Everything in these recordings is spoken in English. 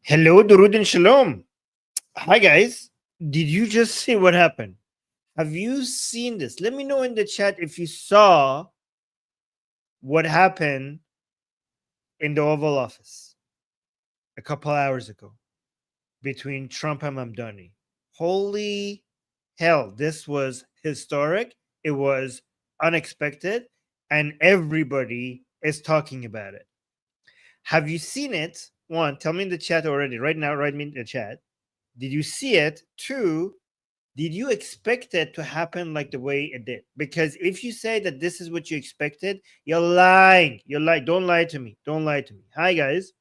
Hello, Durud and Shalom. Hi, guys. Did you just see what happened? Have you seen this? Let me know in the chat if you saw what happened in the Oval Office a couple hours ago between Trump and Mamdani. Holy hell, this was historic. It was unexpected, and everybody is talking about it. Have you seen it? One, tell me in the chat already. Right now, write me in the chat. Did you see it? Two, did you expect it to happen like the way it did? Because if you say that this is what you expected, you're lying. You're lying. Don't lie to me. Don't lie to me. Hi, guys.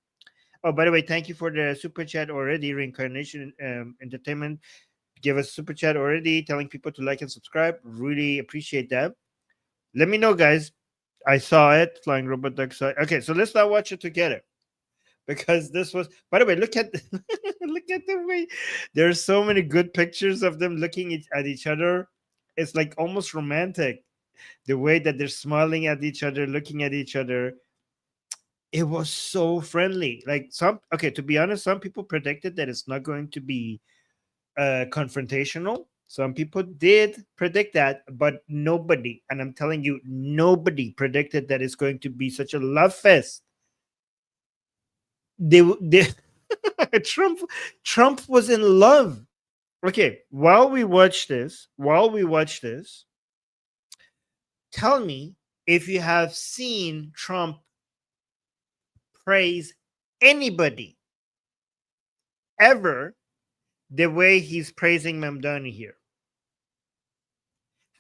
Oh, by the way, thank you for the super chat already. Reincarnation Entertainment give us super chat already, telling people to like and subscribe. Really appreciate that. Let me know, guys. I saw it. Flying Robot Duck saw it. Okay, so let's not watch it together because this was. By the way, look at look at the way there's so many good pictures of them looking at each other. It's like almost romantic. The way that they're smiling at each other, looking at each other. It was so friendly. Like some, okay, to be honest, some people predicted that it's not going to be confrontational. Some people did predict that, but nobody, and I'm telling you, nobody predicted that it's going to be such a love fest. They Trump Trump was in love. Okay, while we watch this, tell me if you have seen Trump praise anybody ever the way he's praising Mamdani here.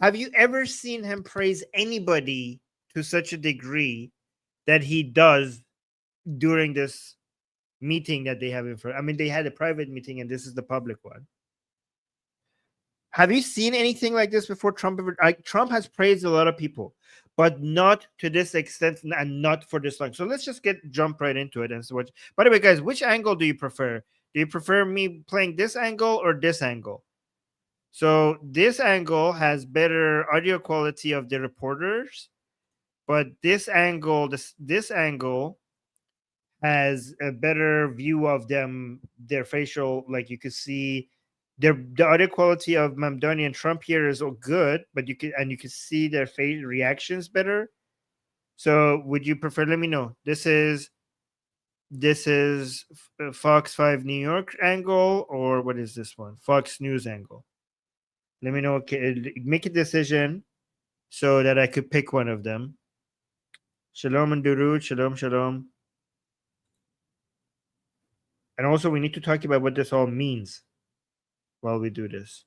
Have you ever seen him praise anybody to such a degree that he does during this meeting that they have in front? I mean, they had a private meeting and this is the public one. Have you seen anything like this before? Trump has praised a lot of people, but not to this extent and not for this long. So let's just jump right into it and see what. By the way, guys, which angle do you prefer? Do you prefer me playing this angle or this angle? So this angle has better audio quality of the reporters, but this angle has a better view of them, their facial, like you could see the audio quality of Mamdani and Trump here is all good, but you can see their face reactions better. So would you prefer? Let me know. This is Fox 5 New York angle, or what is this one? Fox News angle. Let me know. Okay, make a decision so that I could pick one of them. Shalom and Durud. Shalom, shalom. And also, we need to talk about what this all means while we do this.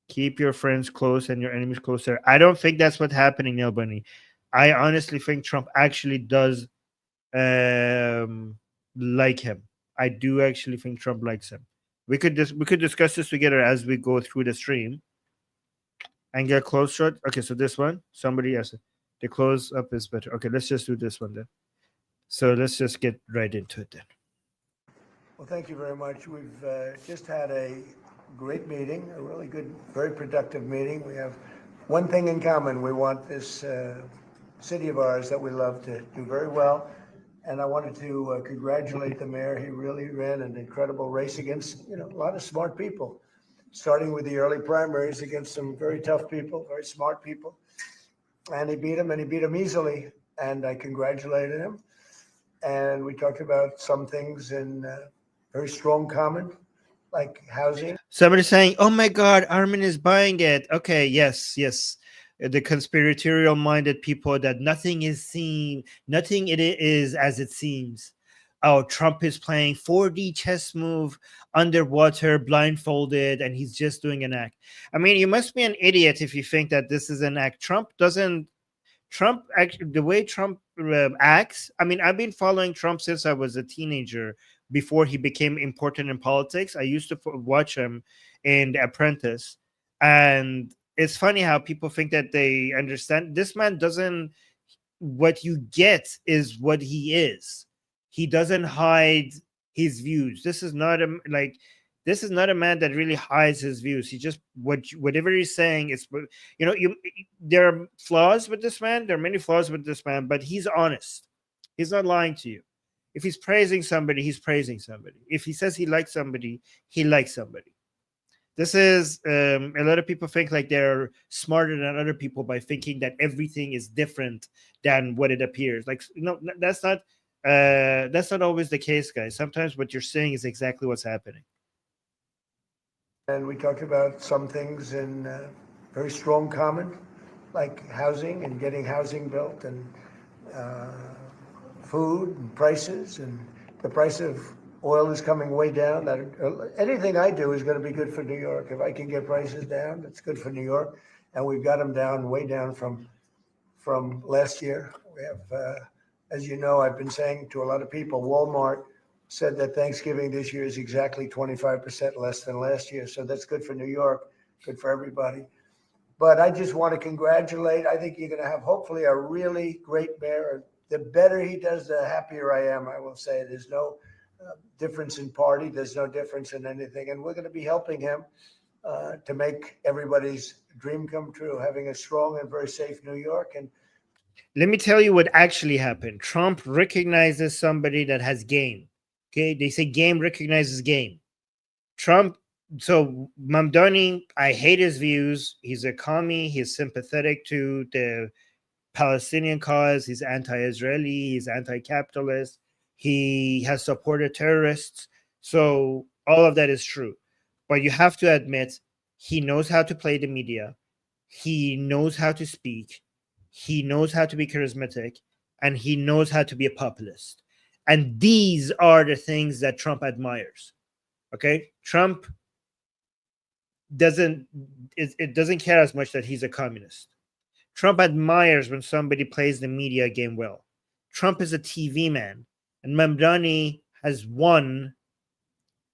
Keep your friends close and your enemies closer. I don't think that's what's happening, Neil Bunny. I honestly think Trump actually does like him. I do actually think Trump likes him. We could discuss this together as we go through the stream and get close shot. Okay, so this one, somebody else. The close up is better. Okay, let's just do this one then. So let's just get right into it then. Well, thank you very much. We've just had a great meeting, a really good, very productive meeting. We have one thing in common. We want this city of ours that we love to do very well. And I wanted to congratulate the mayor. He really ran an incredible race against, a lot of smart people, starting with the early primaries against some very tough people, very smart people. And he beat them easily. And I congratulated him. And we talked about some things in very strong common, like housing. Somebody's saying, "Oh my God, Armin is buying it." Okay, yes. The conspiratorial minded people that nothing it is as it seems. Oh, Trump is playing 4D chess move underwater, blindfolded, and he's just doing an act. I mean, you must be an idiot if you think that this is an act. Trump actually, the way Trump acts. I mean, I've been following Trump since I was a teenager. Before he became important in politics, I used to watch him in The Apprentice, and it's funny how people think that they understand. This man doesn't. What you get is what he is. He doesn't hide his views. This is not a man that really hides his views. He just whatever he's saying is, there are flaws with this man. There are many flaws with this man, but he's honest. He's not lying to you. If he's praising somebody, he's praising somebody. If he says he likes somebody, he likes somebody. This is a lot of people think like they're smarter than other people by thinking that everything is different than what it appears. Like, no, that's not always the case, guys. Sometimes what you're saying is exactly what's happening. And we talked about some things in very strong common, like housing and getting housing built, and uh, food and prices, and the price of oil is coming way down. That anything I do is going to be good for New York. If I can get prices down, it's good for New York, and we've got them down, way down from last year. We have, as you know, I've been saying to a lot of people, Walmart said that Thanksgiving this year is exactly 25% less than last year. So that's good for New York, good for everybody. But I just want to congratulate. I think you're going to have hopefully a really great mayor. The better he does, the happier I am. I will say there's no difference in party. There's no difference in anything. And we're going to be helping him to make everybody's dream come true, having a strong and very safe New York. And let me tell you what actually happened. Trump recognizes somebody that has game. Okay, they say game recognizes game. Trump, so Mamdani, I hate his views. He's a commie. He's sympathetic to the Palestinian cause. He's anti-Israeli. He's anti-capitalist. He has supported terrorists. So all of that is true. But you have to admit, he knows how to play the media. He knows how to speak. He knows how to be charismatic. And he knows how to be a populist. And these are the things that Trump admires. Okay, Trump doesn't care as much that he's a communist. Trump admires when somebody plays the media game well. Trump is a TV man, and Mamdani has won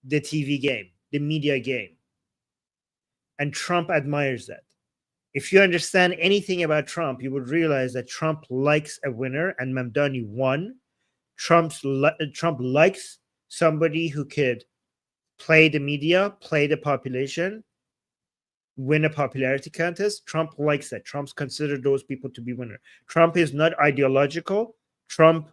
the TV game, the media game, and Trump admires that. If you understand anything about Trump, you would realize that Trump likes a winner, and Mamdani won. Trump likes somebody who could play the media, play the population, win a popularity contest. Trump likes that. Trump's considered those people to be winners. Trump is not ideological. Trump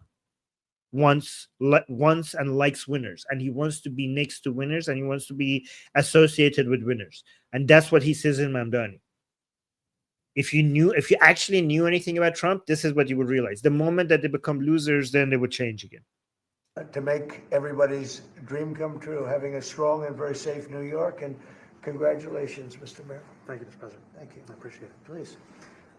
wants and likes winners, and he wants to be next to winners, and he wants to be associated with winners. And that's what he says in Mamdani. If you actually knew anything about Trump, this is what you would realize. The moment that they become losers, then they would change again. To make everybody's dream come true, having a strong and very safe New York. And congratulations, Mr. Mayor. Thank you, Mr. President. Thank you. I appreciate it. Please.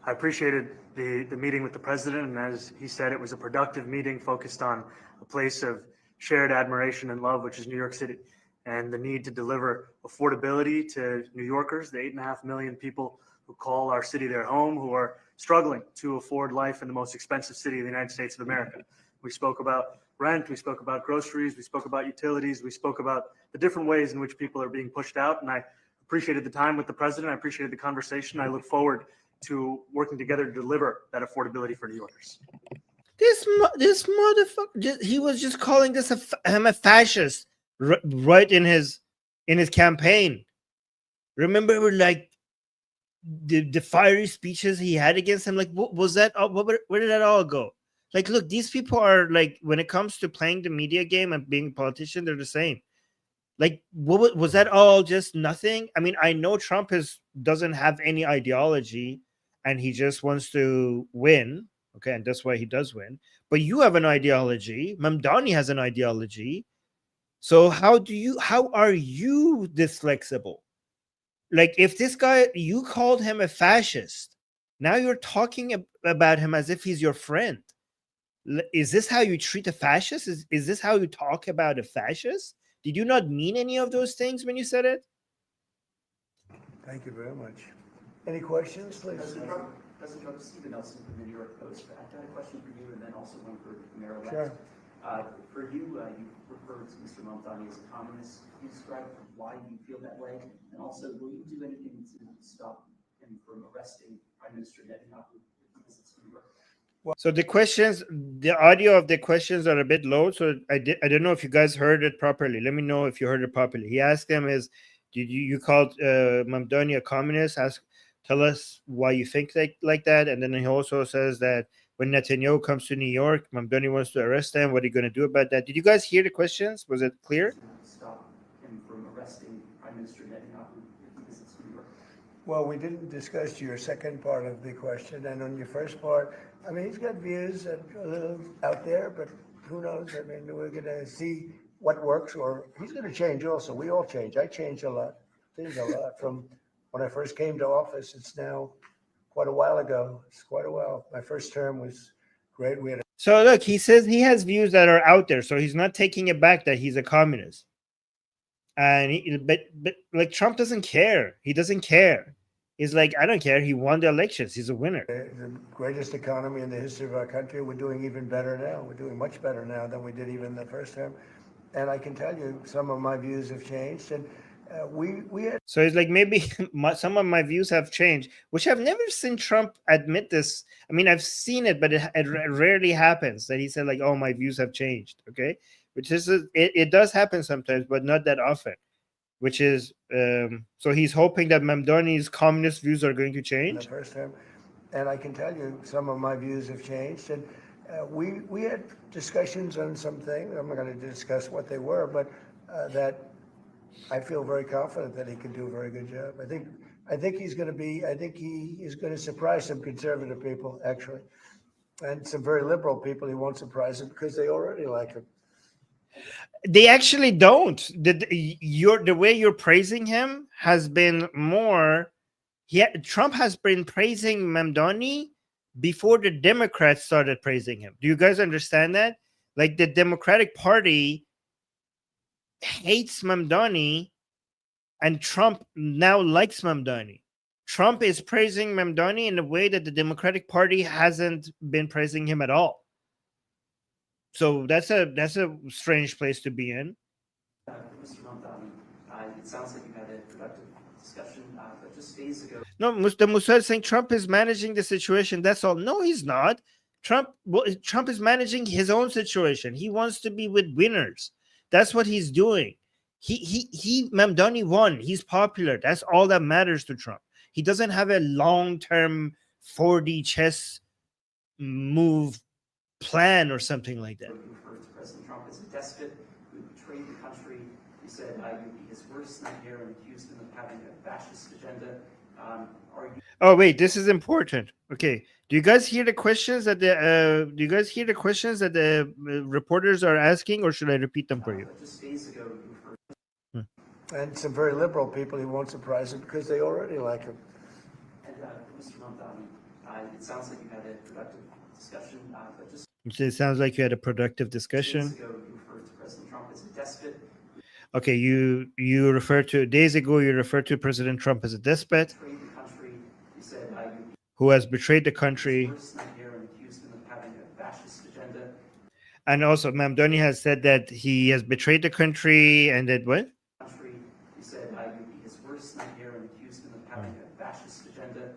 I appreciated the meeting with the president, and as he said, it was a productive meeting focused on a place of shared admiration and love, which is New York City, and the need to deliver affordability to New Yorkers, the 8.5 million people who call our city their home, who are struggling to afford life in the most expensive city in the United States of America. We spoke about rent, we spoke about groceries, we spoke about utilities, we spoke about the different ways in which people are being pushed out, and I appreciated the time with the president. I appreciated the conversation. I look forward to working together to deliver that affordability for New Yorkers. This motherfucker, he was just calling him a fascist right in his campaign. Remember, like the fiery speeches he had against him. Like, what was that? Where did that all go? Like, look, these people are like, when it comes to playing the media game and being a politician, they're the same. Like, what was that all just nothing? I mean, I know Trump doesn't have any ideology, and he just wants to win. Okay, and that's why he does win. But you have an ideology. Mamdani has an ideology. So how are you this flexible? Like, if this guy, you called him a fascist, now you're talking about him as if he's your friend. Is this how you treat a fascist? Is this how you talk about a fascist? Did you not mean any of those things when you said it? Thank you very much. Any questions, please? President Trump, Stephen Nelson from the New York Post. I've got a question for you and then also one for Mayor-elect. Sure. For you, you referred to Mr. Mamdani as a communist. Can you describe why you feel that way? And also, will you do anything to stop him from arresting Prime Minister Netanyahu if he visits New York? So the audio of the questions are a bit low. So I don't know if you guys heard it properly. Let me know if you heard it properly. He asked him did you called Mamdani a communist? Tell us why you think like that. And then he also says that when Netanyahu comes to New York, Mamdani wants to arrest him. What are you going to do about that? Did you guys hear the questions? Was it clear? To stop him from arresting Prime Minister Netanyahu if he visits New York? Well, we didn't discuss your second part of the question, and on your first part, I mean, he's got views that are a little out there, but who knows? I mean, we're going to see what works, or he's going to change also. We all change. I changed a lot, changed a lot from when I first came to office. It's now quite a while ago. It's quite a while. My first term was great. We had So look, he says he has views that are out there, so he's not taking it back that he's a communist. And but like Trump doesn't care. He doesn't care. He's like, I don't care. He won the elections. He's a winner. the greatest economy in the history of our country. We're doing even better now. We're doing much better now than we did even the first term. And I can tell you, some of my views have changed. And we had So he's like, maybe some of my views have changed, which I've never seen Trump admit this. I mean, I've seen it, but it rarely happens that he said like, oh, my views have changed. Okay. Which is, it does happen sometimes, but not that often. Which is, so he's hoping that Mamdani's communist views are going to in the change. first term. And I can tell you, some of my views have changed. And we had discussions on some things. I'm not going to discuss what they were, but that I feel very confident that he can do a very good job. I think he's going to be. I think he is going to surprise some conservative people, actually, and some very liberal people. He won't surprise them because they already like him. They actually don't. The way you're praising him has been more. Trump has been praising Mamdani before the Democrats started praising him. Do you guys understand that? Like the Democratic Party hates Mamdani, and Trump now likes Mamdani. Trump is praising Mamdani in a way that the Democratic Party hasn't been praising him at all. So that's a strange place to be in. Mr. Mamdani, it sounds like you had a productive discussion, but just days ago. No, the Musa is saying Trump is managing the situation. That's all. No, he's not. Trump is managing his own situation. He wants to be with winners. That's what he's doing. He Mamdani won. He's popular. That's all that matters to Trump. He doesn't have a long-term 4D chess move plan or something like that. You referred to President Trump as a despot who betrayed the country. You said you'd be his worst nightmare and accused him of having a fascist agenda. Are you? Oh wait, this is important. Okay, do you guys hear the questions that the reporters are asking, or should I repeat them for you? Just days ago, you referred. And some very liberal people. He won't surprise them because they already like him. And Mr. Mamdani, it sounds like you had a productive discussion, but just It sounds like you had a productive days discussion. ago, you referred to President Trump as a despot. Okay, you referred to days ago. You referred to President Trump as a despot Betrayed the country. You said you'd be who has betrayed the his country, worst nightmare and accused him of having a fascist agenda. and also Mamdani has said that he has betrayed the country, and that what? Country. You said you'd be his worst nightmare and accused him of having a fascist agenda.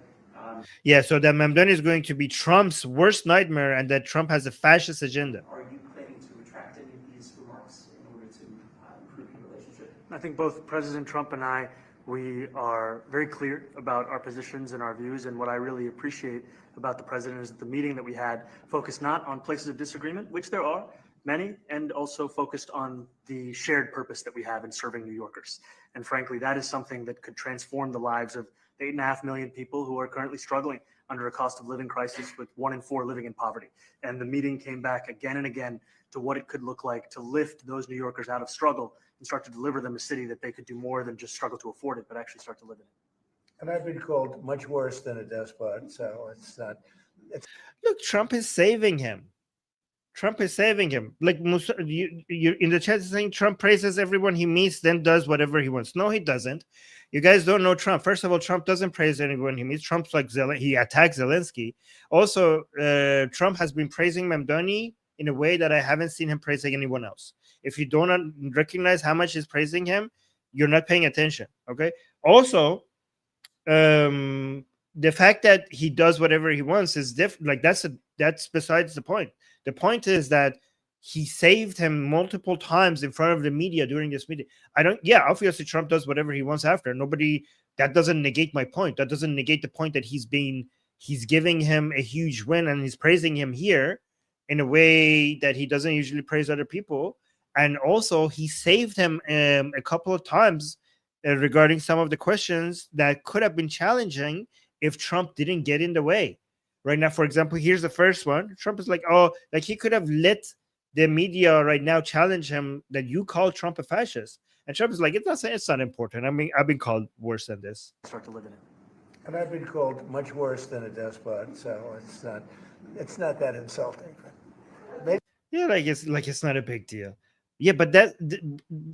Yeah, so that Mamdani is going to be Trump's worst nightmare, and that Trump has a fascist agenda. Are you planning to retract any of these remarks in order to improve your relationship? I think both President Trump and I, we are very clear about our positions and our views. And what I really appreciate about the president is that the meeting that we had focused not on places of disagreement, which there are many, and also focused on the shared purpose that we have in serving New Yorkers. And frankly, that is something that could transform the lives of the 8.5 million people who are currently struggling under a cost of living crisis, with 1 in 4 living in poverty. And the meeting came back again and again to what it could look like to lift those New Yorkers out of struggle and start to deliver them a city that they could do more than just struggle to afford it, but actually start to live in it. And I've been called much worse than a despot, so it's not. Look, Trump is saving him. Trump is saving him. Like you in the chat saying Trump praises everyone he meets, then does whatever he wants. No, he doesn't. You guys don't know Trump. First of all, Trump doesn't praise anyone he meets. Trump's like he attacks Zelensky. Also, Trump has been praising Mamdani in a way that I haven't seen him praising anyone else. If you don't recognize how much he's praising him, you're not paying attention. Okay. Also, the fact that he does whatever he wants is different. Like that's besides the point. The point is that he saved him multiple times in front of the media during this meeting. Obviously Trump does whatever he wants after. That doesn't negate my point. That doesn't negate the point that he's giving him a huge win and he's praising him here in a way that he doesn't usually praise other people. And also, he saved him a couple of times regarding some of the questions that could have been challenging if Trump didn't get in the way. Right now, for example, here's the first one. Trump is like, oh, like he could have let the media right now challenge him that you call Trump a fascist. And Trump is like, it's not important. I mean, I've been called worse than this. Start to live in it. And I've been called much worse than a despot, so it's not that insulting. Maybe Yeah, it's not a big deal. Yeah, but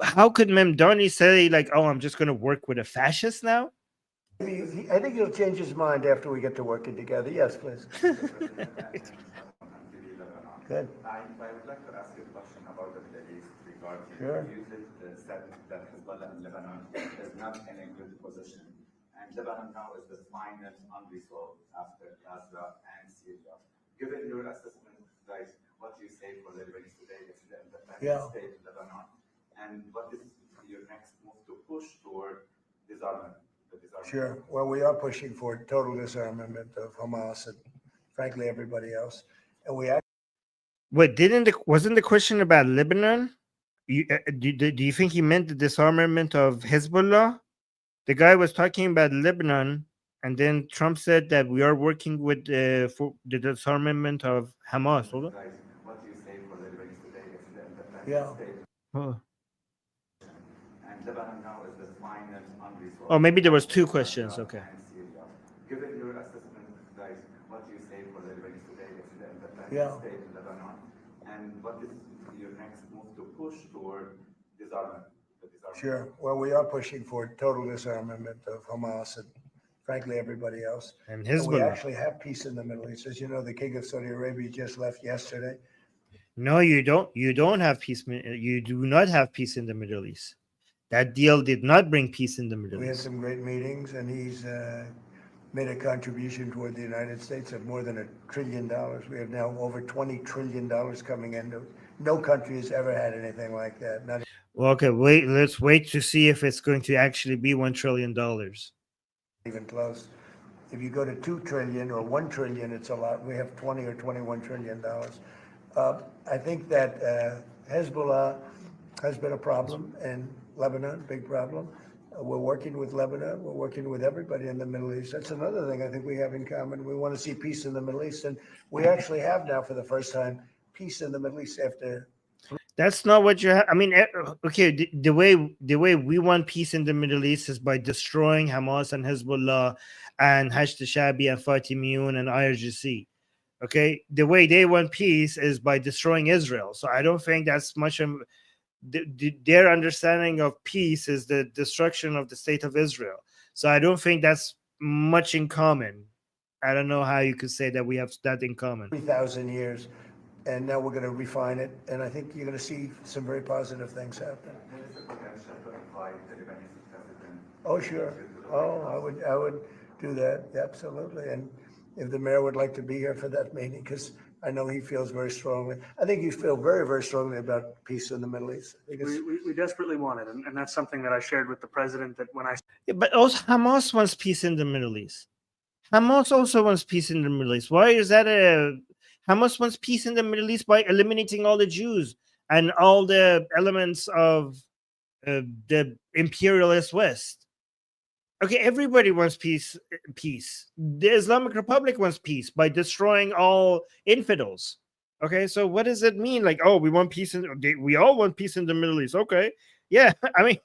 how could Mamdani say like, oh, I'm just going to work with a fascist now? I think he'll change his mind after we get to working together. Yes, please. Good. I would like to ask you a question about the Middle East regarding Sure. you said that Hezbollah in Lebanon is not in a good position. And Lebanon now is the final unresolved after Gaza and Syria. Given your assessment, guys, what do you say for the Lebanese today? It's the Yeah. state of Lebanon. And what is your next move to push toward disarmament? Sure. Well, we are pushing for total disarmament of Hamas and frankly everybody else. And we actually What wasn't the question about Lebanon? Do you think he meant the disarmament of Hezbollah? The guy was talking about Lebanon, and then Trump said that we are working with for the disarmament of Hamas. Hold on. Guys, what do you say for the Lebanese today? It's the Yeah. state. Oh. And Lebanon now is the final unresolved. Oh, maybe there was two questions. Okay. And Syria. Given your assessment, guys, what do you say for the Lebanese today? It's the Yeah. state of Lebanon. And what is your next move to push toward disarmament? Sure. Well, we are pushing for total disarmament of Hamas and frankly everybody else. And And we Hezbollah. actually have peace in the Middle East. As you know, the King of Saudi Arabia just left yesterday. No, you don't. You don't have peace. You do not have peace in the Middle East. That deal did not bring peace in the Middle We had East. some great meetings, and he's made a contribution toward the United States of more than $1 trillion. We have now over $20 trillion coming in. No country has ever had anything like that. Not Well, okay, wait. Let's wait to see if it's going to actually be $1 trillion. even close. If you go to 2 trillion or 1 trillion, it's a lot. We have 20 or 21 trillion dollars. I think that Hezbollah has been a problem in Lebanon, big problem. We're working with Lebanon. We're working with everybody in the Middle East. That's another thing I think we have in common. We want to see peace in the Middle East, and we actually have now, for the first time, peace in the Middle East after. That's not what you have. I mean, okay, the way we want peace in the Middle East is by destroying Hamas and Hezbollah and Hashd al-Shaabi and Fatimiyun and IRGC. Okay, the way they want peace is by destroying Israel. So I don't think that's much of their understanding of peace is the destruction of the state of Israel. So I don't think that's much in common. I don't know how you could say that we have that in common. 3,000 years, and now we're going to refine it, and I think you're going to see some very positive things happen. There is a potential to invite the Lebanese president. Oh, sure. Oh, I would do that, absolutely. And if the mayor would like to be here for that meeting, because I know he feels very strongly. I think you feel very, very strongly about peace in the Middle East. I think it's, We desperately want it, and that's something that I shared with the president. That when I Yeah, but also Hamas wants peace in the Middle East. Hamas also wants peace in the Middle East. Why is that Hamas wants peace in the Middle East by eliminating all the Jews and all the elements of the imperialist West. Okay, everybody wants peace. The Islamic Republic wants peace by destroying all infidels. Okay, so what does it mean? Like, oh, we want peace we all want peace in the Middle East. Okay, yeah, I mean,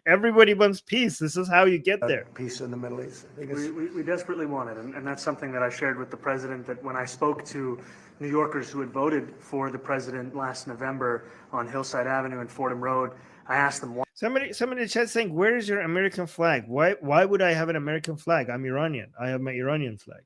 everybody wants peace. This is how you get there. peace in the Middle East. I think it's, we desperately want it, and that's something that I shared with the president. That when I spoke to New Yorkers who had voted for the president last November on Hillside Avenue and Fordham Road, I asked them why. Somebody in the chat saying, "Where is your American flag? Why would I have an American flag? I'm Iranian. I have my Iranian flag."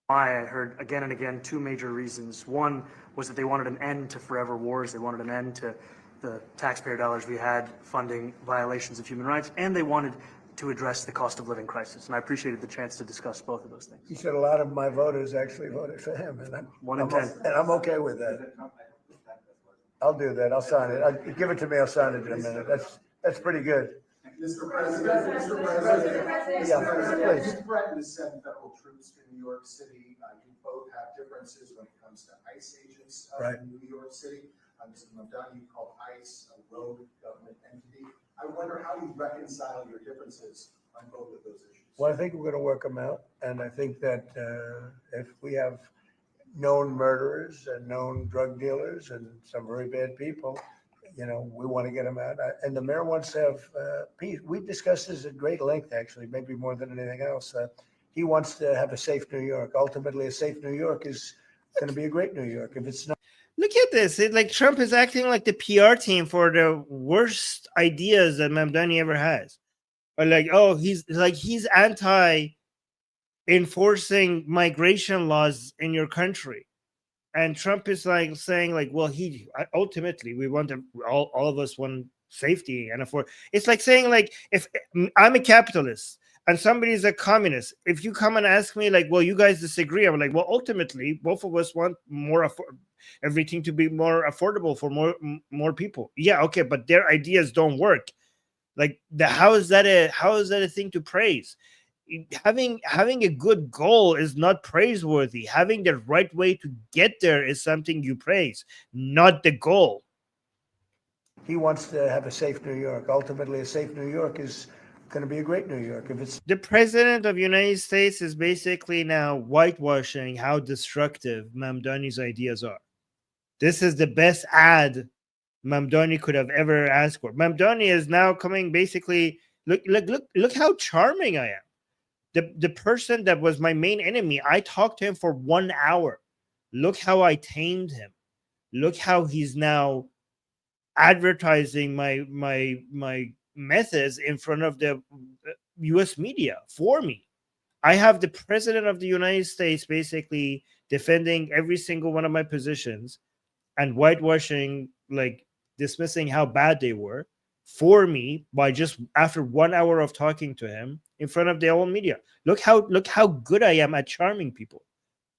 I heard again and again two major reasons. One was that they wanted an end to forever wars. They wanted an end to the taxpayer dollars we had funding violations of human rights, and they wanted to address the cost of living crisis. And I appreciated the chance to discuss both of those things. he said a lot of my voters actually voted for him, and I'm okay with that. I'll do that. I'll sign it. Give it to me. I'll sign it in a minute. That's pretty good. Mr. President, Yeah, please. you threatened to send federal troops to New York City. You both have differences when it comes to ICE agents Right. in New York City. Mr. Mamdani, you called ICE a rogue government entity. I wonder how you reconcile your differences on both of those issues. Well, I think we're going to work them out. And I think that if we have known murderers and known drug dealers and some very bad people, you know, we want to get them out. And the mayor wants to have peace. We discussed this at great length, actually, maybe more than anything else. He wants to have a safe New York. Ultimately, a safe New York is going to be a great New York. If it's not. Look at this. Like Trump is acting like the PR team for the worst ideas that Mamdani ever has. Or like, oh, he's anti enforcing migration laws in your country. And Trump is like saying like, well, ultimately we want all of us want safety and afford. It's like saying like, if I'm a capitalist and somebody's a communist, if you come and ask me like, well, you guys disagree, I'm like, well, ultimately both of us want everything to be more affordable for more people. Yeah, okay, but their ideas don't work. Like how is that a thing to praise? Having a good goal is not praiseworthy. Having the right way to get there is something you praise, not the goal. He wants to have a safe New York. Ultimately, a safe New York is going to be a great New York. If it's the president of the United States is basically now whitewashing how destructive Mamdani's ideas are. This is the best ad Mamdani could have ever asked for. Mamdani is now coming basically, look how charming I am. The person that was my main enemy, I talked to him for 1 hour. Look how I tamed him. Look how he's now advertising my methods in front of the US media for me. I have the president of the United States basically defending every single one of my positions and whitewashing, like dismissing how bad they were for me by just after 1 hour of talking to him in front of the whole media. Look how good I am at charming people.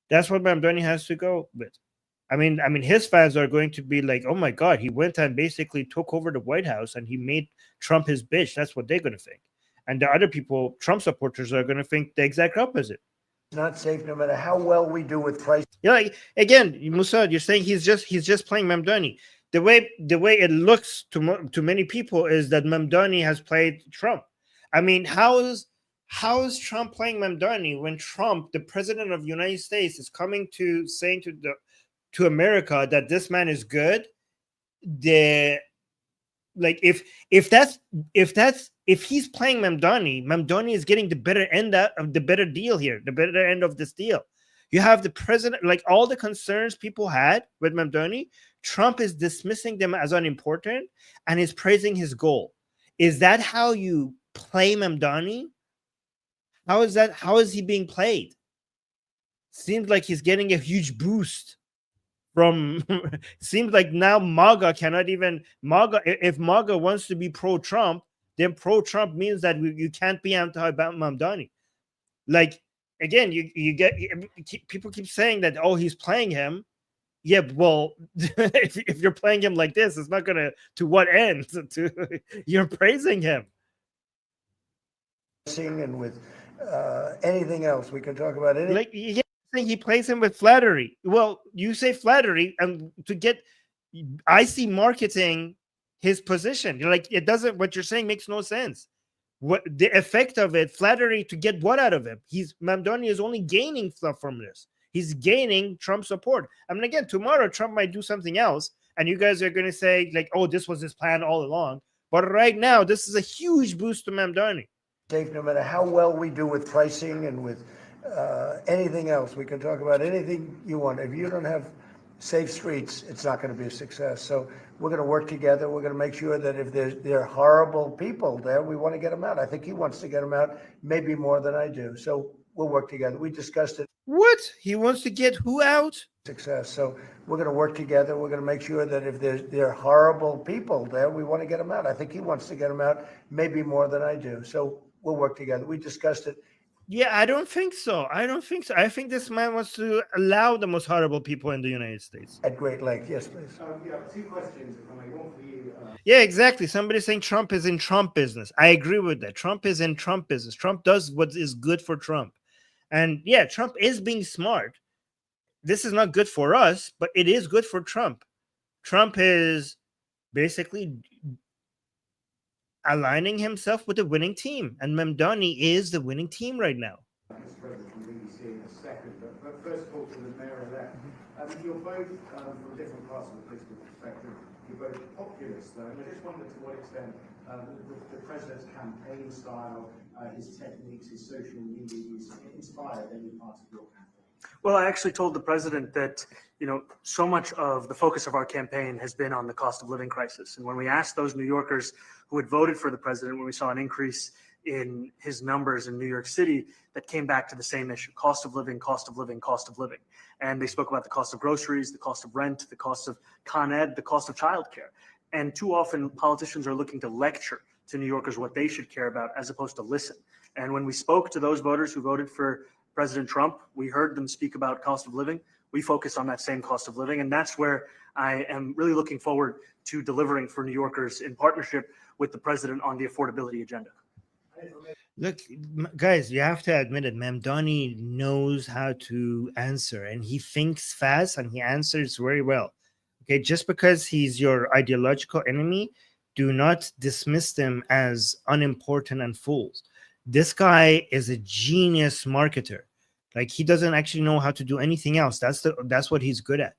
That's what Mamdani has to go with. I mean, his fans are going to be like, "Oh my God, he went and basically took over the White House and he made Trump his bitch." That's what they're going to think. And the other people, Trump supporters, are going to think the exact opposite. not safe, no matter how well we do with price. Yeah, like, again, Musa, you're saying he's just playing Mamdani. The way it looks to many people is that Mamdani has played Trump. I mean, how is Trump playing Mamdani when Trump, the president of the United States, is coming to saying to America that this man is good? Like if he's playing Mamdani is getting the better end of the better deal here, the better end of this deal. You have the president, like all the concerns people had with Mamdani, Trump is dismissing them as unimportant and is praising his goal. Is that how you play Mamdani? How is he being played? Seems like he's getting a huge boost from seems like now MAGA cannot even if MAGA wants to be pro-Trump, then pro-Trump means that you can't be anti-Mamdani. Like again, you get people keep saying that, oh, he's playing him. Yeah, well, if you're playing him like this, it's not gonna to what end? You're praising him. And with anything else, we can talk about anything. Like he plays him with flattery. Well, you say flattery, and to get, I see marketing his position. You're like, it doesn't. What you're saying makes no sense. What the effect of it? Flattery to get what out of him? Mamdani is only gaining stuff from this. He's gaining Trump support. I mean, again, tomorrow Trump might do something else, and you guys are going to say like, "Oh, this was his plan all along." But right now, this is a huge boost to Mamdani. Safe, no matter how well we do with pricing and with anything else. We can talk about anything you want. If you don't have safe streets, it's not going to be a success. So we're going to work together. We're going to make sure that if there are horrible people there, we want to get them out. I think he wants to get them out, maybe more than I do. So we'll work together. We discussed it. What? He wants to get who out? Success. So we're going to work together. We're going to make sure that if there are horrible people there, we want to get them out. I think he wants to get them out, maybe more than I do. So we'll work together. We discussed it Yeah, I don't think so. I don't think so. I think this man wants to allow the most horrible people in the United States. At great length, yes, please. Yeah, two questions, if I may. One for you, Yeah, exactly. Somebody saying Trump is in Trump business. I agree with that. Trump is in Trump business. Trump does what is good for Trump. And yeah, Trump is being smart. This is not good for us, but it is good for Trump. Trump is basically aligning himself with the winning team, and Mamdani is the winning team right now. Mr. President, from BBC in a second, but first of all, to the mayor-elect. You're both from different parts of the political spectrum. You're both populists, though, and I just wondered to what extent the president's campaign style, his techniques, his social media use inspired any part of your campaign. Well, I actually told the president that, so much of the focus of our campaign has been on the cost of living crisis. And when we asked those New Yorkers who had voted for the president, when we saw an increase in his numbers in New York City, that came back to the same issue: cost of living, cost of living, cost of living. And they spoke about the cost of groceries, the cost of rent, the cost of Con Ed, the cost of childcare. And too often politicians are looking to lecture to New Yorkers what they should care about as opposed to listen. And when we spoke to those voters who voted for President Trump, we heard them speak about cost of living. We focus on that same cost of living. And that's where I am really looking forward to delivering for New Yorkers in partnership with the president on the affordability agenda. Look, guys, you have to admit it. Mamdani knows how to answer, and he thinks fast and he answers very well. Okay, just because he's your ideological enemy, do not dismiss them as unimportant and fools. This guy is a genius marketer. Like, he doesn't actually know how to do anything else. That's what he's good at.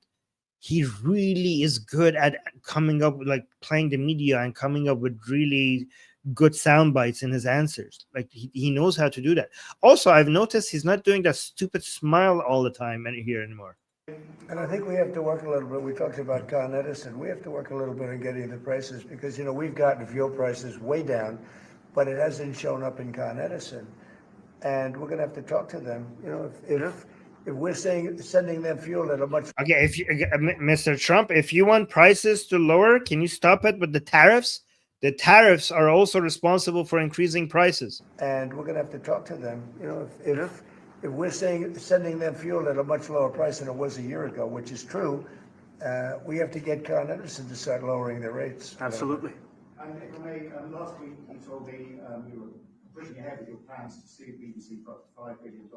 He really is good at coming up with, like, playing the media and coming up with really good sound bites in his answers. Like, he knows how to do that. Also, I've noticed he's not doing that stupid smile all the time here anymore. And I think we have to work a little bit. We talked about Con Edison. We have to work a little bit on getting the prices because, we've gotten fuel prices way down, but it hasn't shown up in Con Edison. And we're going to have to talk to them. If we're sending them fuel at a much Okay, if you, Mr. Trump, if you want prices to lower, can you stop it with the tariffs? The tariffs are also responsible for increasing prices. and we're going to have to talk to them. If we're sending them fuel at a much lower price than it was a year ago, which is true, we have to get Con Edison to start lowering their rates. Absolutely. And if I may, last week you told me you were pushing ahead with your plans to sue BBC for up to $5 billion.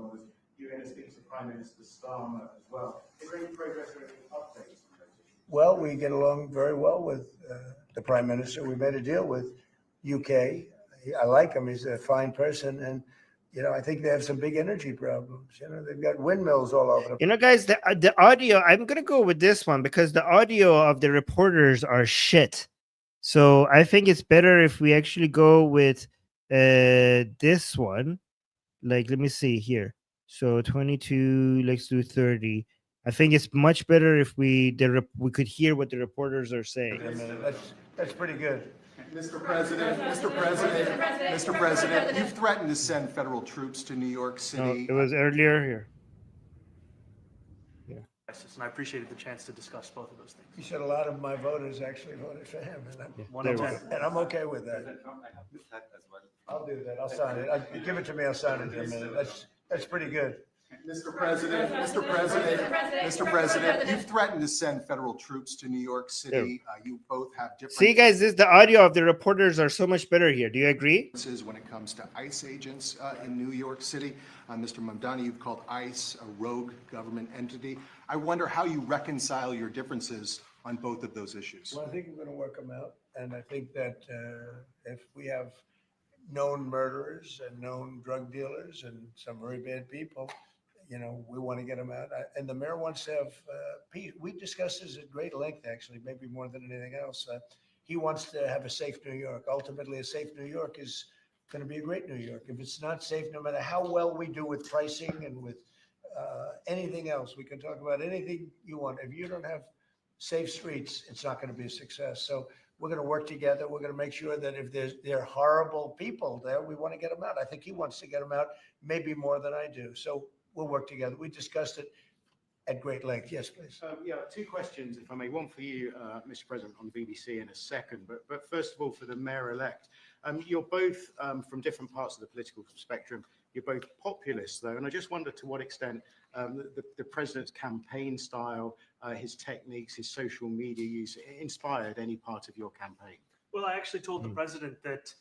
You're going to speak to Prime Minister Starmer as well. Is there any progress or any updates on those issues? Well, we get along very well with the Prime Minister. We made a deal with UK. I like him. He's a fine person. And, I think they have some big energy problems. They've got windmills all over the Guys, the audio, I'm going to go with this one because the audio of the reporters are shit. So I think it's better if we actually go with this one. Like, let me see here. So 22, let's do 30. I think it's much better if we could hear what the reporters are saying. That's pretty good. Mr. President, you've threatened to send federal troops to New York No, City. it was earlier here. And I appreciated the chance to discuss both of those things. He said a lot of my voters actually voted for him, One of There we 10. go. and I'm okay with that. President Trump, I have this hat as well. I'll do that. I'll sign it. Give it to me. I'll sign it in a minute. That's pretty good. Mr. President, you've threatened to send federal troops to New York City. You both have different See, guys, the audio of the reporters are so much better here. Do you agree? differences when it comes to ICE agents in New York City. Mr. Mamdani, you've called ICE a rogue government entity. I wonder how you reconcile your differences on both of those issues. Well, I think we're going to work them out. And I think that if we have known murderers and known drug dealers and some very bad people, we want to get them out. And the mayor wants to have peace. We discussed this at great length, actually, maybe more than anything else. He wants to have a safe New York. Ultimately, a safe New York is going to be a great New York. If it's not safe, no matter how well we do with pricing and with anything else, we can talk about anything you want. If you don't have safe streets, it's not going to be a success. So we're going to work together. We're going to make sure that if there are horrible people there, we want to get them out. I think he wants to get them out, maybe more than I do. So we'll work together. We discussed it at great length. Yes, please. Yeah, two questions, if I may. One for you, Mr. President, on BBC in a second. But first of all, for the mayor-elect, you're both from different parts of the political spectrum. You're both populists, though, and I just wonder to what extent the president's campaign style, his techniques, his social media use inspired any part of your campaign. Well, I actually told the president that,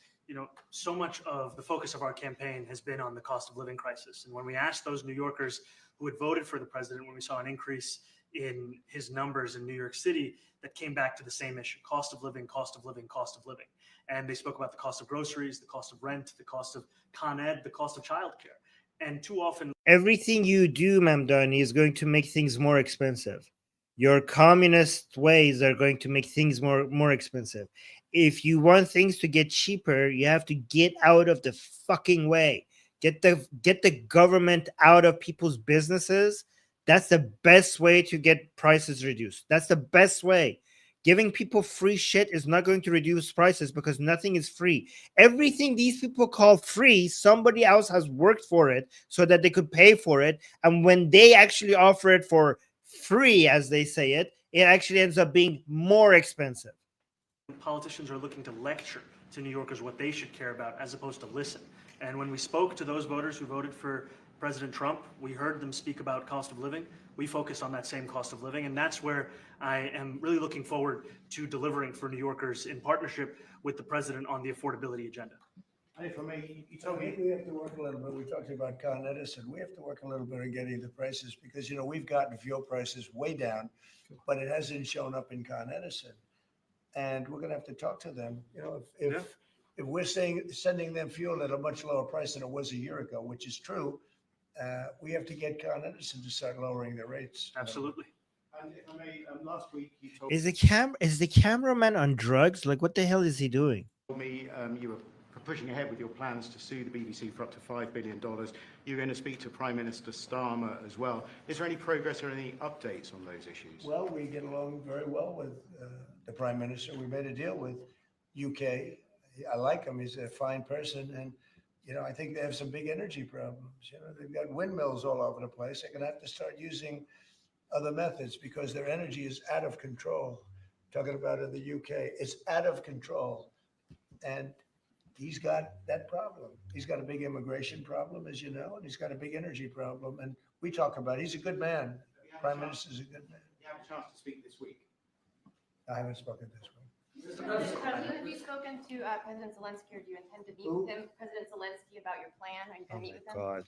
so much of the focus of our campaign has been on the cost of living crisis. And when we asked those New Yorkers who had voted for the president, when we saw an increase in his numbers in New York City, that came back to the same issue: cost of living, cost of living, cost of living. And they spoke about the cost of groceries, the cost of rent, the cost of Con Ed, the cost of childcare. And too often, everything you do, Mamdani, is going to make things more expensive. Your communist ways are going to make things more expensive. If you want things to get cheaper, you have to get out of the fucking way. Get the government out of people's businesses. That's the best way to get prices reduced. That's the best way. Giving people free shit is not going to reduce prices because nothing is free. Everything these people call free, somebody else has worked for it so that they could pay for it. And when they actually offer it for free, as they say it, it actually ends up being more expensive. politicians are looking to lecture to New Yorkers what they should care about as opposed to listen. And when we spoke to those voters who voted for President Trump, we heard them speak about cost of living. We focus on that same cost of living, and that's where I am really looking forward to delivering for New Yorkers in partnership with the president on the affordability agenda. And if I may, you So told me. we have to work a little bit. We talked about Con Edison. We have to work a little bit on getting the prices because, we've gotten fuel prices way down, but it hasn't shown up in Con Edison. And we're going to have to talk to them. If we're sending them fuel at a much lower price than it was a year ago, which is true, we have to get Con Edison to start lowering their rates. Absolutely. And if I may, last week you told Is the cameraman on drugs? Like, what the hell is he doing? me you were pushing ahead with your plans to sue the BBC for up to $5 billion. You're going to speak to Prime Minister Starmer as well. Is there any progress or any updates on those issues? Well, we get along very well with the Prime Minister. We made a deal with UK. I like him. He's a fine person. And, I think they have some big energy problems. They've got windmills all over the place. They're going to have to start using other methods because their energy is out of control. Talking about in the UK, it's out of control. And he's got that problem. He's got a big immigration problem, as you know, and he's got a big energy problem. And we talk about it. He's a good man. Prime Minister's a good man. You have a chance to speak this week. I haven't spoken this week. Mr. President, have you spoken to President Zelensky, or do you intend to meet with him, President Zelensky, about your plan? Are you going to meet with him? God.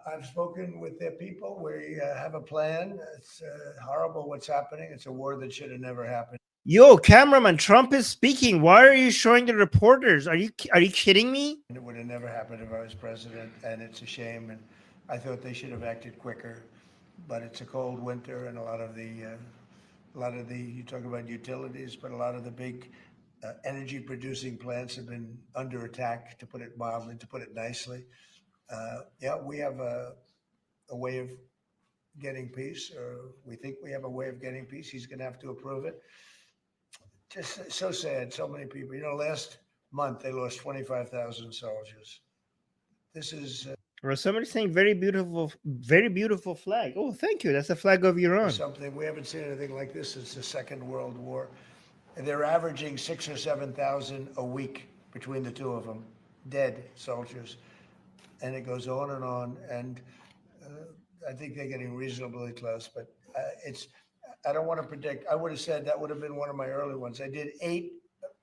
I've spoken with their people. We have a plan. It's horrible what's happening. It's a war that should have never happened. Yo, cameraman, Trump is speaking. Why are you showing the reporters? Are you kidding me? It would have never happened if I was president, and it's a shame. And I thought they should have acted quicker. But it's a cold winter, and a lot of the you talk about utilities, but a lot of the big energy producing plants have been under attack, to put it mildly, to put it nicely. We have a way of getting peace, or we think we have a way of getting peace. He's going to have to approve it. Just so sad. So many people. Last month they lost 25,000 soldiers. This is Or somebody saying very beautiful flag. Oh, thank you. That's the flag of Iran. something we haven't seen anything like this since the Second World War. And they're averaging 6,000 or 7,000 a week between the two of them, dead soldiers, and it goes on and on. And I think they're getting reasonably close, but I don't want to predict. I would have said that would have been one of my early ones. I did 8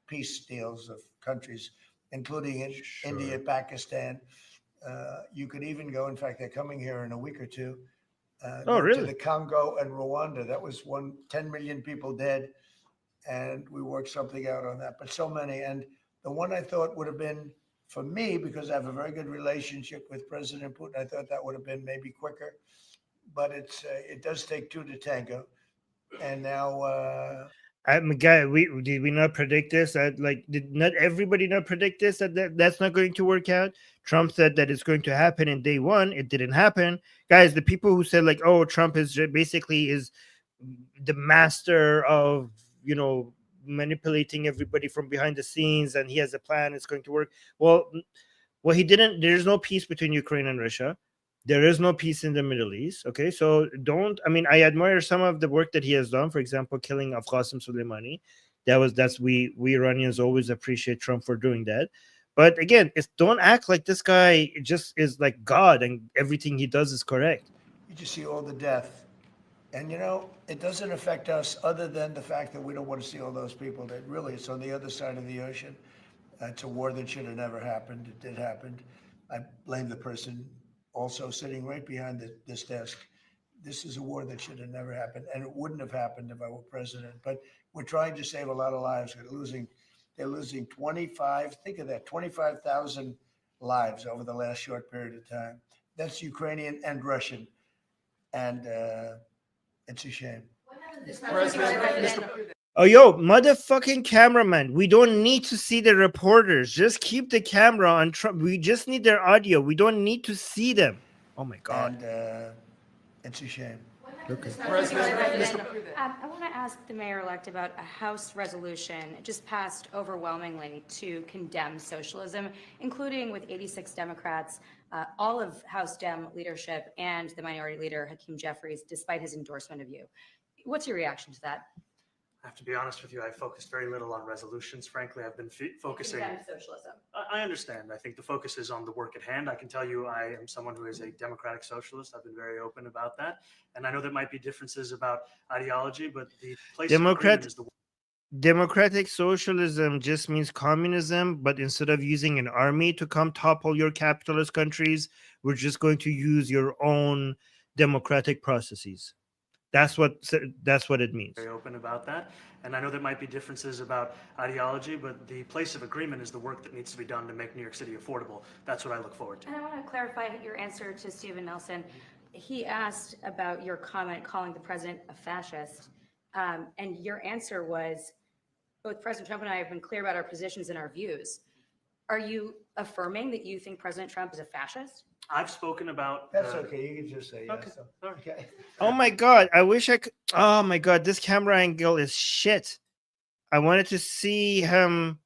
peace deals of countries, including India, Pakistan. You could even go. In fact, they're coming here in a week or two. Really? To the Congo and Rwanda. That was 10 million people dead, and we worked something out on that. But so many, and the one I thought would have been for me, because I have a very good relationship with President Putin, I thought that would have been maybe quicker. But it does take 2 to tango, and now. Guy, did we not predict this? Did not everybody not predict this? That's not going to work out. Trump said that it's going to happen in day one. It didn't happen, guys. The people who said oh, Trump is basically is the master of manipulating everybody from behind the scenes, and he has a plan. It's going to work. Well, he didn't. There's no peace between Ukraine and Russia. There is no peace in the Middle East. Okay, so I admire some of the work that he has done. For example, killing of Qasem Soleimani. We Iranians always appreciate Trump for doing that. But again, it's don't act like this guy just is like God and everything he does is correct. You just see all the death. And it doesn't affect us other than the fact that we don't want to see all those people that really, it's on the other side of the ocean. It's a war that should have never happened. It did happen. I blame the person also sitting right behind this desk. This is a war that should have never happened, and it wouldn't have happened if I were president. But we're trying to save a lot of lives. They're losing 25, think of that, 25,000 lives over the last short period of time. That's Ukrainian and Russian. And it's a shame. Oh, yo, motherfucking cameraman. We don't need to see the reporters. Just keep the camera on Trump. We just need their audio. We don't need to see them. Oh, my God. And it's a shame. Okay. I want to ask the mayor-elect about a House resolution just passed overwhelmingly to condemn socialism, including with 86 Democrats, all of House Dem leadership, and the Minority Leader, Hakeem Jeffries, despite his endorsement of you. What's your reaction to that? I have to be honest with you, I focused very little on resolutions. Frankly, I've been focusing. Condemn socialism. I understand. I think the focus is on the work at hand. I can tell you I am someone who is a democratic socialist. I've been very open about that. And I know there might be differences about ideology, but the place of agreement is the Democratic socialism just means communism, but instead of using an army to come topple your capitalist countries, we're just going to use your own democratic processes. That's what it means. very open about that. And I know there might be differences about ideology, but the place of agreement is the work that needs to be done to make New York City affordable. That's what I look forward to. And I want to clarify your answer to Stephen Nelson. He asked about your comment calling the president a fascist. And your answer was, both President Trump and I have been clear about our positions and our views. Are you affirming that you think President Trump is a fascist? I've spoken about. That's okay. You can just say yes. Okay. Okay. Oh my God. I wish I could. Oh my God. This camera angle is shit. I wanted to see him.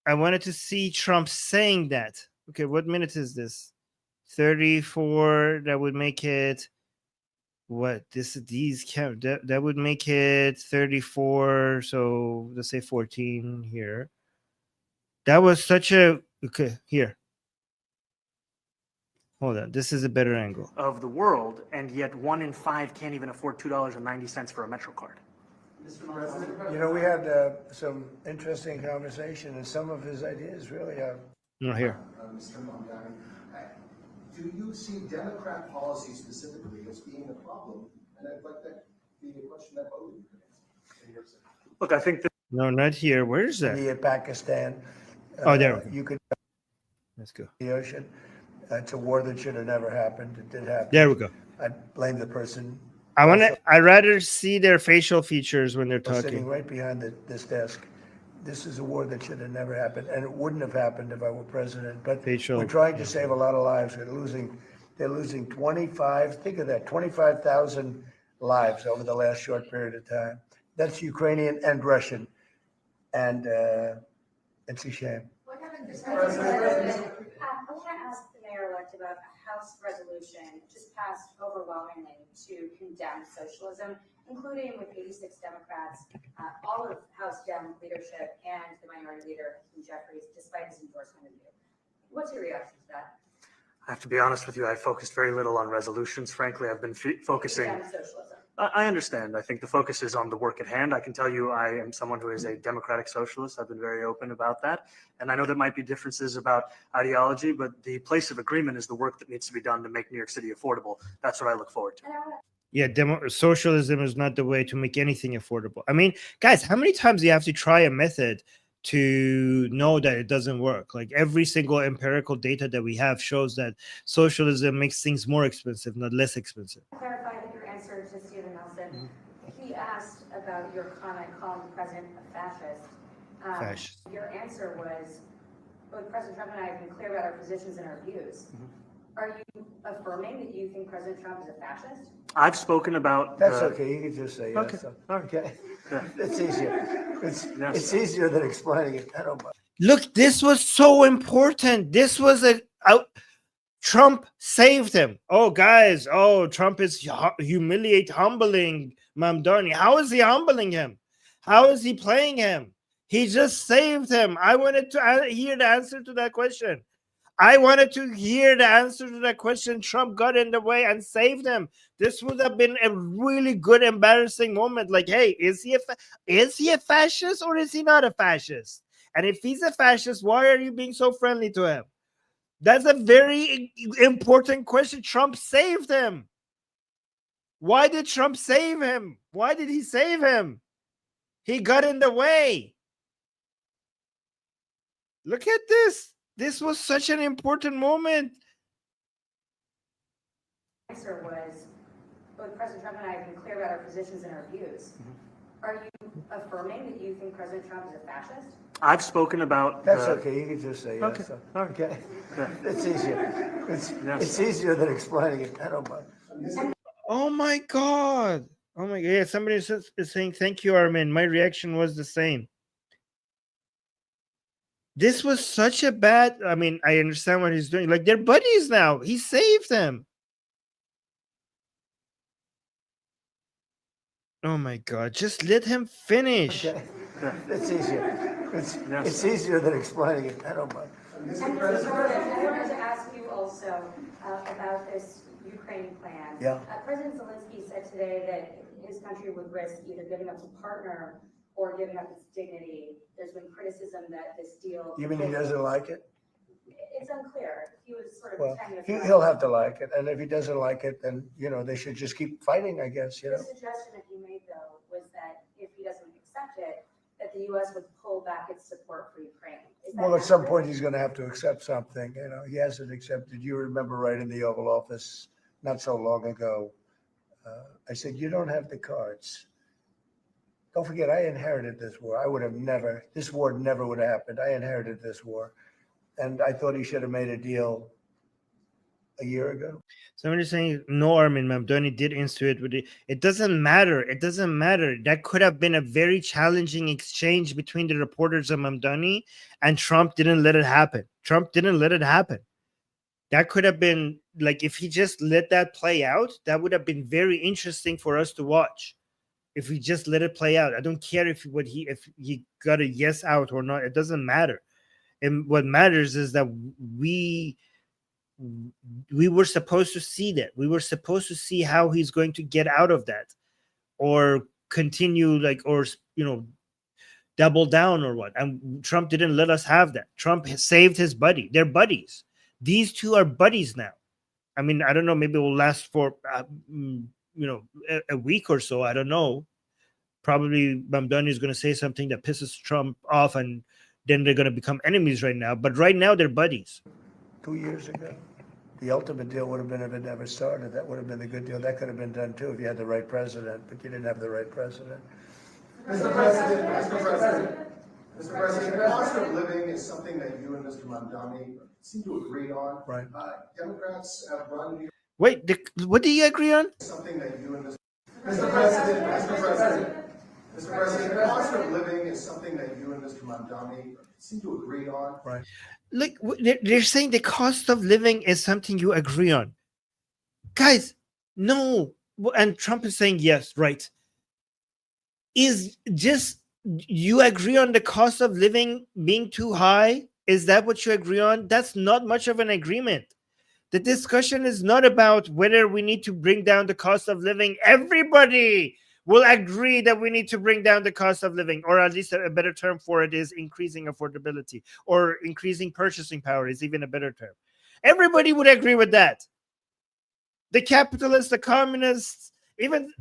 I wanted to see Trump saying that. Okay. What minute is this? 34. That would make it. What? That would make it 34. So let's say 14 here. That was such a. Okay. Here. Hold on. This is a better angle. Of the world, and yet 1 in 5 can't even afford $2.90 for a Metro card. We had some interesting conversation, and some of his ideas really are. No, here. Mr. Mamdani, do you see Democrat policy specifically as being a problem? And I'd like that be a question that both of you could answer. Look, I think that No, not here. Where is that? In Pakistan. Oh, there we go. You could Let's go. the ocean. It's a war that should have never happened. It did happen. There we go. I blame the person I'd rather see their facial features when they're sitting talking. right behind this desk. This is a war that should have never happened, and it wouldn't have happened if I were president. But Facial. we're trying to save a lot of lives. They're losing 25. Think of that, 25,000 lives over the last short period of time. That's Ukrainian and Russian, and it's a shame. I want to ask the mayor-elect about a House resolution just passed overwhelmingly to condemn socialism, including with 86 Democrats, all of House Dem leadership, and the Minority Leader, Hakeem Jeffries, despite his endorsement of you. What's your reaction to that? I have to be honest with you, I focused very little on resolutions. Frankly, I've been focusing. Condemn socialism. I understand. I think the focus is on the work at hand. I can tell you I am someone who is a democratic socialist. I've been very open about that. And I know there might be differences about ideology, but the place of agreement is the work that needs to be done to make New York City affordable. That's what I look forward to. And I want to Yeah, socialism is not the way to make anything affordable. I mean, guys, how many times do you have to try a method to know that it doesn't work? Like every single empirical data that we have shows that socialism makes things more expensive, not less expensive. clarify your answer to Stephen Nelson. He asked about your comment calling the president a fascist. Fascist. Your answer was, both President Trump and I have been clear about our positions and our views. Are you affirming that you think President Trump is a fascist? I've spoken about. That's okay. You can just say yes. Okay. Okay. Yeah. It's easier. Yes. It's easier than explaining it. I don't mind. Look, this was so important. This was Trump saved him. Oh, guys. Oh, Trump is humbling Mamdani. How is he humbling him? How is he playing him? He just saved him. I wanted to hear the answer to that question. I wanted to hear the answer to that question. Trump got in the way and saved him. This would have been a really good, embarrassing moment. Like, hey, is he a fascist or is he not a fascist? And if he's a fascist, why are you being so friendly to him? That's a very important question. Trump saved him. Why did Trump save him? Why did he save him? He got in the way. Look at this. This was such an important moment. Answer was, both President Trump and I have been clear about our positions and our views. Are you affirming that you think President Trump is a fascist? I've spoken about. That's okay, you can just say Okay. yes. All right. Okay? Yeah. It's easier. Yes. It's easier than explaining it. I don't mind. Oh my God. Oh my God. Yeah, somebody is saying, thank you, Armin. My reaction was the same. This was such a bad. I mean, I understand what he's doing. Like, they're buddies now. He saved them. Oh my God. Just let him finish. Okay? It's easier. Yes. It's easier than explaining it. I don't mind. Mr. President, I wanted to ask you also about this Ukraine plan. Yeah. President Zelensky said today that his country would risk either giving up to partner or giving up its dignity. There's been criticism that this deal. You mean he doesn't like it? It's unclear. He was sort of Well, pretending. he'll have to like it. And if he doesn't like it, then, they should just keep fighting, I guess, The suggestion that you made, though, was that if he doesn't accept it, that the U.S. would pull back its support for Ukraine. Is that Well, at some accurate? point, he's going to have to accept something. He hasn't accepted. You remember right in the Oval Office not so long ago, I said, you don't have the cards. Don't forget, I inherited this war. This war never would have happened. I inherited this war. And I thought he should have made a deal a year ago. Somebody's saying, no, Armin, Mamdani did institute with it. It doesn't matter. It doesn't matter. That could have been a very challenging exchange between the reporters of Mamdani, and Trump didn't let it happen. Trump didn't let it happen. That could have been, like, if he just let that play out, that would have been very interesting for us to watch. If we just let it play out. I don't care if he got a yes out or not. It doesn't matter. And what matters is that we were supposed to see that. We were supposed to see how he's going to get out of that, or continue, double down or what. And Trump didn't let us have that. Trump saved his buddy. They're buddies. These two are buddies now. I mean, I don't know. Maybe it will last for a week or so. I don't know. Probably Mamdani is going to say something that pisses Trump off, and then they're going to become enemies right now. But right now, they're buddies. 2 years ago, the ultimate deal would have been if it never started. That would have been the good deal. That could have been done too if you had the right president, but you didn't have the right president. Mr. President, the cost of living is something that you and Mr. Mamdani seem to agree on. Right. Democrats have run Wait, what do you agree on? something that you and Mr. President, the cost of living is something that you and Mr. Mamdani seem to agree on. Right. Like, they're saying the cost of living is something you agree on. Guys, no. And Trump is saying yes, right. Is just you agree on the cost of living being too high? Is that what you agree on? That's not much of an agreement. The discussion is not about whether we need to bring down the cost of living. Everybody will agree that we need to bring down the cost of living, or at least a better term for it is increasing affordability, or increasing purchasing power is even a better term. Everybody would agree with that. The capitalists, the communists, even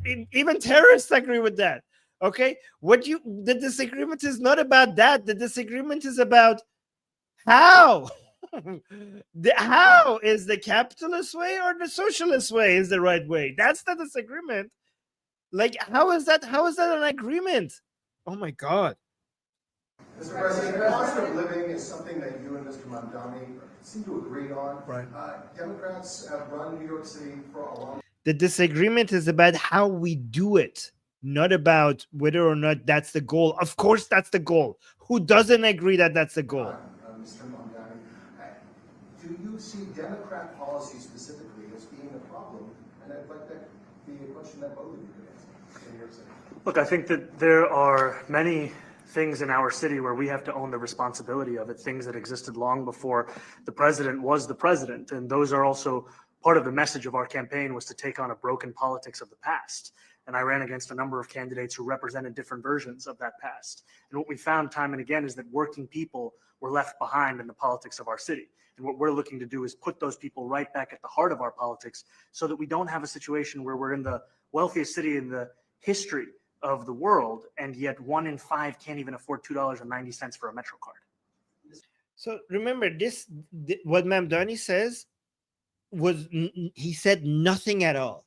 terrorists agree with that. Okay? The disagreement is not about that. The disagreement is about how. How is the capitalist way or the socialist way is the right way? That's the disagreement. Like, how is that an agreement? Oh my God. Mr. President, the cost of living is something that you and Mr. Mamdani seem to agree on. Right. Democrats have run New York City for a long time. The disagreement is about how we do it, not about whether or not that's the goal. Of course, that's the goal. Who doesn't agree that that's the goal? Mr. Mamdani, do you see Democrat policy specifically as being a problem? And I'd like that to be a question that both of you could answer. Look, I think that there are many things in our city where we have to own the responsibility of it, things that existed long before the president was the president. And those are also part of the message of our campaign, was to take on a broken politics of the past. And I ran against a number of candidates who represented different versions of that past. And what we found time and again is that working people were left behind in the politics of our city. And what we're looking to do is put those people right back at the heart of our politics, so that we don't have a situation where we're in the wealthiest city in the history of the world, and yet 1 in 5 can't even afford $2.90 for a Metro card. So remember this, what Mamdani says was, he said nothing at all.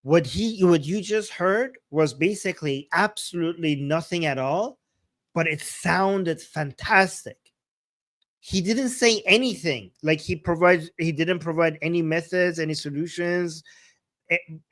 What you just heard was basically absolutely nothing at all, but it sounded fantastic. He didn't say anything. Like he didn't provide any methods, any solutions,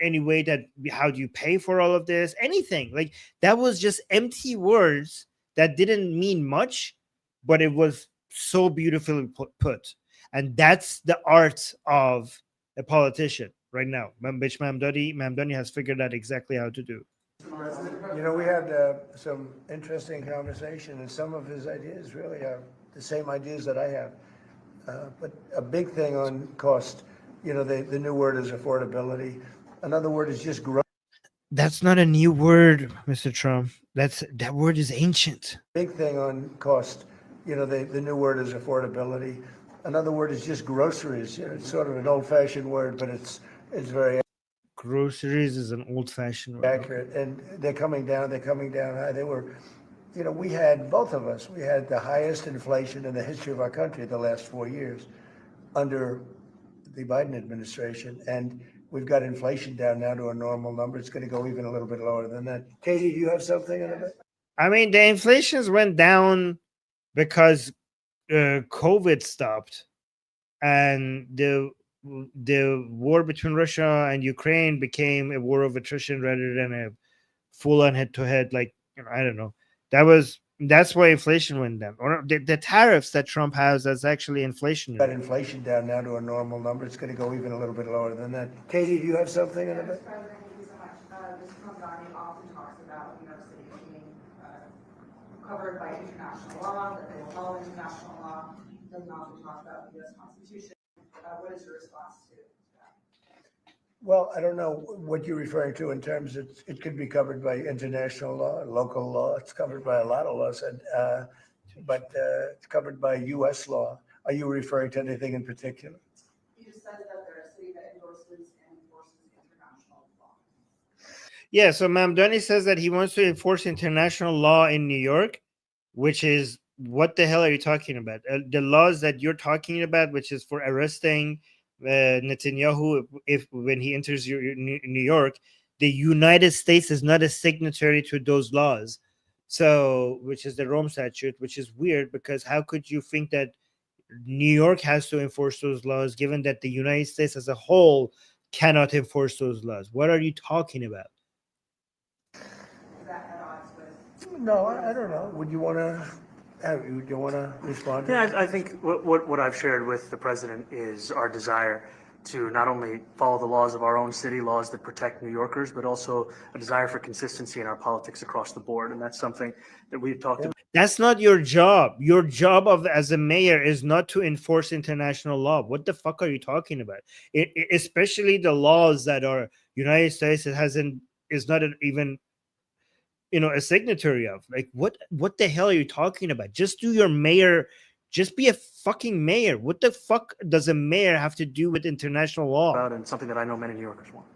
any way that, how do you pay for all of this, anything. Like that was just empty words that didn't mean much, but it was so beautifully put. And that's the art of a politician right now, which Mamdani has figured out exactly how to do. You know, we had some interesting conversation, and some of his ideas really are the same ideas that I have. But a big thing on cost, you know, the new word is affordability. Another word is just growth. That's not a new word, Mr. Trump. That word is ancient. Big thing on cost, you know, the new word is affordability. Another word is just groceries. You know, it's sort of an old-fashioned word, but it's very Groceries is an old-fashioned word. accurate. And they're coming down high. They were, you know, we had, both of us, we had the highest inflation in the history of our country the last 4 years under the Biden administration. And we've got inflation down now to a normal number. It's going to go even a little bit lower than that. Katie, do you have something in it? I mean, the inflations went down because COVID stopped, and the war between Russia and Ukraine became a war of attrition rather than a full-on head-to-head. Like, you know, I don't know. That's why inflation went down. Or the tariffs that Trump has, that's actually inflation. Got inflation down now to a normal number. It's going to go even a little bit lower than that. Katie, do you have something in it? Mr. President, thank you so much. Mr. Mamdani often talks about New York City being covered by international law, that they will follow international law. He doesn't often talk about the U.S. Constitution. What is your response to that? Well, I don't know what you're referring to in terms of it could be covered by international law, local law. It's covered by a lot of laws, but it's covered by U.S. law. Are you referring to anything in particular? You just said that they're a city that endorses and enforces international law. Yeah, so Mamdani says that he wants to enforce international law in New York, which is, what the hell are you talking about? The laws that you're talking about, which is for arresting Netanyahu when he enters New York, the United States is not a signatory to those laws. So, which is the Rome Statute, which is weird, because how could you think that New York has to enforce those laws, given that the United States as a whole cannot enforce those laws? What are you talking about? Is that at odds with? No, I don't know. Would you want to? Do you want to respond? Yeah, I think what I've shared with the president is our desire to not only follow the laws of our own city, laws that protect New Yorkers, but also a desire for consistency in our politics across the board. And that's something that we've talked about. That's not your job. Your job as a mayor is not to enforce international law. What the fuck are you talking about? Especially the laws that are United States is not even, you know, a signatory of. Like, what the hell are you talking about? Just do your mayor. Just be a fucking mayor. What the fuck does a mayor have to do with international law? And something that I know many New Yorkers want.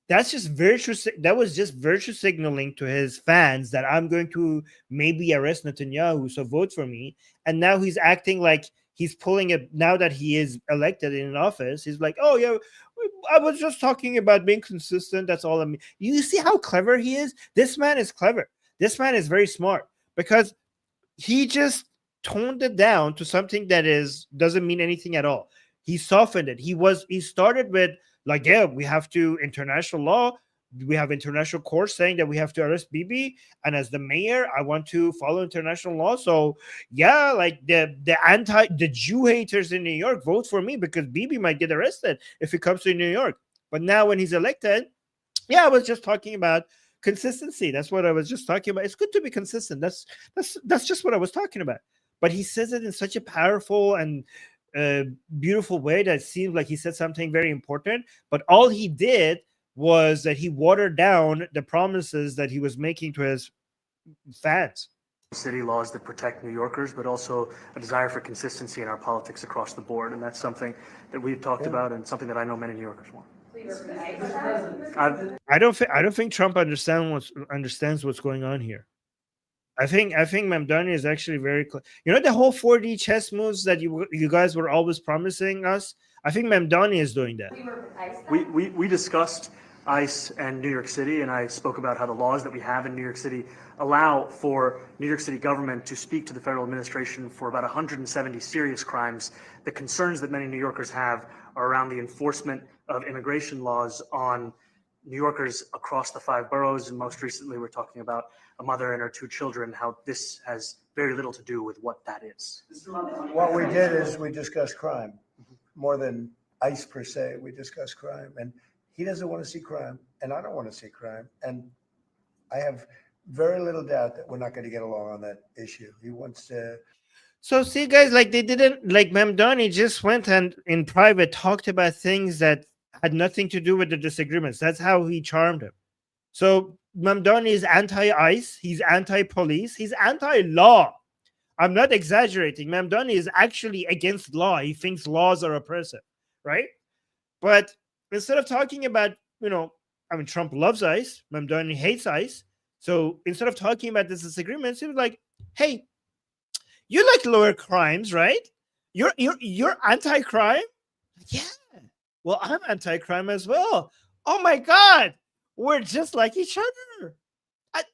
That was just virtue signaling to his fans that I'm going to maybe arrest Netanyahu, so vote for me. And now he's acting like he's pulling it. Now that he is elected in office, he's like, oh yeah, I was just talking about being consistent. That's all I mean. You see how clever he is? This man is clever. This man is very smart, because he just toned it down to something that doesn't mean anything at all. He softened it. He started with, like, yeah, we have to international law. We have international courts saying that we have to arrest Bibi, and as the mayor, I want to follow international law. So yeah, like the Jew haters in New York, vote for me because Bibi might get arrested if he comes to New York. But now when he's elected, Yeah, I was just talking about consistency. That's what I was just talking about. It's good to be consistent. That's just what I was talking about. But he says it in such a powerful and uh, beautiful way that it seems like he said something very important. But all he did was that he watered down the promises that he was making to his fans. City laws that protect New Yorkers, but also a desire for consistency in our politics across the board. And that's something that we've talked about and something that I know many New Yorkers want. I don't think Trump understands what's going on here. I think Mamdani is actually very you know, the whole 4D chess moves that you guys were always promising us. I think Mamdani is doing that. We discussed ICE and New York City, and I spoke about how the laws that we have in New York City allow for New York City government to speak to the federal administration for about 170 serious crimes. The concerns that many New Yorkers have are around the enforcement of immigration laws on New Yorkers across the 5 boroughs, and most recently we're talking about a mother and her 2 children, how this has very little to do with what that is. What we did is we discussed crime more than ICE per se. We discussed crime, and he doesn't want to see crime, and I don't want to see crime. And I have very little doubt that we're not going to get along on that issue. He wants to. So see, guys, like they didn't like Mamdani just went and in private talked about things that had nothing to do with the disagreements. That's how he charmed him. So Mamdani is anti-ICE, he's anti-police, he's anti-law. I'm not exaggerating. Mamdani is actually against law. He thinks laws are oppressive, right? But instead of talking about, you know, I mean, Trump loves ICE, Mamdani hates ICE. So instead of talking about this disagreements, he was like, hey, you like lower crimes, right? You're anti-crime? Yeah. Well, I'm anti-crime as well. Oh my God. We're just like each other.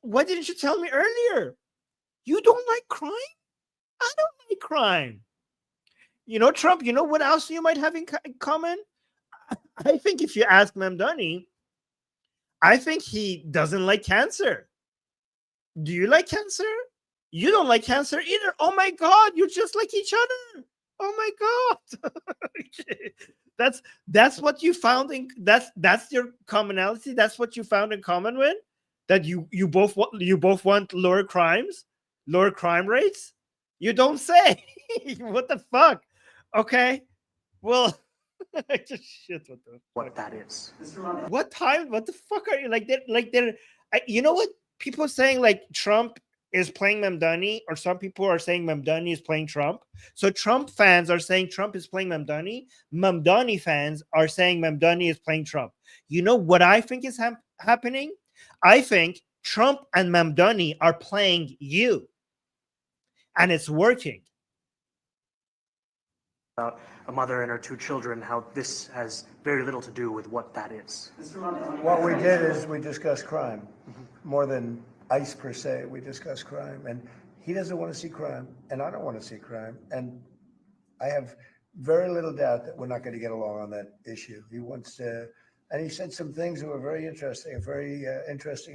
Why didn't you tell me earlier? You don't like crime? I don't like crime. You know, Trump, you know what else you might have in common? I think if you ask Mamdani, I think he doesn't like cancer. Do you like cancer? You don't like cancer either. Oh my God, you're just like each other. Oh my God. that's what you found in that's your commonality. That's what you found in common with that you both want lower crimes, lower crime rates. You don't say. What the fuck? Okay. Well, I just shit. What that is. What time? What the fuck are you like? They're. You know what? People saying like Trump is playing Mamdani, or some people are saying Mamdani is playing Trump. So Trump fans are saying Trump is playing Mamdani. Mamdani fans are saying Mamdani is playing Trump. You know what I think is happening? I think Trump and Mamdani are playing you, and it's working. About a mother and her 2 children, how this has very little to do with what that is. What we did is we discussed crime more than ICE per se. We discussed crime, and he doesn't want to see crime, and I don't want to see crime. And I have very little doubt that we're not going to get along on that issue. He wants to, and he said some things that were very interesting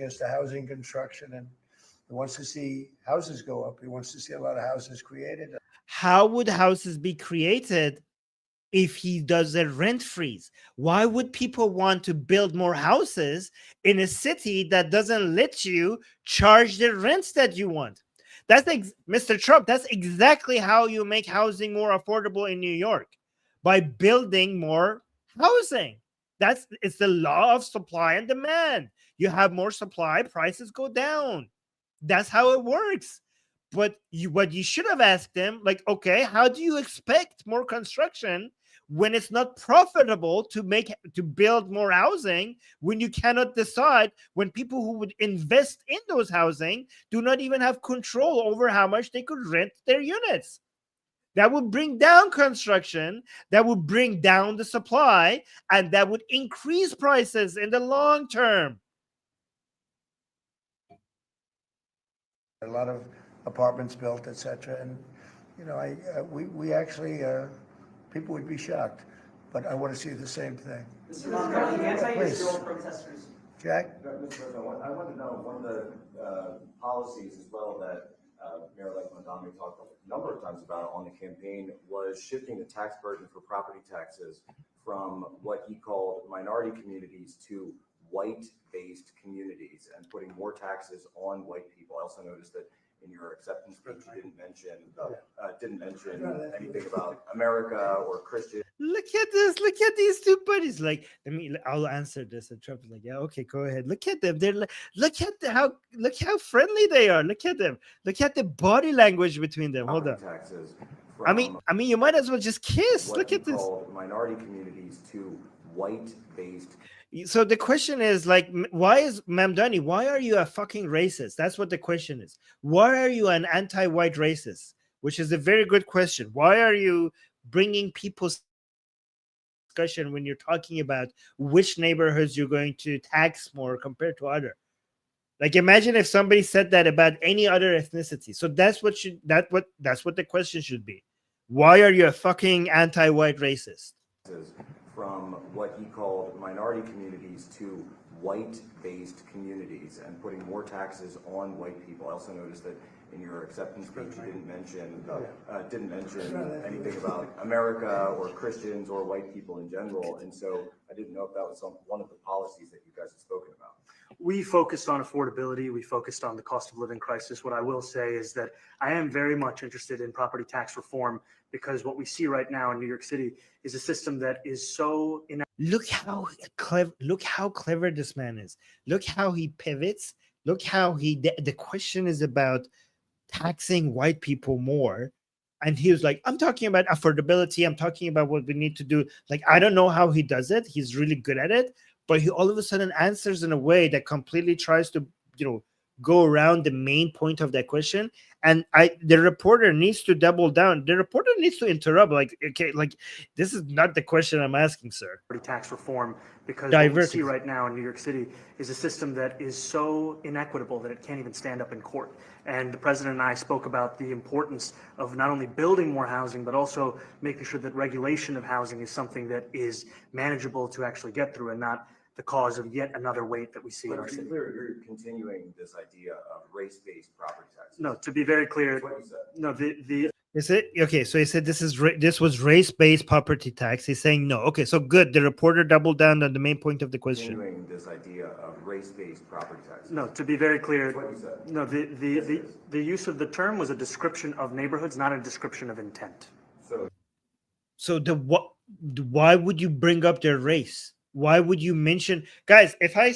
as to housing construction, and he wants to see houses go up. He wants to see a lot of houses created. How would houses be created if he does a rent freeze? Why would people want to build more houses in a city that doesn't let you charge the rents that you want? That's Mr. Trump. That's exactly how you make housing more affordable in New York, by building more housing. It's the law of supply and demand. You have more supply, prices go down. That's how it works. But what you should have asked them, like, okay, how do you expect more construction when it's not profitable to build more housing, when you cannot decide, when people who would invest in those housing do not even have control over how much they could rent their units? That would bring down construction, that would bring down the supply, and that would increase prices in the long term. A lot of apartments built, etc. And you know, we actually people would be shocked, but I want to see the same thing. Mr. Mamdani, anti-Israel protesters. Jack? Mr. President, I want to know, one of the policies as well that Mayor-elect Mamdani talked a number of times about on the campaign was shifting the tax burden for property taxes from what he called minority communities to white-based communities and putting more taxes on white people. I also noticed that in your acceptance speech, you didn't mention anything about America or Christian. Look at this. Look at these two buddies. Like, I'll answer this. And Trump's like, yeah, okay, go ahead. Look at them. They're like, look how friendly they are. Look at them. Look at the body language between them. Hold on. Taxes I mean, you might as well just kiss. what Look he at this. called minority communities to white-based. So the question is like, why is Mamdani? Why are you a fucking racist? That's what the question is. Why are you an anti-white racist? Which is a very good question. Why are you bringing people's discussion when you're talking about which neighborhoods you're going to tax more compared to other? Like, imagine if somebody said that about any other ethnicity. So that's what the question should be. Why are you a fucking anti-white racist? From what he called minority communities to white-based communities and putting more taxes on white people. I also noticed that in your acceptance speech, you didn't mention anything about America or Christians or white people in general. And so I didn't know if that was one of the policies that you guys had spoken about. We focused on affordability. We focused on the cost of living crisis. What I will say is that I am very much interested in property tax reform, because what we see right now in New York City is a system that is so Look how clever this man is. Look how he pivots. Look how the question is about taxing white people more. And he was like, I'm talking about affordability. I'm talking about what we need to do. Like, I don't know how he does it. He's really good at it. But he all of a sudden answers in a way that completely tries to, go around the main point of that question. And the reporter needs to double down. The reporter needs to interrupt. Like, okay, like, this is not the question I'm asking, sir. tax reform, because what we see right now in New York City is a system that is so inequitable that it can't even stand up in court. And the president and I spoke about the importance of not only building more housing, but also making sure that regulation of housing is something that is manageable to actually get through, and not the cause of yet another weight that we see in our city. You're continuing this idea of race-based property taxes. No, to be very clear, That's what you said. no, the Is it okay? So he said this was race-based property tax. He's saying no. Okay, so good. The reporter doubled down on the main point of the question. Continuing this idea of race-based property taxes. no, to be very clear, That's what you said. no, the use of the term was a description of neighborhoods, not a description of intent. So why would you bring up their race? Why would you mention, guys? If I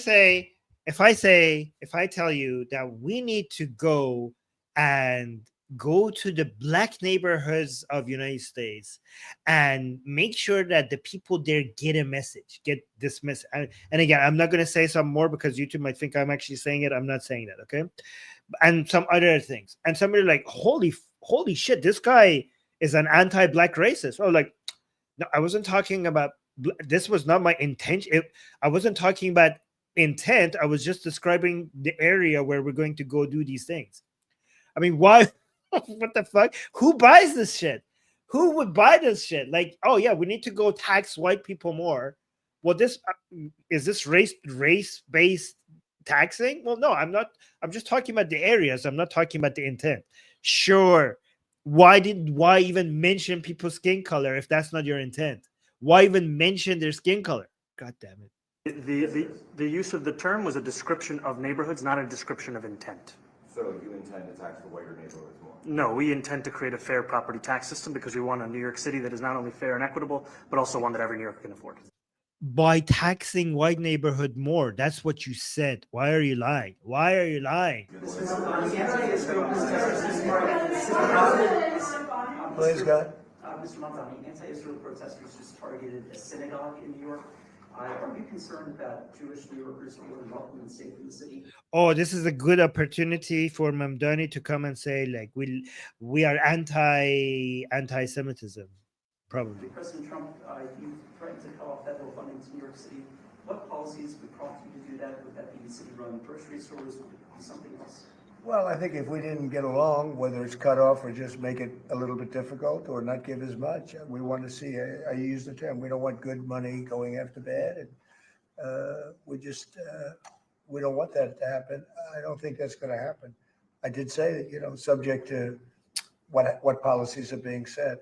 tell you that we need to go to the black neighborhoods of United States and make sure that the people there get this message. And again, I'm not going to say some more because YouTube might think I'm actually saying it. I'm not saying that. Okay. And some other things. And somebody like, holy shit, this guy is an anti-black racist. Oh, like, no, I wasn't talking about, this was not my intention. I wasn't talking about intent. I was just describing the area where we're going to go do these things. I mean, why? What the fuck? Who buys this shit? Who would buy this shit? Like, oh yeah, we need to go tax white people more. Well, is this race-based taxing? Well, no, I'm not. I'm just talking about the areas. I'm not talking about the intent. Sure. Why even mention people's skin color if that's not your intent? Why even mention their skin color? God damn it. The use of the term was a description of neighborhoods, not a description of intent. So you intend to tax the whiter neighborhoods more? No, we intend to create a fair property tax system because we want a New York City that is not only fair and equitable, but also one that every New Yorker can afford. By taxing white neighborhood more. That's what you said. Why are you lying? Why are you lying? Please, God. Mr. Mamdani, anti-Israel protesters just targeted a synagogue in New York. Are you concerned about Jewish New Yorkers feeling welcome and safe in the city? Oh, this is a good opportunity for Mamdani to come and say, like, we are anti-Semitism, probably. President Trump, you threatened to cut off federal funding to New York City. What policies would prompt you to do that? Would that be city-run grocery stores? Would it be something else? Well, I think if we didn't get along, whether it's cut off or just make it a little bit difficult or not give as much, we want to see, I use the term, we don't want good money going after bad. And we don't want that to happen. I don't think that's going to happen. I did say that, subject to what policies are being said.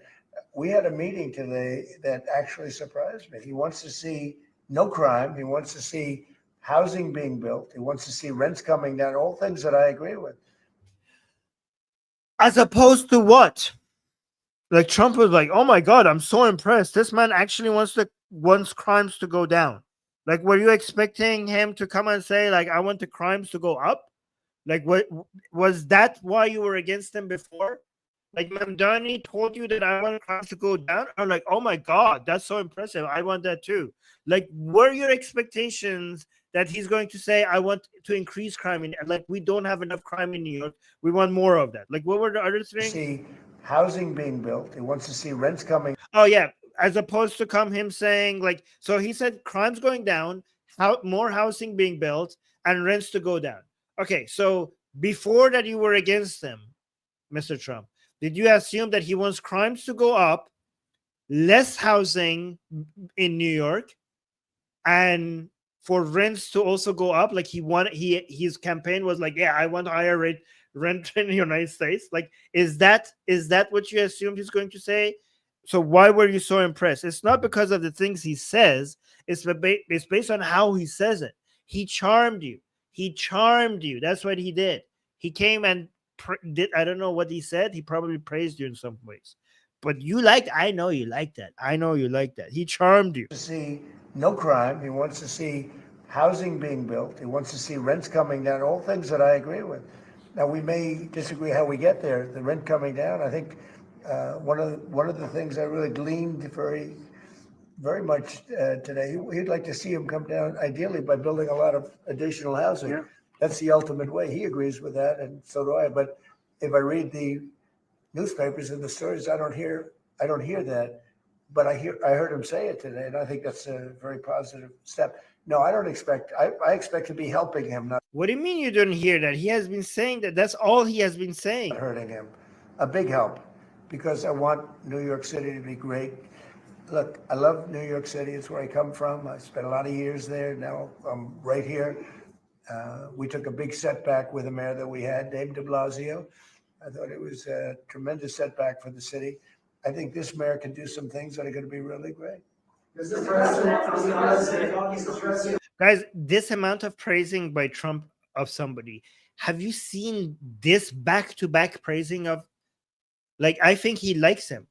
We had a meeting today that actually surprised me. He wants to see no crime. He wants to see housing being built. He wants to see rents coming down, all things that I agree with. As opposed to what? Like Trump was like, "Oh my God, I'm so impressed. This man actually wants crimes to go down." Like, were you expecting him to come and say, like, "I want the crimes to go up"? Like, what was that? Why you were against him before? Like, Mamdani told you that I want crimes to go down. I'm like, "Oh my God, that's so impressive. I want that too." Like, were your expectations that he's going to say, "I want to increase crime in," like, we don't have enough crime in New York, we want more of that? Like, what were the other things? See housing being built. He wants to see rents coming. Oh yeah, as opposed to him saying, like, so he said crimes going down, more housing being built, and rents to go down. Okay, so before that you were against him, Mr. Trump. Did you assume that he wants crimes to go up, less housing in New York, and for rents to also go up? Like, his campaign was like, yeah, I want higher rent in the United States. Like, is that what you assumed he's going to say? So why were you so impressed? It's not because of the things he says. It's based on how he says it. He charmed you. That's what he did. He came and did. I don't know what he said. He probably praised you in some ways. But you liked. I know you liked that. He charmed you. To see no crime. He wants to see housing being built. He wants to see rents coming down. All things that I agree with. Now, we may disagree how we get there. The rent coming down. I think one of the things I really gleaned very much today. He'd like to see him come down, ideally by building a lot of additional housing. Yeah. That's the ultimate way. He agrees with that, and so do I. But if I read the newspapers and the stories, I don't hear that. But I heard him say it today, and I think that's a very positive step. No, I don't expect. I expect to be helping him, not What do you mean you didn't hear that? He has been saying that. That's all he has been saying. hurting him. A big help, because I want New York City to be great. Look, I love New York City. It's where I come from. I spent a lot of years there. Now I'm right here. We took a big setback with the mayor that we had, Dave de Blasio. I thought it was a tremendous setback for the city. I think this mayor can do some things that are going to be really great. Mr. President, Guys, this amount of praising by Trump of somebody, have you seen this back-to-back praising of, like, I think he likes him.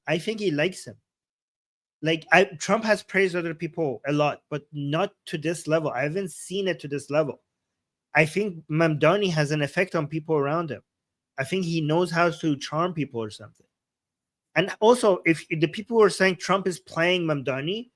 Like, Trump has praised other people a lot, but not to this level. I haven't seen it to this level. I think Mamdani has an effect on people around him. I think he knows how to charm people or something. And also, if the people who are saying Trump is playing Mamdani,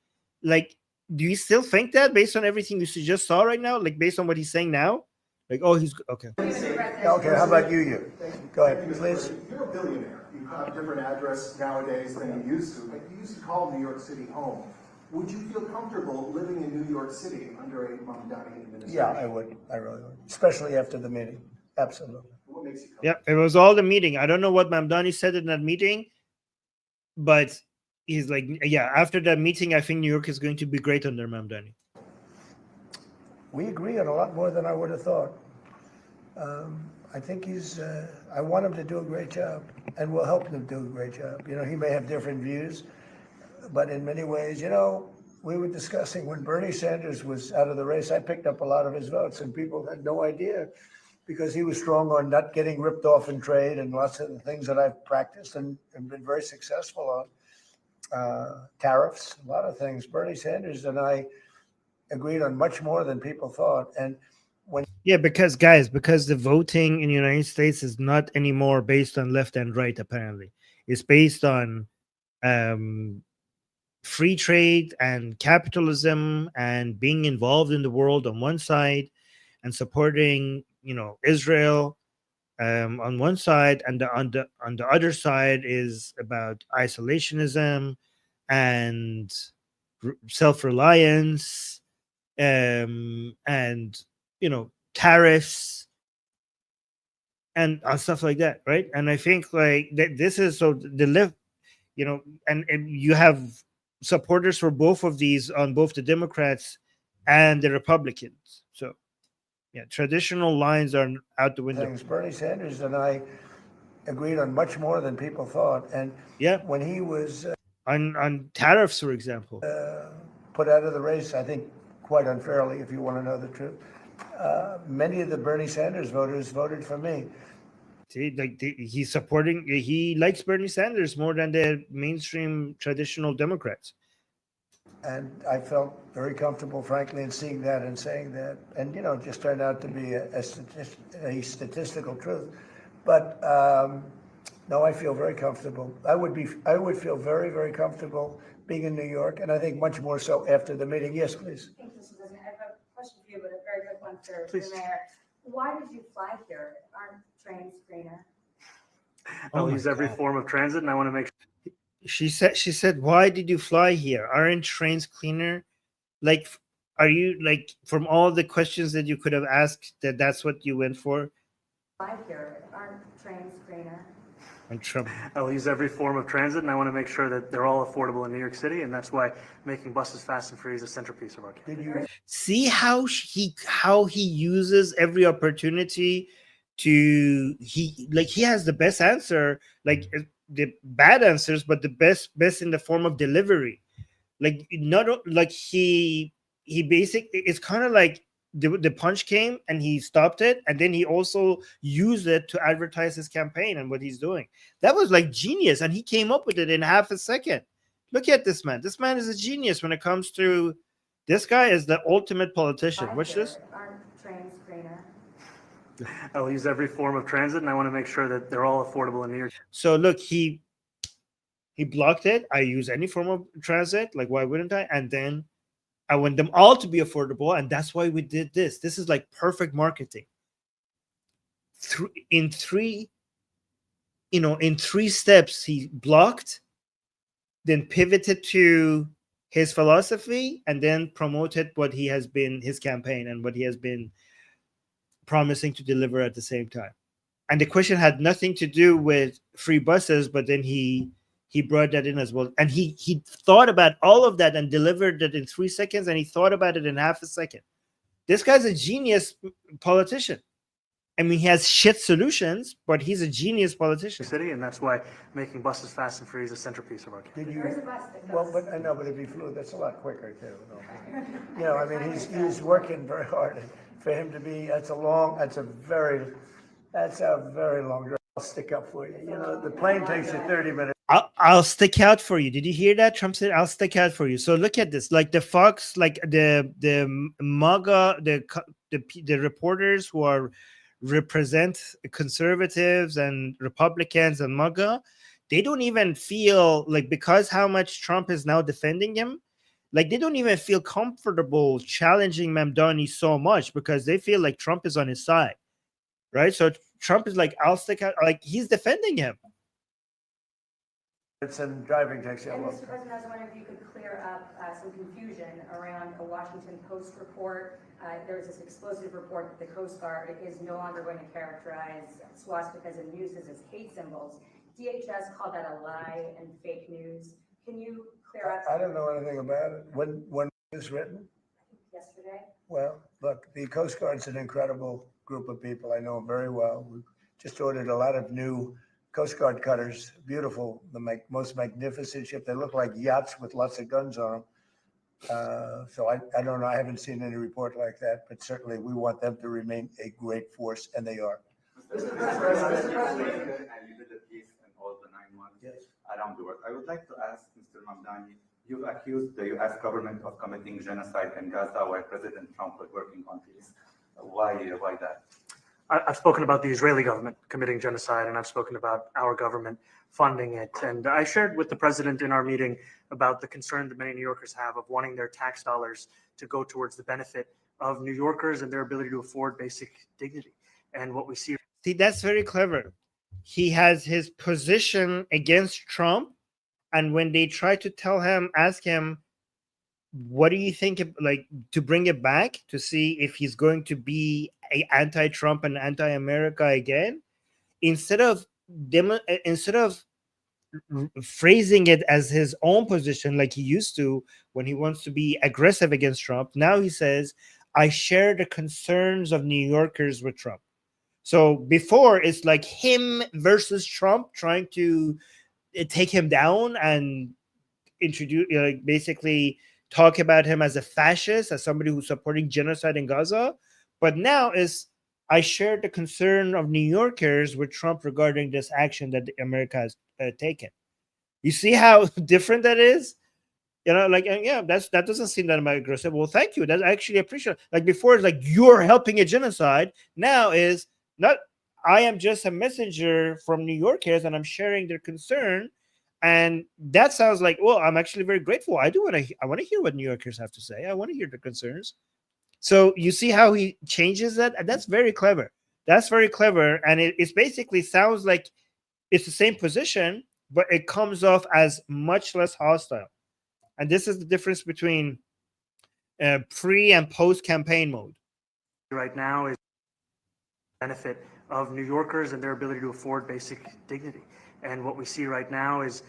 like, do you still think that based on everything you just saw right now? Like, based on what he's saying now? Like, oh, he's okay. Okay, how about you? Go ahead, please. you're a billionaire. You have a different address nowadays than you used to. Like, you used to call New York City home. Would you feel comfortable living in New York City under a Mamdani administration? Yeah, I would. I really would, especially after the meeting. Absolutely. What makes you comfortable? Yeah, it was all the meeting. I don't know what Mamdani said in that meeting, but he's like, yeah, after that meeting, I think New York is going to be great under Mamdani. We agree on a lot more than I would have thought. I think I want him to do a great job, and we'll help him do a great job. You know, he may have different views, but in many ways, you know, we were discussing when Bernie Sanders was out of the race, I picked up a lot of his votes, and people had no idea, because he was strong on not getting ripped off in trade and lots of the things that I've practiced and been very successful on. Tariffs, a lot of things. Bernie Sanders and I agreed on much more than people thought. And Yeah, because the voting in the United States is not anymore based on left and right, apparently. It's based on free trade and capitalism and being involved in the world on one side and supporting, you know, Israel on one side, and on the other side is about isolationism and self-reliance, and, you know, tariffs and stuff like that, right? And I think, like, this is so the left, you know, and you have supporters for both of these on both the Democrats and the Republicans. So yeah, traditional lines are out the window. Bernie Sanders and I agreed on much more than people thought. And yeah, when he was on tariffs, for example, put out of the race, I think quite unfairly, if you want to know the truth. Many of the Bernie Sanders voters voted for me. See, like he's supporting, he likes Bernie Sanders more than the mainstream traditional Democrats. And I felt very comfortable, frankly, in seeing that and saying that. And, you know, it just turned out to be a statistical truth. But no, I feel very comfortable. I would feel very, very comfortable being in New York, and I think much more so after the meeting. Yes, please. Thank you, Mr. President. I have a question for you, but a very quick one for Please. the mayor. Why did you fly here? Aren't trains greener? I'll Oh my use every God. form of transit, and I want to make She said, why did you fly here? Aren't trains cleaner? Like, are you like, from all the questions that you could have asked, that's what you went for? Fly here. Aren't trains greener? And Trump. I'll use every form of transit, and I want to make sure that they're all affordable in New York City, and that's why making buses fast and free is a centerpiece of our campaign. Did you? See how he uses every opportunity to, he has the best answer, like the bad answers, but the best in the form of delivery. Like, not like he basically, it's kind of like the punch came and he stopped it, and then he also used it to advertise his campaign and what he's doing. That was like genius, and he came up with it in half a second. Look at this man. This man is a genius when it comes to, this guy is the ultimate politician. Fly Watch here. this. Aren't trains greener? I'll use every form of transit, and I want to make sure that they're all affordable in New York. So look, he blocked it. I use any form of transit, like why wouldn't I? And then I want them all to be affordable, and that's why we did this. This is like perfect marketing. In three steps, he blocked, then pivoted to his philosophy, and then promoted what he has been, his campaign, and what he has been promising to deliver at the same time. And the question had nothing to do with free buses, but then he brought that in as well. And he thought about all of that and delivered it in 3 seconds, and he thought about it in half a second. This guy's a genius politician. I mean, he has shit solutions, but he's a genius politician. City, and that's why making buses fast and free is a centerpiece of our campaign. Did There is a you? bus that Well, goes. but I know, but if he flew, that's a lot quicker too. No. You know, I mean, he's working very hard. For him to be, that's a very long drive. I'll stick up for you. You know, the plane takes you 30 minutes. I'll stick out for you. Did you hear that? Trump said, "I'll stick out for you." So look at this. Like the Fox, like the MAGA, the reporters who are represent conservatives and Republicans and MAGA, they don't even feel like, because how much Trump is now defending him, like they don't even feel comfortable challenging Mamdani so much, because they feel like Trump is on his side, right? So Trump is like, "I'll stick out," like he's defending him. It's in driving takes you a And long Mr. time. President, I was wondering if you could clear up some confusion around a Washington Post report. There was this explosive report that the Coast Guard is no longer going to characterize swastikas and nooses as hate symbols. DHS called that a lie and fake news. Can you clear up? I don't know anything about it. When was this written? Yesterday? Well, look, the Coast Guard's an incredible group of people. I know them very well. We just ordered a lot of new Coast Guard cutters, beautiful, the most magnificent ship. They look like yachts with lots of guns on them. So I don't know. I haven't seen any report like that, but certainly we want them to remain a great force, and they are. Mr. President, and you did a piece in all the 9 months around the world. I would like to ask Mr. Mamdani, you've accused the U.S. government of committing genocide in Gaza while President Trump was working on peace. Why that? I've spoken about the Israeli government committing genocide, and I've spoken about our government funding it. And I shared with the president in our meeting about the concern that many New Yorkers have of wanting their tax dollars to go towards the benefit of New Yorkers and their ability to afford basic dignity. And what we see. See, that's very clever. He has his position against Trump, and when they try to ask him, what do you think, like, to bring it back to see if he's going to be anti-Trump and anti-America again, instead of phrasing it as his own position like he used to when he wants to be aggressive against Trump, now he says, "I share the concerns of New Yorkers with Trump." So before, it's like him versus Trump, trying to take him down and introduce, basically talk about him as a fascist, as somebody who's supporting genocide in Gaza. But now is I shared the concern of New Yorkers with Trump regarding this action that America has taken. You see how different that is? Like, yeah, that doesn't seem that aggressive. Well, thank you. That's actually appreciate. Like before, it's like you're helping a genocide. Now is not. I am just a messenger from New Yorkers, and I'm sharing their concern. And that sounds like, well, I'm actually very grateful. I want to hear what New Yorkers have to say. I want to hear their concerns. So you see how he changes that? And that's very clever. That's very clever. And it's basically sounds like it's the same position, but it comes off as much less hostile. And this is the difference between pre and post campaign mode. Right now is benefit of New Yorkers and their ability to afford basic dignity. And what we see right now is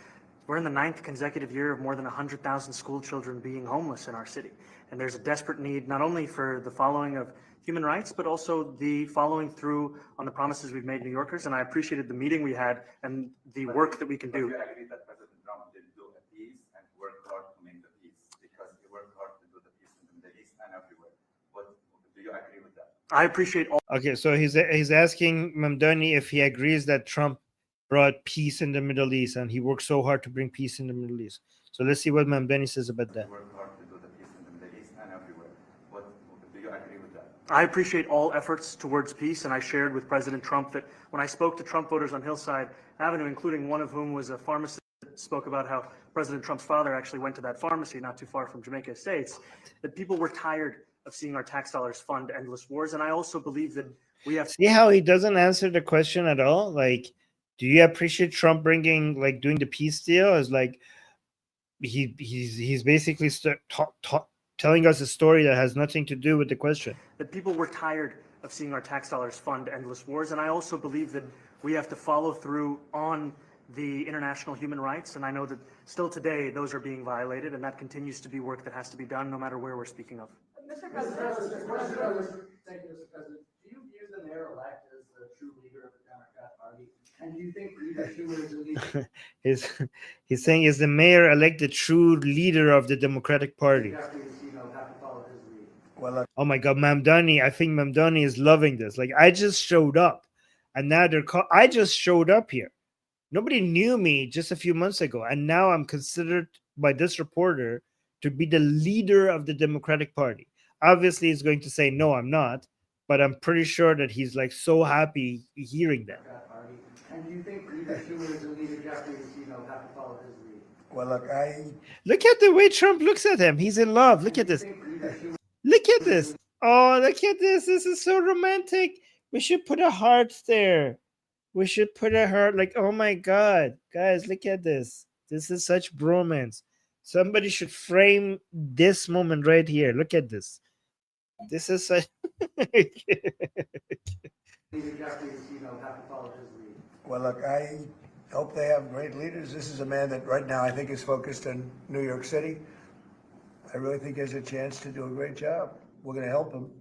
we're in the 9th consecutive year of more than 100,000 school children being homeless in our city. And there's a desperate need not only for the following of human rights, but also the following through on the promises we've made New Yorkers. And I appreciated the meeting we had and the work that we can do. Do you agree that President Trump did do a peace and worked hard to make the peace? Because he worked hard to do the peace in the Middle East and everywhere. Do you agree with that? I appreciate all. Okay, so he's asking Mamdani if he agrees that Trump brought peace in the Middle East and he worked so hard to bring peace in the Middle East. So let's see what Mamdani says about that. He worked hard to do the peace in the Middle East and everywhere. Do you agree with that? I appreciate all efforts towards peace, and I shared with President Trump that when I spoke to Trump voters on Hillside Avenue, including one of whom was a pharmacist that spoke about how President Trump's father actually went to that pharmacy not too far from Jamaica Estates, that people were tired of seeing our tax dollars fund endless wars. And I also believe that we have. See how he doesn't answer the question at all? Like, do you appreciate Trump doing the peace deal? Is like he's basically telling us a story that has nothing to do with the question. That people were tired of seeing our tax dollars fund endless wars. And I also believe that we have to follow through on the international human rights. And I know that still today, those are being violated, and that continues to be work that has to be done no matter where we're speaking of. Mr. President, Thank you, Mr. President. Do you view the mayor-elect as the true leader of the Democrat Party? And do you think Rita Schumer is a leader? He's saying, is the mayor-elect the true leader of the Democratic Party? Have to follow his lead. Well, Oh my God, Mamdani! I think Mamdani is loving this. Like, I just showed up, and now I just showed up here. Nobody knew me just a few months ago, and now I'm considered by this reporter to be the leader of the Democratic Party. Obviously, he's going to say, no, I'm not, but I'm pretty sure that he's like so happy hearing that. And do you think Rita Schumer is a leader? You have to follow his lead. well, Look at the way Trump looks at him. He's in love. Look at this. Look at this. Oh, look at this. This is so romantic. We should put a heart there. We should put a heart. Like, oh my God. Guys, look at this. This is such bromance. Somebody should frame this moment right here. Look at this. This is such. Well, look, I hope they have great leaders. This is a man that right now I think is focused on New York City. I really think he has a chance to do a great job. We're going to help him,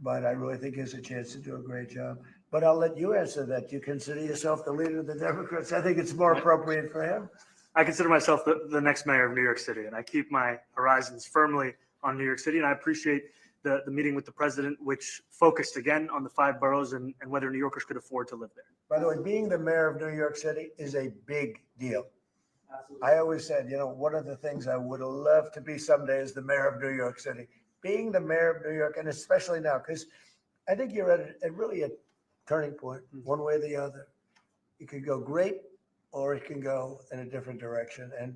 but I really think he has a chance to do a great job. But I'll let you answer that. You consider yourself the leader of the Democrats. I think it's more appropriate for him. I consider myself the next mayor of New York City, and I keep my horizons firmly on New York City. And I appreciate the meeting with the president, which focused again on the 5 boroughs and whether New Yorkers could afford to live there. By the way, being the mayor of New York City is a big deal. Absolutely. I always said, one of the things I would love to be someday is the mayor of New York City. Being the mayor of New York, and especially now, because I think you're at really a turning point, one way or the other. It could go great, or it can go in a different direction. And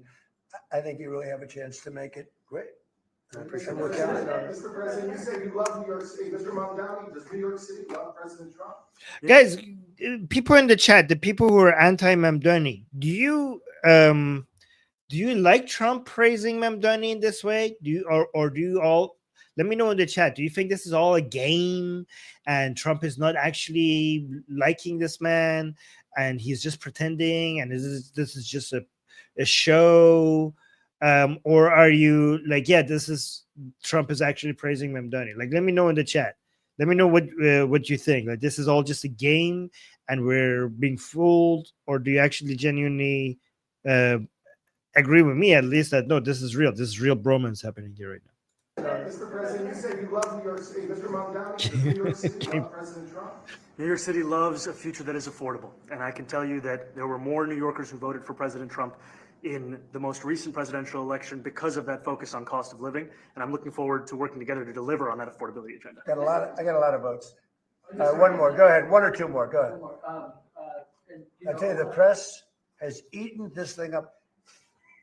I think you really have a chance to make it great. I appreciate what counting on. Mr. President, you said you love New York City. Mr. Mamdani, does New York City love President Trump? Guys, people in the chat, the people who are anti-Mamdani, do you like Trump praising Mamdani in this way? Do you or do you all? Let me know in the chat. Do you think this is all a game and Trump is not actually liking this man and he's just pretending and this is just a show? Or are you like, yeah, Trump is actually praising Mamdani? Like, let me know in the chat. Let me know what you think. Like, this is all just a game and we're being fooled, or do you actually genuinely agree with me at least that no, this is real. This is real bromance happening here right now. Mr. President, you say you love New York City. Mr. Mamdani, does New York City love President Trump? New York City loves a future that is affordable. And I can tell you that there were more New Yorkers who voted for President Trump in the most recent presidential election because of that focus on cost of living. And I'm looking forward to working together to deliver on that affordability agenda. I got a lot of votes. One more, go ahead. One or two more, go ahead. I tell you, the press has eaten this thing up.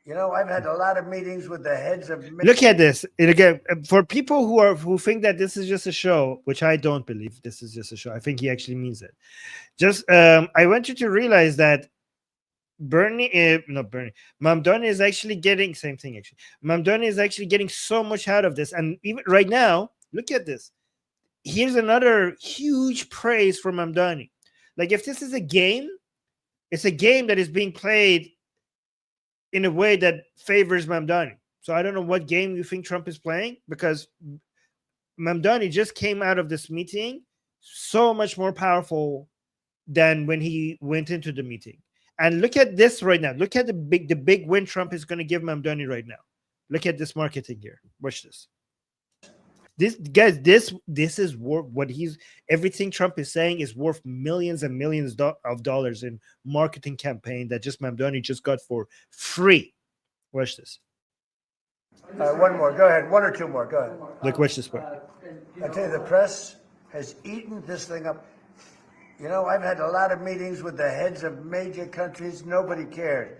You know, I've had a lot of meetings with the heads of. Look at this. And again, for people who think that this is just a show, which I don't believe this is just a show. I think he actually means it. Just I want you to realize that Mamdani is actually getting same thing actually. Mamdani is actually getting so much out of this, and even right now, look at this. Here's another huge praise for Mamdani. Like if this is a game, it's a game that is being played in a way that favors Mamdani. So I don't know what game you think Trump is playing, because Mamdani just came out of this meeting so much more powerful than when he went into the meeting. And look at this right now. Look at the big win Trump is going to give Mamdani right now. Look at this marketing here. Watch this. This guys, this is worth what everything Trump is saying is worth millions and millions of dollars in marketing campaign that just Mamdani just got for free. Watch this. One more, go ahead. One or two more, go ahead. Look, watch this part. I tell you, the press has eaten this thing up. You know, I've had a lot of meetings with the heads of major countries. Nobody cared.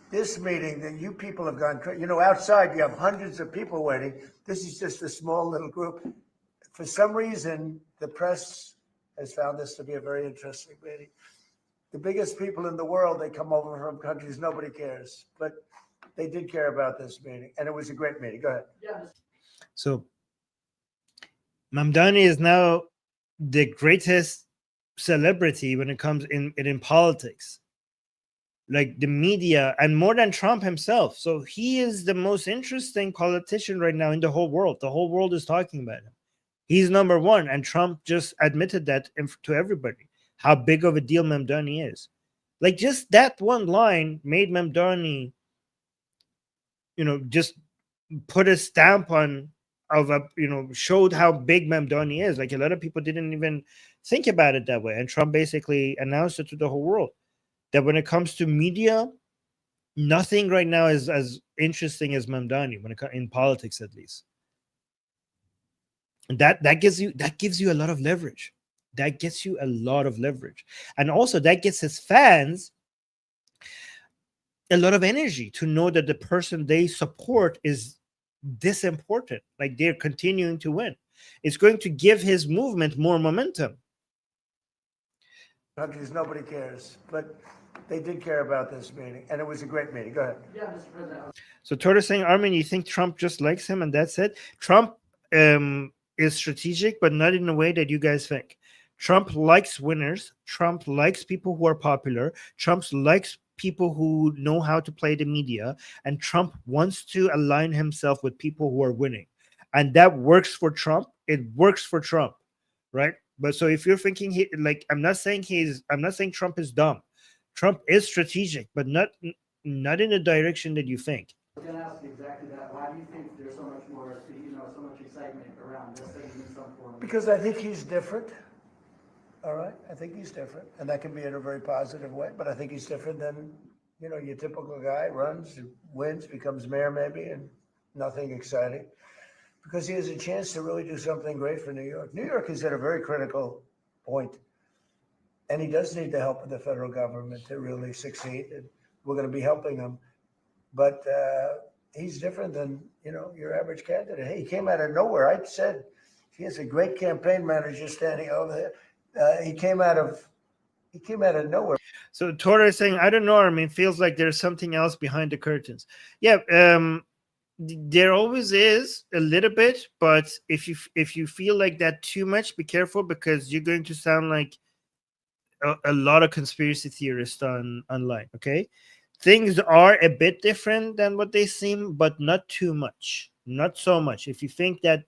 This meeting that you people have gone, you know, outside you have hundreds of people waiting. This is just a small little group. For some reason, the press has found this to be a very interesting meeting. The biggest people in the world, they come over from countries nobody cares, but they did care about this meeting, and it was a great meeting. Go ahead. So Mamdani is now the greatest celebrity when it comes in politics, like the media, and more than Trump himself. So he is the most interesting politician right now in the whole world. The whole world is talking about him. He's number one, and Trump just admitted that to everybody, how big of a deal Mamdani is. Like just that one line made Mamdani, you know, just put a stamp on of a, you know, showed how big Mamdani is. Like a lot of people didn't even think about it that way, and Trump basically announced it to the whole world that when it comes to media, nothing right now is as interesting as Mamdani when it comes in politics, at least. And that gives you a lot of leverage. That gets you a lot of leverage, and also that gets his fans a lot of energy to know that the person they support is this important. Like they're continuing to win. It's going to give his movement more momentum. Countries nobody cares, but they did care about this meeting, and it was a great meeting. Go ahead. Yeah, Mr. President. So Todd is saying, Armin, you think Trump just likes him and that's it? Trump is strategic, but not in a way that you guys think. Trump likes winners. Trump likes people who are popular. Trump likes people who know how to play the media, and Trump wants to align himself with people who are winning, and that works for Trump. It works for Trump, right? But so if you're thinking I'm not saying Trump is dumb. Trump is strategic, but not in the direction that you think. I was going to ask you exactly that. Why do you think there's so much more, so much excitement around this thing in some form? Because I think he's different. All right, I think he's different, and that can be in a very positive way. But I think he's different than, you know, your typical guy runs, wins, becomes mayor maybe, and nothing exciting. Because he has a chance to really do something great for New York. New York is at a very critical point, and he does need the help of the federal government to really succeed. And we're going to be helping him, but he's different than, you know, your average candidate. Hey, he came out of nowhere. I said he has a great campaign manager standing over there. He came out of nowhere. So Tora is saying, I don't know. I mean, it feels like there's something else behind the curtains. Yeah, there always is a little bit, but if you feel like that too much, be careful, because you're going to sound like a lot of conspiracy theorists online. Okay, things are a bit different than what they seem, but not too much, not so much. If you think like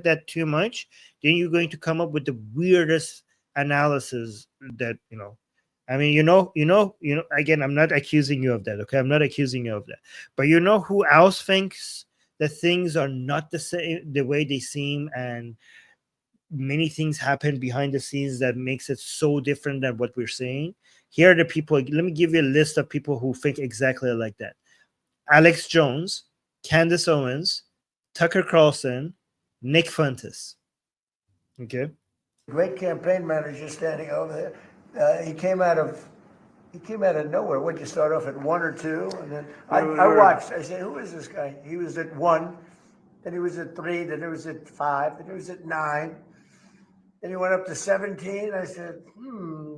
that too much, then you're going to come up with the weirdest analysis that, you know, I mean, again, I'm not accusing you of that. Okay. I'm not accusing you of that. But you know who else thinks that things are not the same, the way they seem, and many things happen behind the scenes that makes it so different than what we're saying? Here are the people. Let me give you a list of people who think exactly like that: Alex Jones, Candace Owens, Tucker Carlson, Nick Fuentes. Okay. Great campaign manager standing over there. He came out of nowhere. Would you start off at 1 or 2? And then I watched. I said, who is this guy? He was at 1, then he was at 3, then he was at 5, then he was at 9. Then he went up to 17. I said,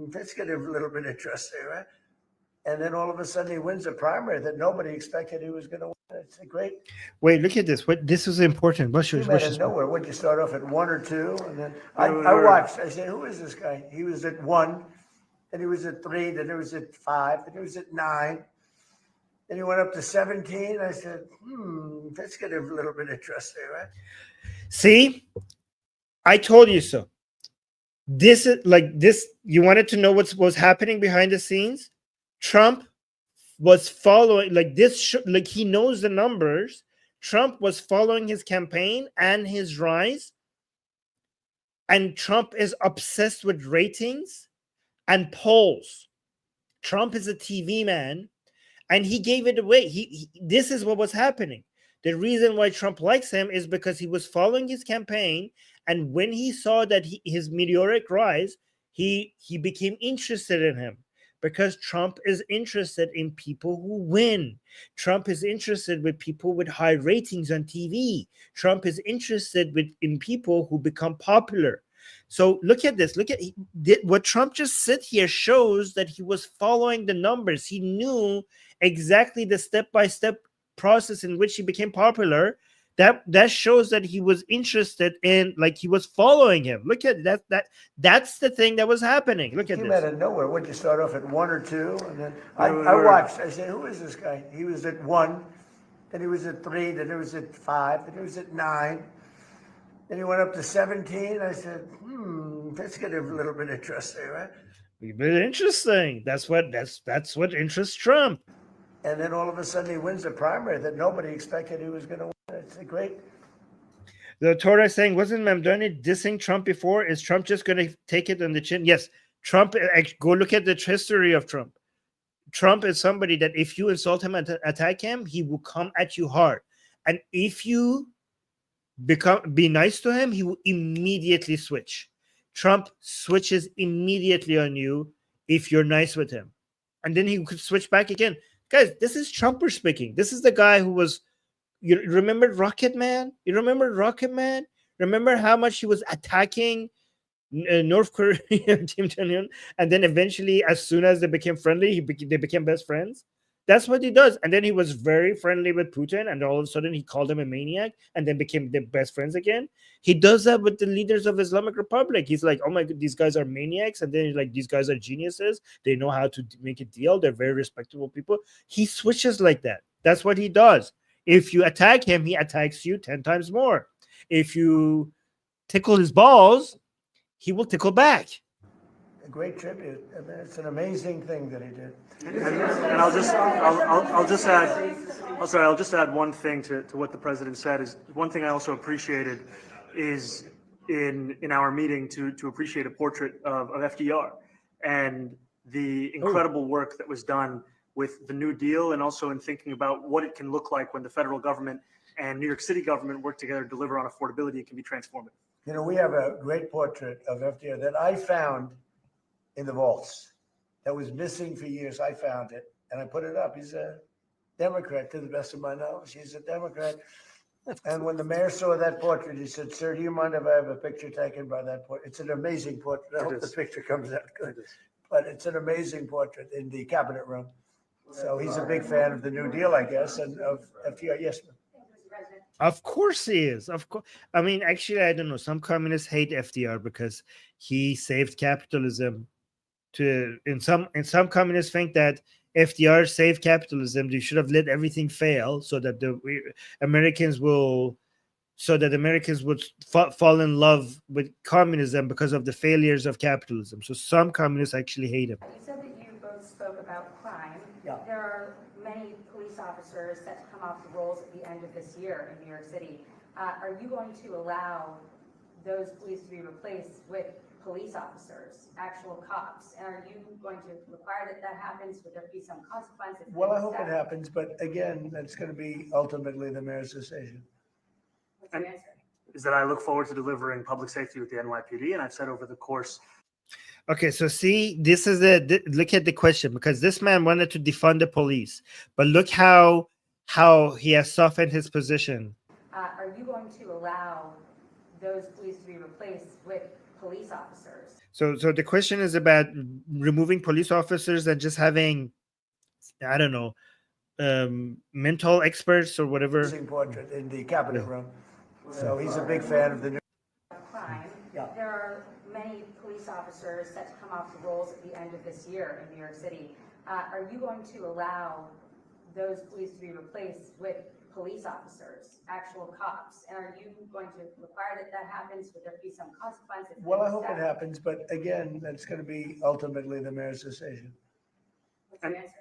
that's getting a little bit interesting, right? And then all of a sudden he wins a primary that nobody expected he was going to win. It's a great. Wait, look at this. What this is important. What's your? Came out of nowhere. Would you start off at 1 or 2? And then I watched. I said, who is this guy? He was at 1, then he was at 3, then he was at 5, then he was at 9. Then he went up to 17. I said, that's getting a little bit interesting, right? See, I told you so. This is like this. You wanted to know what was happening behind the scenes? Trump was following like this. Like he knows the numbers. Trump was following his campaign and his rise. And Trump is obsessed with ratings and polls. Trump is a TV man, and he gave it away. This is what was happening. The reason why Trump likes him is because he was following his campaign, and when he saw that his meteoric rise, he became interested in him, because Trump is interested in people who win. Trump is interested with people with high ratings on TV. Trump is interested in people who become popular. So look at this. Look at what Trump just said here shows that he was following the numbers. He knew exactly the step-by-step process in which he became popular. That shows that he was interested in, like, he was following him. Look at that. That's the thing that was happening. Look at this. Came out of nowhere. Would you start off at 1 or 2? And then I watched. I said, who is this guy? He was at 1, then he was at 3, then he was at 5, then he was at 9. Then he went up to 17. I said, that's getting a little bit interesting, right? A bit interesting. That's what interests Trump. And then all of a sudden he wins a primary that nobody expected he was going to win. It's a great. The Torah is saying, wasn't Mamdani dissing Trump before? Is Trump just going to take it on the chin? Yes. Trump, go look at the history of Trump. Trump is somebody that if you insult him and attack him, he will come at you hard. And if you be nice to him, he will immediately switch. Trump switches immediately on you if you're nice with him. And then he could switch back again. Guys, this is Trump we're speaking. This is the guy who was, you remember Rocket Man? You remember Rocket Man? Remember how much he was attacking North Korea, Kim Jong-un? And then eventually, as soon as they became friendly, they became best friends. That's what he does. And then he was very friendly with Putin, and all of a sudden he called him a maniac, and then became the best friends again. He does that with the leaders of Islamic Republic. He's like, oh my God, these guys are maniacs. And then he's like, these guys are geniuses. They know how to make a deal. They're very respectable people. He switches like that. That's what he does. If you attack him, he attacks you 10 times more. If you tickle his balls, he will tickle back. A great tribute. I mean, it's an amazing thing that he did. And I'll just add one thing to what the president said. Is one thing I also appreciated is in our meeting to appreciate a portrait of FDR and the incredible work that was done with the New Deal, and also in thinking about what it can look like when the federal government and New York City government work together to deliver on affordability. It can be transformative. You know, we have a great portrait of FDR that I found in the vaults that was missing for years. I found it and I put it up. He's a Democrat, to the best of my knowledge. He's a Democrat. And when the mayor saw that portrait, he said, sir, do you mind if I have a picture taken by that portrait? It's an amazing portrait. I hope the picture comes out good. But it's an amazing portrait in the cabinet room. So he's a big fan of the New Deal, I guess, and of FDR. Yes, ma'am. Of course he is. Of course. I mean, actually, I don't know. Some communists hate FDR because he saved capitalism. Some communists think that FDR saved capitalism. They should have let everything fail so that Americans would fall in love with communism because of the failures of capitalism. So some communists actually hate him. You said that you about crime. Yeah. There are many police officers set to come off the rolls at the end of this year in New York City. Are you going to allow those police to be replaced with police officers, actual cops? And are you going to require that that happens? Would there be some consequences? Well, I hope it happens, but again, that's going to be ultimately the mayor's decision. What's your answer? Is that I look forward to delivering public safety with the NYPD, and I've said over the course. Okay, so see, this is look at the question, because this man wanted to defund the police, but look how he has softened his position. Are you going to allow those police to be replaced with police officers? So the question is about removing police officers and just having, I don't know, mental experts or whatever. Portrait in the cabinet room. So he's a big fan of the new Crime. Yeah. There are many police officers set to come off the rolls at the end of this year in New York City. Are you going to allow those police to be replaced with police officers, actual cops? And are you going to require that that happens? Would there be some consequences? Well, I hope it happens, but again, that's going to be ultimately the mayor's decision. What's your answer?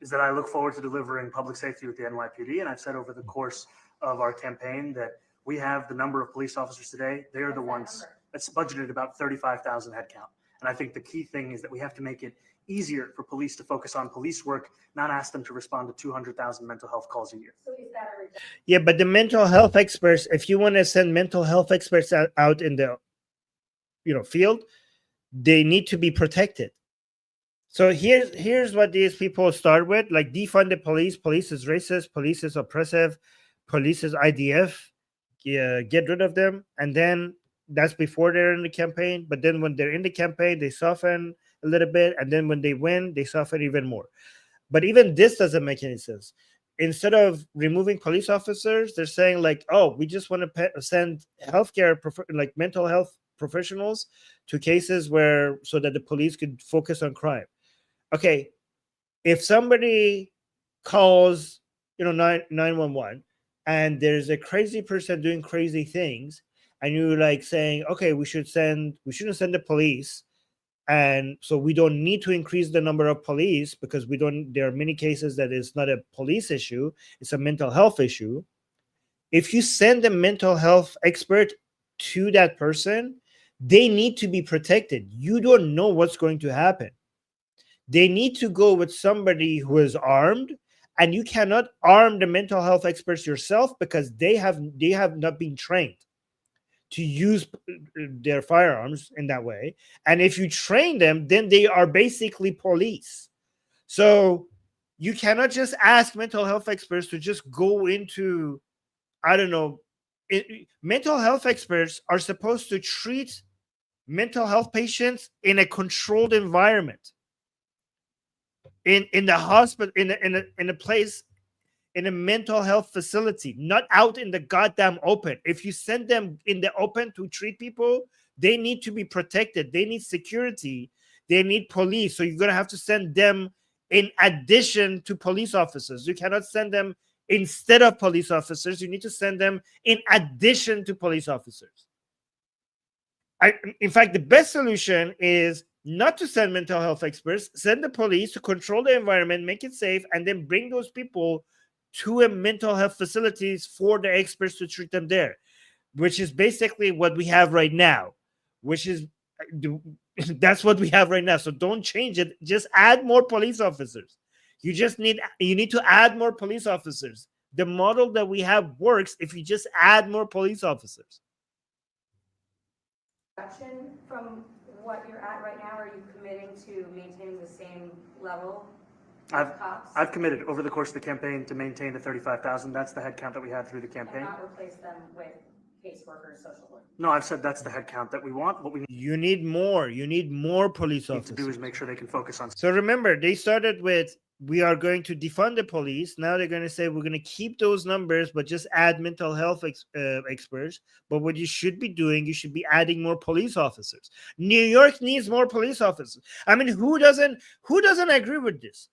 Is that I look forward to delivering public safety with the NYPD, and I've said over the course of our campaign that we have the number of police officers today. They are the ones that's budgeted about 35,000 headcount. And I think the key thing is that we have to make it easier for police to focus on police work, not ask them to respond to 200,000 mental health calls a year. So is that a Yeah, but the mental health experts, if you want to send mental health experts out in the field, they need to be protected. So here's what these people start with, like defund the police. Police is racist. Police is oppressive. Police is IDF. Yeah, get rid of them. And then that's before they're in the campaign. But then when they're in the campaign, they soften a little bit. And then when they win, they soften even more. But even this doesn't make any sense. Instead of removing police officers, they're saying like, oh, we just want to send healthcare, like mental health professionals to cases so that the police could focus on crime. Okay, if somebody calls, 911, and there's a crazy person doing crazy things, and you're like saying, okay, we shouldn't send the police, and so we don't need to increase the number of police because there are many cases that it's not a police issue, it's a mental health issue. If you send a mental health expert to that person, they need to be protected. You don't know what's going to happen. They need to go with somebody who is armed, and you cannot arm the mental health experts yourself because they have not been trained to use their firearms in that way. And if you train them, then they are basically police. So you cannot just ask mental health experts to just go into, I don't know, mental health experts are supposed to treat mental health patients in a controlled environment. In the hospital, in a place, in a mental health facility, not out in the goddamn open. If you send them in the open to treat people, they need to be protected. They need security. They need police. So you're going to have to send them in addition to police officers. You cannot send them instead of police officers. You need to send them in addition to police officers. In fact, the best solution is not to send mental health experts, send the police to control the environment, make it safe, and then bring those people to a mental health facilities for the experts to treat them there, which is basically what we have right now, that's what we have right now. So don't change it. Just add more police officers. You need to add more police officers. The model that we have works if you just add more police officers. From what you're at right now, are you committing to maintaining the same level I've of cops? I've committed over the course of the campaign to maintain the 35,000. That's the headcount that we had through the campaign. And not replace them with caseworkers, social workers? No, I've said that's the headcount that we want. What we You need more. You need more police need officers. to do is make sure they can focus on. So remember, they started with, we are going to defund the police. Now they're going to say we're going to keep those numbers, but just add mental health experts. But what you should be doing, you should be adding more police officers. New York needs more police officers. I mean, who doesn't agree with this?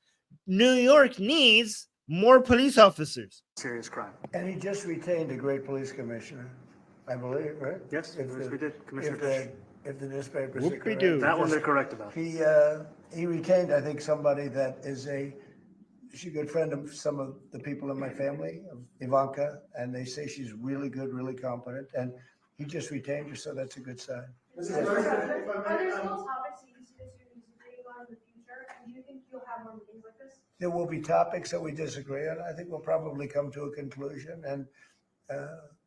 New York needs more police officers. Serious crime. And he just retained a great police commissioner, I believe, right? Yes, If we the- did, Commissioner If the if the newspapers are correct. Whoop-de-doo. That one they're correct about. He retained, I think, somebody that is she's a good friend of some of the people in my family, of Ivanka, and they say she's really good, really competent, and he just retained her, so that's a good sign. Mr. President, if I may, Are there still topics that you see that you're disagreeing on in the future? And do you think you'll have more meetings like this? There will be topics that we disagree on. I think we'll probably come to a conclusion, and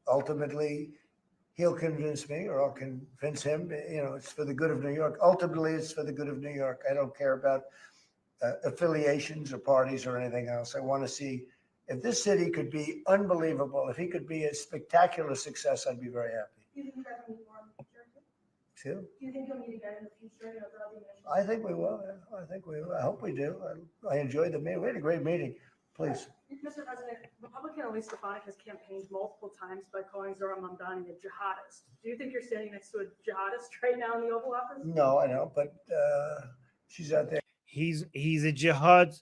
ultimately, he'll convince me, or I'll convince him. You know, it's for the good of New York. Ultimately, it's for the good of New York. I don't care about affiliations or parties or anything else. I want to see if this city could be unbelievable. If he could be a spectacular success, I'd be very happy. Do you think you guys will meet more in the future? Too. Do you think you'll meet again in the future? You know, throughout the initiative? I think we will. Yeah. I think we will. I hope we do. I enjoyed the meeting. We had a great meeting. Please. Mr. President, Republican Elise Stefanik has campaigned multiple times by calling Zohran Mamdani a jihadist. Do you think you're standing next to a jihadist right now in the Oval Office? No, I don't. But she's out there. He's a jihad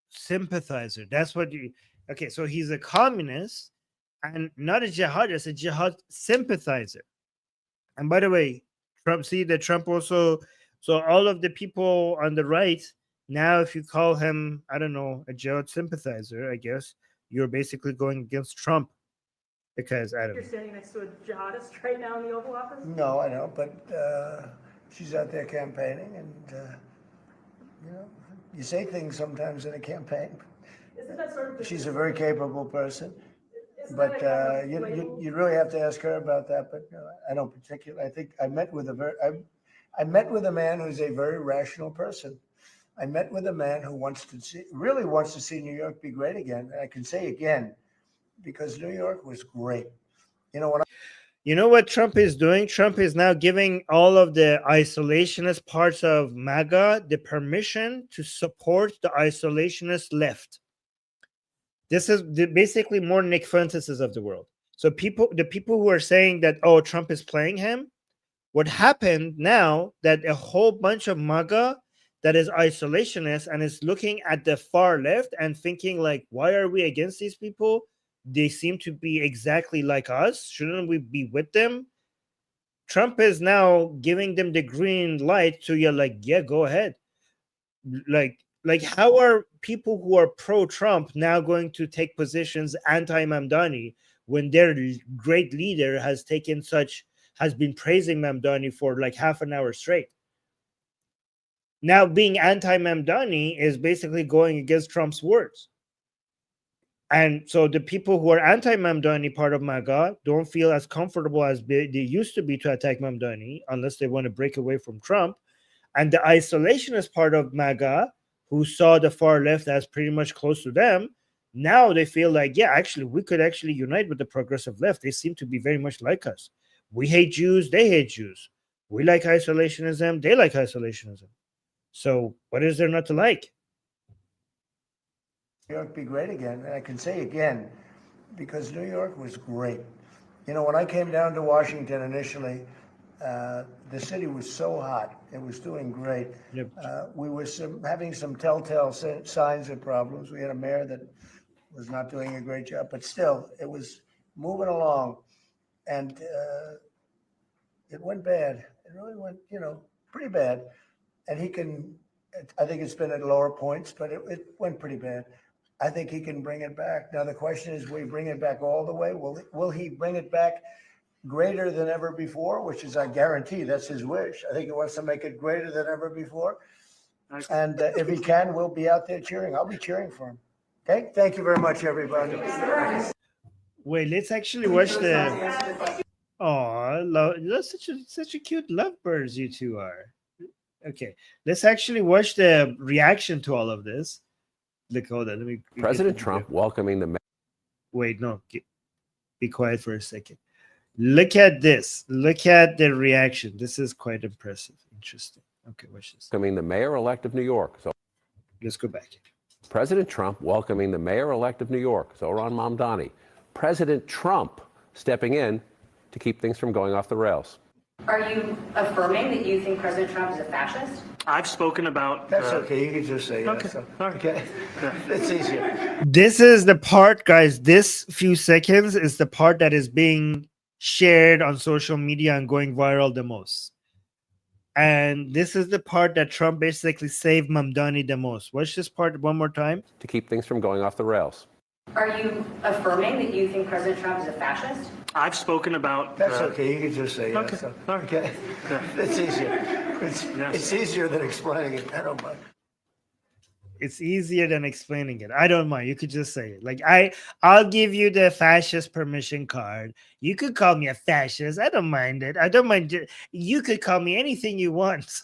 sympathizer. That's what you. Okay, so he's a communist and not a jihadist, a jihad sympathizer. And by the way, Trump also. So all of the people on the right now, if you call him, I don't know, a jihad sympathizer, I guess you're basically going against Trump because I don't know. You're standing next to a jihadist right now in the Oval Office? No, I don't. But she's out there campaigning, and you know, you say things sometimes in a campaign. Isn't that sort of She's a very capable person, isn't but that a kind of label? you really have to ask her about that. But I don't particularly. I think I met with I met with a man who's a very rational person. I met with a man who really wants to see New York be great again. And I can say again, because New York was great. You know, You know what Trump is doing? Trump is now giving all of the isolationist parts of MAGA the permission to support the isolationist left. This is basically more Nick Fuentes of the world. So the people who are saying that, oh, Trump is playing him, what happened now that a whole bunch of MAGA that is isolationist and is looking at the far left and thinking like, why are we against these people? They seem to be exactly like us. Shouldn't we be with them? Trump is now giving them the green light to yeah, go ahead. Like how are people who are pro-Trump now going to take positions anti-Mamdani when their great leader has been praising Mamdani for like half an hour straight? Now being anti-Mamdani is basically going against Trump's words. And so the people who are anti-Mamdani part of MAGA don't feel as comfortable as they used to be to attack Mamdani unless they want to break away from Trump. And the isolationist part of MAGA, who saw the far left as pretty much close to them, now they feel like, yeah, actually, we could actually unite with the progressive left. They seem to be very much like us. We hate Jews, they hate Jews. We like isolationism, they like isolationism. So what is there not to like? New York be great again. And I can say again, because New York was great. You know, when I came down to Washington initially, the city was so hot. It was doing great. Yep. We were having some telltale signs of problems. We had a mayor that was not doing a great job, but still, it was moving along. And it went bad. It really went, pretty bad. And I think it's been at lower points, but it went pretty bad. I think he can bring it back. Now, the question is, will he bring it back all the way? Will he bring it back greater than ever before, which is, I guarantee, that's his wish. I think he wants to make it greater than ever before. And if he can, we'll be out there cheering. I'll be cheering for him. Okay? Thank you very much, everybody. Wait, let's actually watch the... Oh, that's such a cute lovebirds you two are. Okay, let's actually watch the reaction to all of this. Look, hold on. Let me. President Trump welcoming the. Wait, no. Be quiet for a second. Look at this. Look at the reaction. This is quite impressive. Interesting. Okay, watch this. Welcoming the mayor-elect of New York. So let's go back. President Trump welcoming the mayor-elect of New York, Zohran Mamdani. President Trump stepping in to keep things from going off the rails. Are you affirming that you think President Trump is a fascist? I've spoken about... That's okay. You can just say okay. Yes. Okay. It's easier. This is the part, guys. This few seconds is the part that is being shared on social media and going viral the most. And this is the part that Trump basically saved Mamdani the most. Watch this part one more time. To keep things from going off the rails. Are you affirming that you think President Trump is a fascist? I've spoken about. That's okay, you can just say yes. Okay, all right. Okay, Yeah. it's easier. Yes. It's easier than explaining it, I don't mind. It's easier than explaining it. I don't mind. You could just say it. Like I'll give you the fascist permission card. You could call me a fascist. I don't mind it. I don't mind. You could call me anything you want.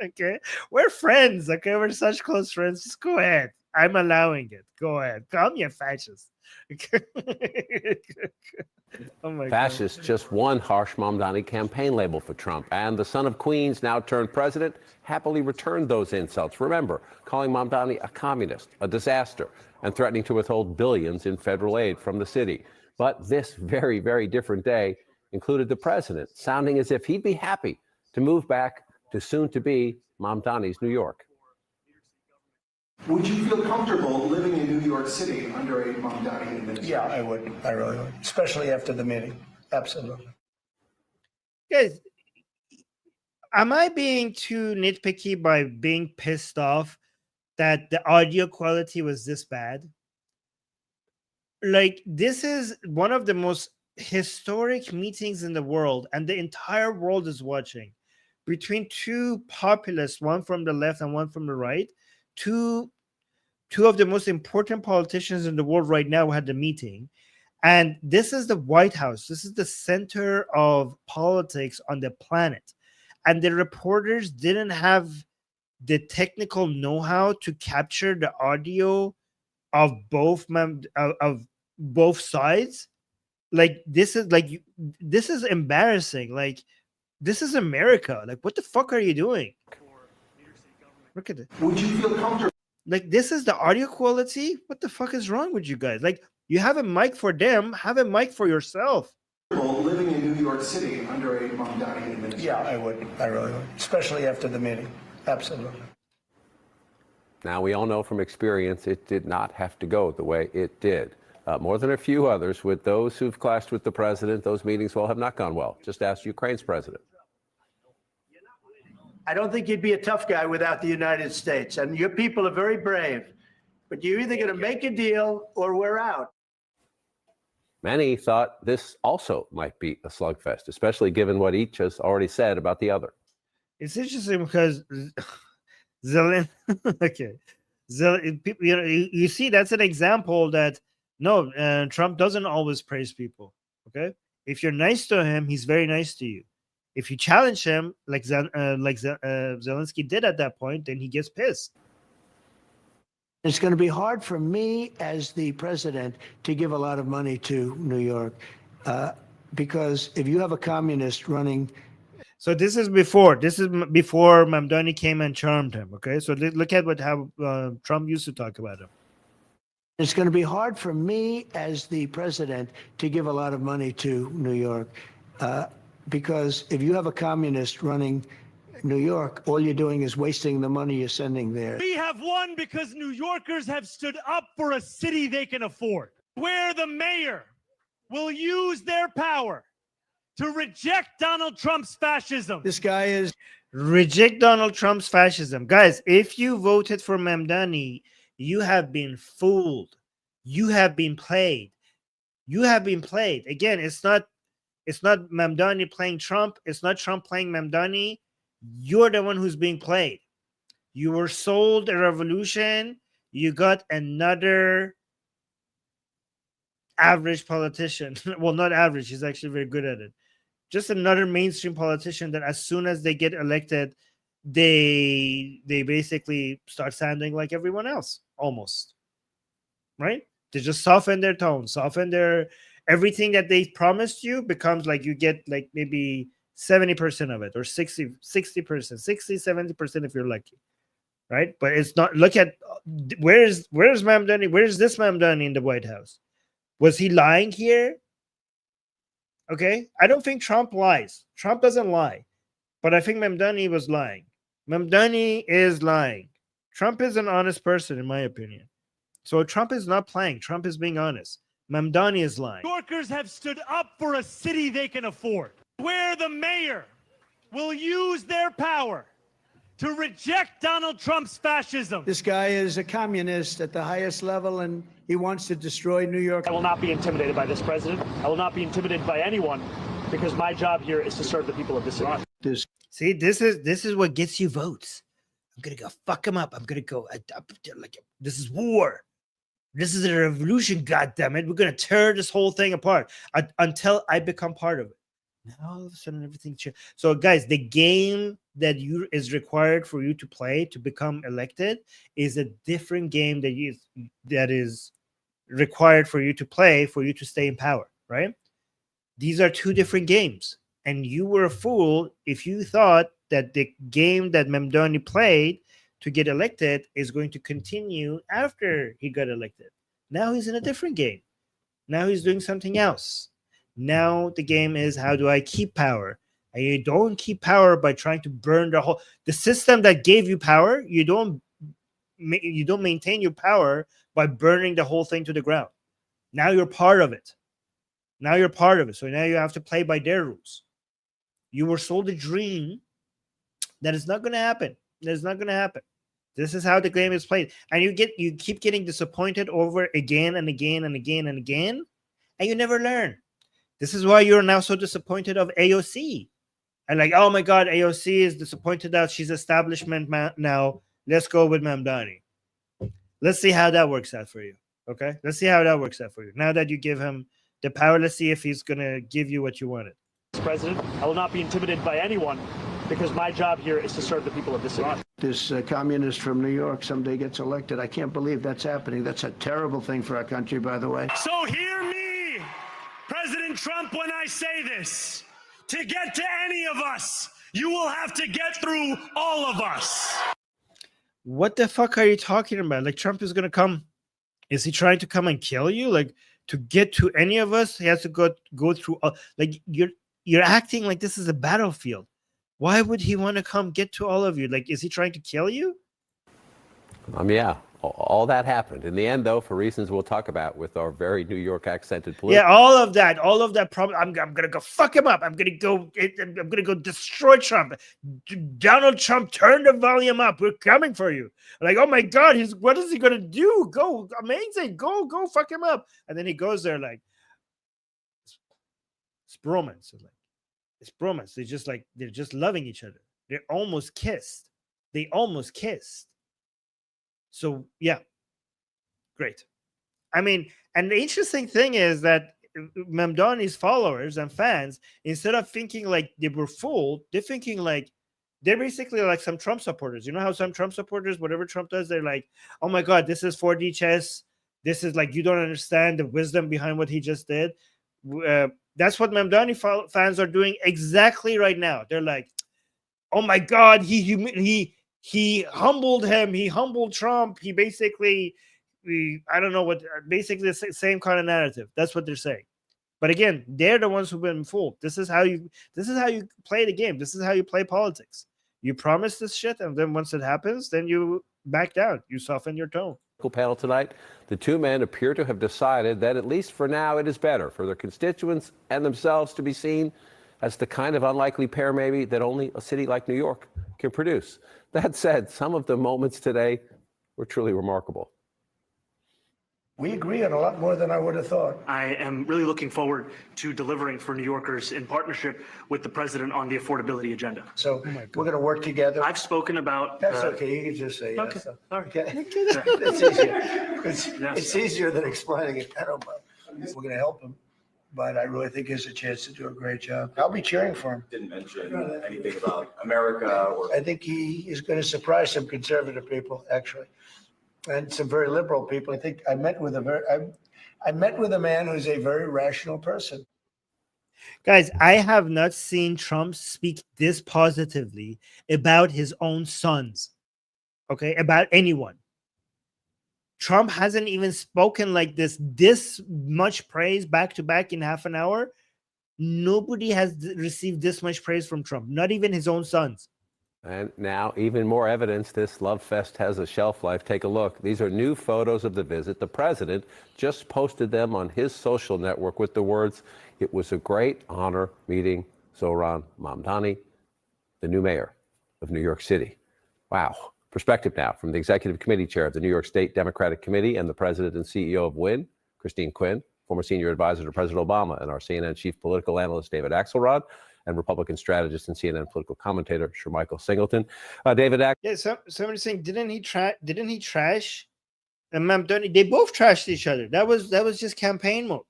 Okay, we're friends. Okay, we're such close friends. Just go ahead. I'm allowing it. Go ahead. Call me a fascist. Oh my Fascist, just one harsh Mamdani campaign label for Trump. And the son of Queens, now turned president, happily returned those insults. Remember, calling Mamdani a communist, a disaster, and threatening to withhold billions in federal aid from the city. But this very, very different day included the president sounding as if he'd be happy to move back to soon-to-be Mamdani's New York. Would you feel comfortable living in New York City under a Mamdani administration? Yeah, I would. I really would, especially after the meeting. Absolutely. Guys, am I being too nitpicky by being pissed off that the audio quality was this bad? Like, this is one of the most historic meetings in the world, and the entire world is watching, between two populists, one from the left and one from the right. Two of the most important politicians in the world right now had the meeting. And this is the White House. This is the center of politics on the planet. And the reporters didn't have the technical know-how to capture the audio of both sides. Like, this is embarrassing. Like, this is America. Like, what the fuck are you doing? Look at it. Would you feel comfortable? Like, this is the audio quality? What the fuck is wrong with you guys? Like, you have a mic for them, have a mic for yourself. Living in New York City under a Mamdani administration? Yeah, I would. I really would, especially after the meeting. Absolutely. Now, we all know from experience it did not have to go the way it did. More than a few others, with those who've clashed with the president, those meetings, well, have not gone well. Just ask Ukraine's president. I don't think you'd be a tough guy without the United States. And your people are very brave. But you're either going to make a deal or we're out. Many thought this also might be a slugfest, especially given what each has already said about the other. It's interesting because you see, that's an example that no, Trump doesn't always praise people. Okay, if you're nice to him, he's very nice to you. If you challenge him, like Zelensky did at that point, then he gets pissed. It's going to be hard for me as the president to give a lot of money to New York because if you have a communist running. So this is before Mamdani came and charmed him. Okay, so look at how Trump used to talk about him. It's going to be hard for me as the president to give a lot of money to New York because if you have a communist running New York, all you're doing is wasting the money you're sending there. We have won because New Yorkers have stood up for a city they can afford, where the mayor will use their power to reject Donald Trump's fascism. This guy is reject Donald Trump's fascism. Guys, if you voted for Mamdani, you have been fooled. You have been played. You have been played. Again, it's not Mamdani playing Trump. It's not Trump playing Mamdani. You're the one who's being played. You were sold a revolution. You got another average politician. Well, not average. He's actually very good at it. Just another mainstream politician that as soon as they get elected, they basically start sounding like everyone else, almost. Right? They just soften their tone, soften their everything that they promised you becomes like you get like maybe 70% of it or 60%, 70% if you're lucky. Right? But it's not, look at where's Mamdani? Where's this Mamdani in the White House? Was he lying here? Okay. I don't think Trump lies. Trump doesn't lie. But I think Mamdani was lying. Mamdani is lying. Trump is an honest person, in my opinion. So Trump is not playing. Trump is being honest. Mamdani is lying. New Yorkers have stood up for a city they can afford, where the mayor will use their power to reject Donald Trump's fascism. This guy is a communist at the highest level, and he wants to destroy New York. I will not be intimidated by this president. I will not be intimidated by anyone, because my job here is to serve the people of this city. See, this is what gets you votes. I'm gonna go fuck him up. I'm gonna go like this is war. This is a revolution. God damn it! We're gonna tear this whole thing apart until I become part of it. Now all of a sudden everything changes. So guys, the game that is required for you to play to become elected is a different game that is required for you to play for you to stay in power, right? These are two different games. And you were a fool if you thought that the game that Mamdani played to get elected is going to continue after he got elected. Now he's in a different game. Now he's doing something else. Now the game is, how do I keep power? And you don't keep power by trying to burn the system that gave you power. You don't maintain your power by burning the whole thing to the ground. Now you're part of it. Now you're part of it. So now you have to play by their rules. You were sold a dream that is not going to happen. That's not going to happen. This is how the game is played. And you keep getting disappointed over again and again and again and again, and you never learn. This is why you're now so disappointed of AOC. And like, oh my God, AOC is disappointed that she's establishment now. Let's go with Mamdani. Let's see how that works out for you. Okay? Let's see how that works out for you. Now that you give him the power, let's see if he's going to give you what you wanted. President, I will not be intimidated by anyone, because my job here is to serve the people of this city. This communist from New York someday gets elected. I can't believe that's happening. That's a terrible thing for our country, by the way. So hear me, President Trump, when I say this. To get to any of us, you will have to get through all of us. What the fuck are you talking about? Like, Trump is going to come. Is he trying to come and kill you? Like, to get to any of us, he has to go through. Like, you're acting like this is a battlefield. Why would he want to come get to all of you? Like, is he trying to kill you? Yeah, all that happened. In the end, though, for reasons we'll talk about with our very New York accented political. Yeah, all of that problem. I'm gonna go fuck him up. I'm gonna go destroy Trump. Donald Trump, turn the volume up. We're coming for you. Like, oh my God, what is he gonna do? Go, amazing. Go fuck him up. And then he goes there like, it's bromance. It's bromance. They're just loving each other. They almost kissed. So yeah, great. I mean, and the interesting thing is that Mamdani's followers and fans, instead of thinking like they were fooled, they're thinking like they're basically like some Trump supporters. You know how some Trump supporters, whatever Trump does, they're like, oh my God, this is 4D chess. This is like, you don't understand the wisdom behind what he just did. That's what Mamdani fans are doing exactly right now. They're like, oh my God, he humbled him. He humbled Trump. He basically, I don't know what, basically the same kind of narrative. That's what they're saying. But again, they're the ones who've been fooled. This is how you play the game. This is how you play politics. You promise this shit, and then once it happens, then you back down. You soften your tone. Panel tonight, the two men appear to have decided that at least for now it is better for their constituents and themselves to be seen as the kind of unlikely pair maybe that only a city like New York can produce. That said, some of the moments today were truly remarkable. We agree on a lot more than I would have thought. I am really looking forward to delivering for New Yorkers in partnership with the president on the affordability agenda. So we're going to work together. I've spoken about. That's okay. You can just say Okay. yes. So. Sorry. Okay. It's easier. It's easier than explaining it. I don't know. We're going to help him, but I really think he has a chance to do a great job. I'll be cheering for him. Didn't mention anything about America or. I think he is going to surprise some conservative people, actually, and some very liberal people. I think I met with a man who's a very rational person. Guys, I have not seen Trump speak this positively about his own sons, okay, about anyone. Trump hasn't even spoken like this much praise back to back in half an hour. Nobody has received this much praise from Trump, not even his own sons. And now, even more evidence this love fest has a shelf life. Take a look. These are new photos of the visit. The president just posted them on his social network with the words, "It was a great honor meeting Zohran Mamdani." the new mayor of New York City. Wow. Perspective now from the executive committee chair of the New York State Democratic Committee and the president and CEO of WIN, Christine Quinn, former senior advisor to President Obama, and our CNN chief political analyst, David Axelrod, and Republican strategist and CNN political commentator, Shermichael Singleton. David Yeah, somebody's saying, didn't he trash and Mamdani? They both trashed each other. That was just campaign mode.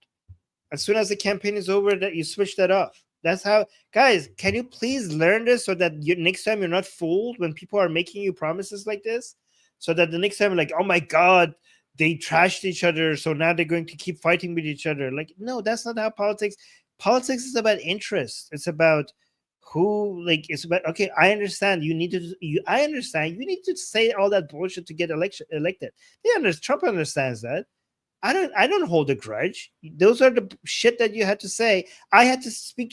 As soon as the campaign is over, that you switch that off. That's how, guys, can you please learn this so that next time you're not fooled when people are making you promises like this? So that the next time you're like, oh my God, they trashed each other, so now they're going to keep fighting with each other. Like, no, that's not how politics is about interest. It's about who, like, it's about, okay, I understand you need to say all that bullshit to get elected. Trump understands that. I don't hold a grudge. Those are the shit that you had to say. I had to speak.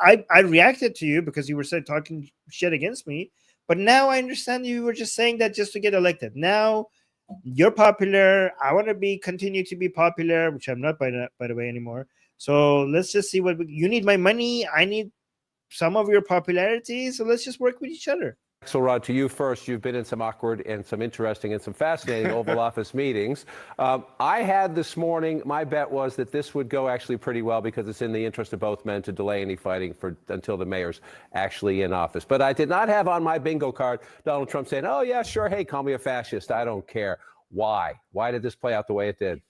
I reacted to you because you were talking shit against me. But now I understand you were just saying that just to get elected. Now you're popular. I want to continue to be popular, which I'm not by the way anymore. So let's just see you need my money. I need some of your popularity. So let's just work with each other. Axelrod, to you first. You've been in some awkward and some interesting and some fascinating Oval Office meetings. I had this morning, my bet was that this would go actually pretty well because it's in the interest of both men to delay any fighting until the mayor's actually in office. But I did not have on my bingo card Donald Trump saying, oh, yeah, sure, hey, call me a fascist. I don't care. Why? Why did this play out the way it did?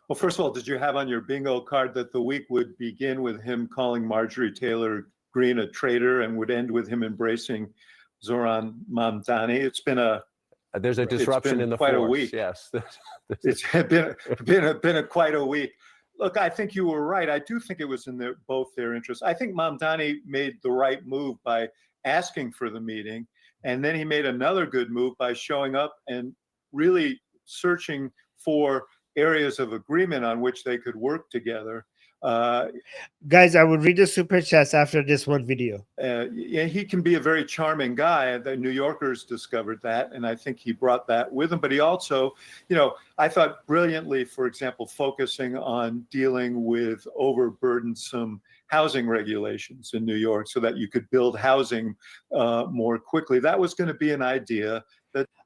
Well, first of all, did you have on your bingo card that the week would begin with him calling Marjorie Taylor Greene a traitor and would end with him embracing Zohran Mamdani? It's been there's a disruption in the quite force. A week. Yes, it's been quite a week. Look, I think you were right. I do think it was in both their interests. I think Mamdani made the right move by asking for the meeting, and then he made another good move by showing up and really searching for areas of agreement on which they could work together. Guys, I will read the super chats after this one video. Yeah, he can be a very charming guy. The New Yorkers discovered that, and I think he brought that with him. But he also, I thought brilliantly, for example, focusing on dealing with overburdensome housing regulations in New York so that you could build housing more quickly. That was going to be an idea.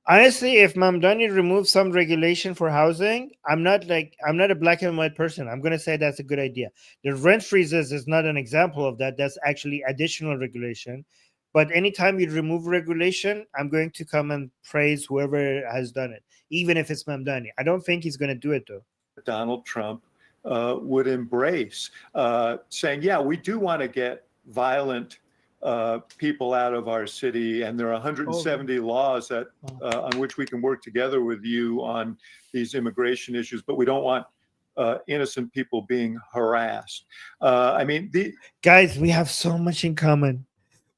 Honestly, if Mamdani removes some regulation for housing, I'm not a black and white person. I'm going to say that's a good idea. The rent freezes is not an example of that. That's actually additional regulation. But anytime you remove regulation, I'm going to come and praise whoever has done it, even if it's Mamdani. I don't think he's going to do it, though. Donald Trump would embrace, saying, yeah, we do want to get violent people out of our city, and there are 170 laws that on which we can work together with you on these immigration issues, but we don't want innocent people being harassed. Guys, we have so much in common.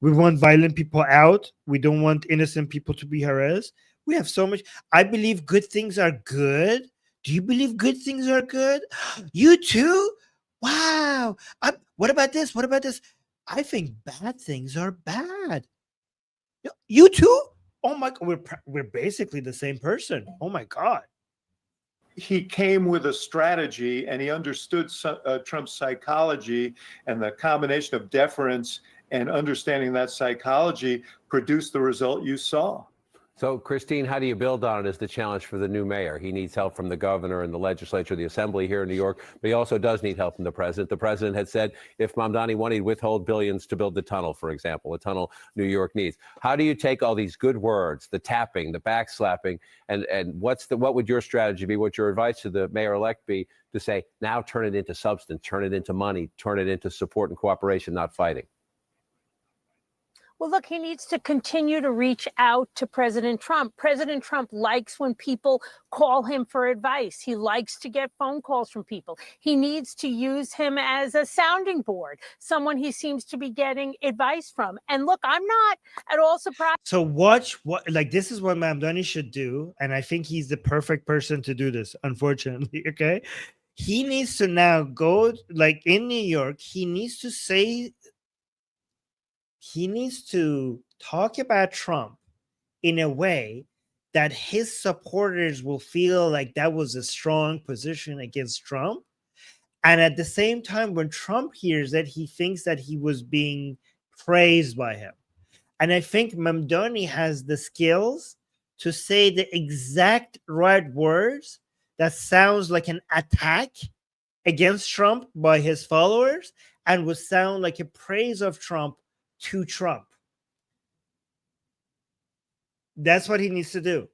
We want violent people out. We don't want innocent people to be harassed. We have so much. I believe good things are good. Do you believe good things are good? You too? Wow. What about this? What about this? I think bad things are bad. You too? Oh my God, we're basically the same person. Oh my God. He came with a strategy, and he understood Trump's psychology, and the combination of deference and understanding that psychology produced the result you saw. So, Christine, how do you build on it is the challenge for the new mayor. He needs help from the governor and the legislature, the assembly here in New York, but he also does need help from the president. The president had said if Mamdani won, he'd withhold billions to build the tunnel, for example, a tunnel New York needs. How do you take all these good words, the tapping, the backslapping, and what would your strategy be? What your advice to the mayor-elect be to say, now turn it into substance, turn it into money, turn it into support and cooperation, not fighting? Well, look, he needs to continue to reach out to President Trump. President Trump likes when people call him for advice. He likes to get phone calls from people. He needs to use him as a sounding board, someone he seems to be getting advice from. And look, I'm not at all surprised. So this is what Mamdani should do. And I think he's the perfect person to do this, unfortunately. Okay. He needs to now go, like in New York, he needs to talk about Trump in a way that his supporters will feel like that was a strong position against Trump. And at the same time, when Trump hears that, he thinks that he was being praised by him. And I think Mamdani has the skills to say the exact right words that sounds like an attack against Trump by his followers and would sound like a praise of Trump to Trump. That's what he needs to do.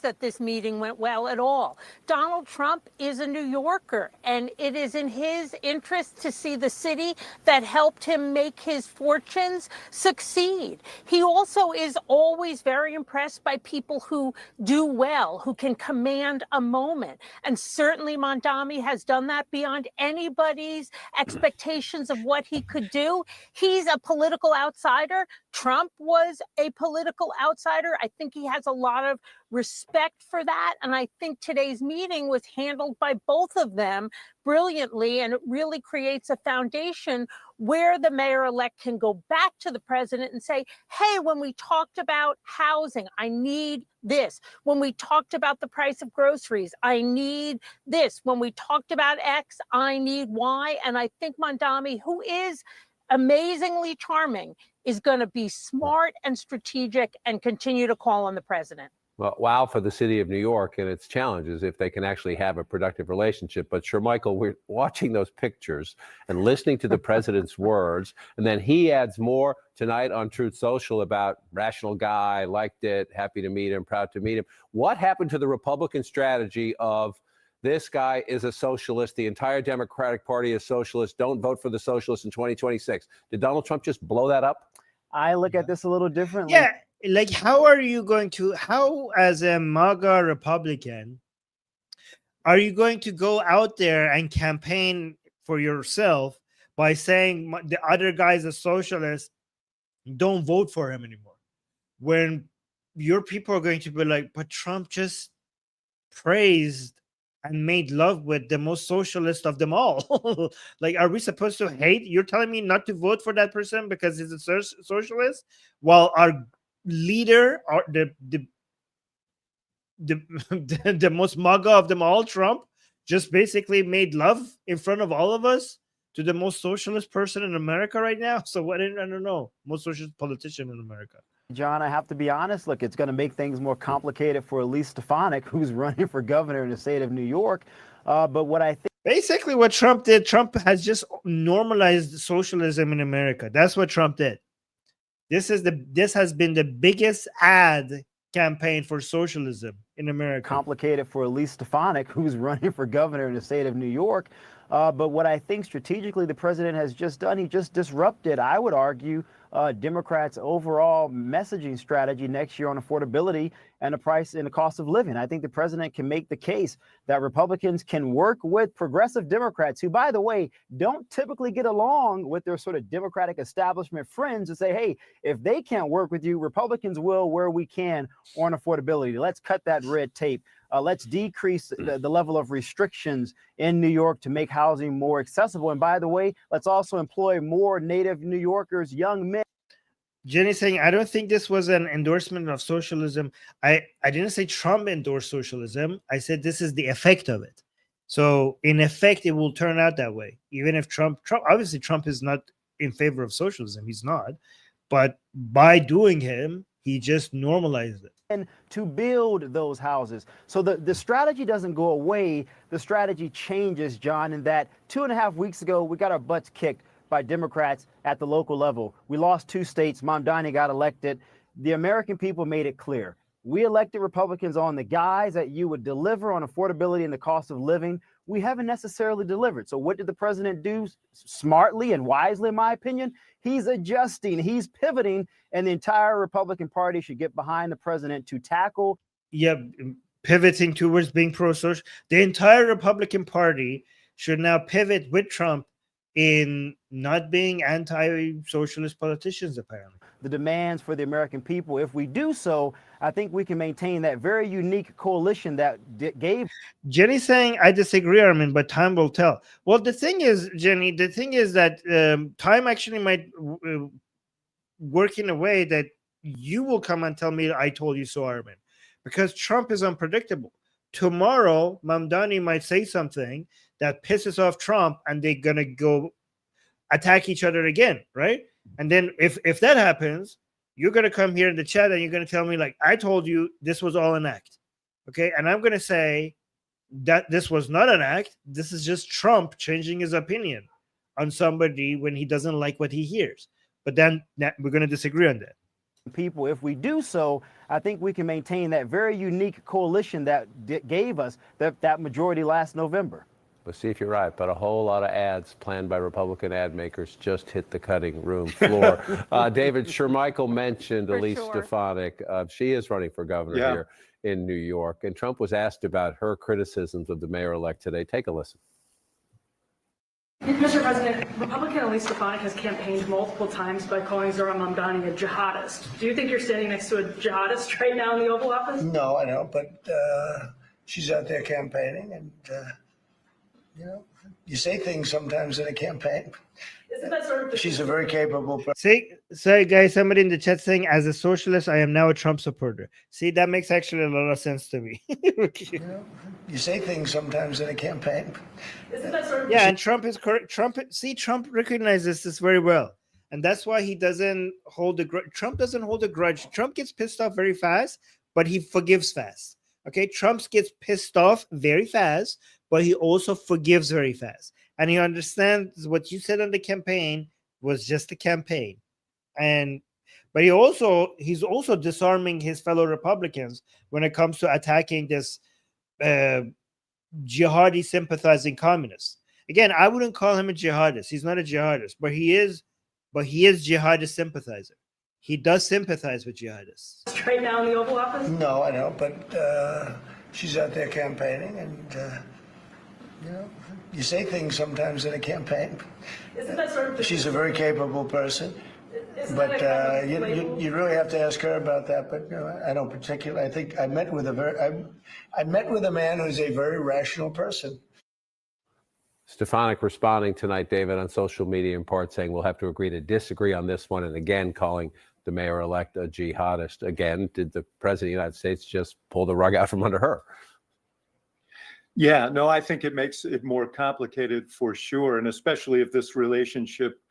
That this meeting went well at all. Donald Trump is a New Yorker, and it is in his interest to see the city that helped him make his fortunes succeed. He also is always very impressed by people who do well, who can command a moment. And certainly Mamdani has done that beyond anybody's expectations of what he could do. He's a political outsider. Trump was a political outsider. I think he has a lot of respect for that. And I think today's meeting was handled by both of them brilliantly. And it really creates a foundation where the mayor-elect can go back to the president and say, hey, when we talked about housing, I need this. When we talked about the price of groceries, I need this. When we talked about X, I need Y. And I think Mamdani, who is amazingly charming, is going to be smart and strategic and continue to call on the president. Well, wow for the city of New York and its challenges if they can actually have a productive relationship. But sure, Michael, we're watching those pictures and listening to the president's words. And then he adds more tonight on Truth Social about rational guy, liked it, happy to meet him, proud to meet him. What happened to the Republican strategy of this guy is a socialist, the entire Democratic Party is socialist, don't vote for the socialists in 2026? Did Donald Trump just blow that up? I look at this a little differently. Yeah, like how are you going to, how as a MAGA Republican, are you going to go out there and campaign for yourself by saying the other guy's a socialist, don't vote for him anymore? When your people are going to be like, but Trump just praised and made love with the most socialist of them all. Like, are we supposed to hate? You're telling me not to vote for that person because he's a socialist, while our leader, or the most MAGA of them all, Trump, just basically made love in front of all of us to the most socialist person in America right now? So what? I don't know, most socialist politician in America. John, I have to be honest. Look, it's going to make things more complicated for Elise Stefanik, who's running for governor in the state of New York. But what I think, basically what Trump did, Trump has just normalized socialism in America. That's what Trump did. This has been the biggest ad campaign for socialism in America. Complicated for Elise Stefanik, who's running for governor in the state of New York. But what I think strategically the president has just done, he just disrupted, I would argue, Democrats' overall messaging strategy next year on affordability and the price and the cost of living. I think the president can make the case that Republicans can work with progressive Democrats, who, by the way, don't typically get along with their sort of Democratic establishment friends, and say, hey, if they can't work with you, Republicans will where we can on affordability. Let's cut that red tape. Let's decrease the level of restrictions in New York to make housing more accessible. And by the way, let's also employ more native New Yorkers, young men. Jenny's saying, I don't think this was an endorsement of socialism. I didn't say Trump endorsed socialism. I said this is the effect of it. So in effect, it will turn out that way. Even if Trump obviously Trump is not in favor of socialism. He's not. But by doing him, he just normalized it. And to build those houses. So the strategy doesn't go away. The strategy changes, John, in that 2.5 weeks ago, we got our butts kicked by Democrats at the local level. We lost 2 states. Mamdani got elected. The American people made it clear. We elected Republicans on the guise that you would deliver on affordability and the cost of living. We haven't necessarily delivered. So what did the president do? Smartly and wisely, in my opinion, he's adjusting, he's pivoting, and the entire Republican Party should get behind the president to tackle. Yeah, pivoting towards being pro-social. The entire Republican Party should now pivot with Trump in not being anti-socialist politicians, apparently. The demands for the American people. If we do so, I think we can maintain that very unique coalition that gave. Jenny saying, I disagree, Armin, but time will tell. Well, the thing is, Jenny, the thing is that time actually might work in a way that you will come and tell me, I told you so, Armin, because Trump is unpredictable. Tomorrow, Mamdani might say something that pisses off Trump, and they're going to go attack each other again, right? And then if that happens, you're gonna come here in the chat and you're gonna tell me like, I told you this was all an act, okay? And I'm gonna say that this was not an act. This is just Trump changing his opinion on somebody when he doesn't like what he hears. But then we're gonna disagree on that. People, if we do so, I think we can maintain that very unique coalition that gave us that majority last November. We'll see if you're right, but a whole lot of ads planned by Republican ad makers just hit the cutting room floor. David Shermichael mentioned Elise Stefanik. She is running for governor here in New York, and Trump was asked about her criticisms of the mayor-elect today. Take a listen. Mr. President, Republican Elise Stefanik has campaigned multiple times by calling Zohran Mamdani a jihadist. Do you think you're standing next to a jihadist right now in the Oval Office? No, I don't, but she's out there campaigning, and you know, you say things sometimes in a campaign. Isn't that sort of She's a very capable person. See, sorry guys, somebody in the chat saying, as a socialist, I am now a Trump supporter. See, that makes actually a lot of sense to me. You know, you say things sometimes in a campaign. Isn't that sort of Yeah, and Trump is correct. Trump recognizes this very well. And that's why he doesn't hold a grudge. Trump doesn't hold a grudge. Trump gets pissed off very fast, but he forgives fast. Okay, Trump gets pissed off very fast, but he also forgives very fast. And he understands what you said on the campaign was just a campaign. But he's also disarming his fellow Republicans when it comes to attacking this jihadi sympathizing communist. Again, I wouldn't call him a jihadist. He's not a jihadist, but he is jihadist sympathizer. He does sympathize with jihadists. right now in the Oval Office? No, I don't, but she's out there campaigning, and you know, you say things sometimes in a campaign. Isn't that sort of She's a very capable person. But you really have to ask her about that. But you know, I don't particularly. I think I met with a man who's a very rational person. Stefanik responding tonight, David, on social media in part saying we'll have to agree to disagree on this one, and again calling the mayor-elect a jihadist. Again, did the president of the United States just pull the rug out from under her? Yeah, no, I think it makes it more complicated for sure, and especially if this relationship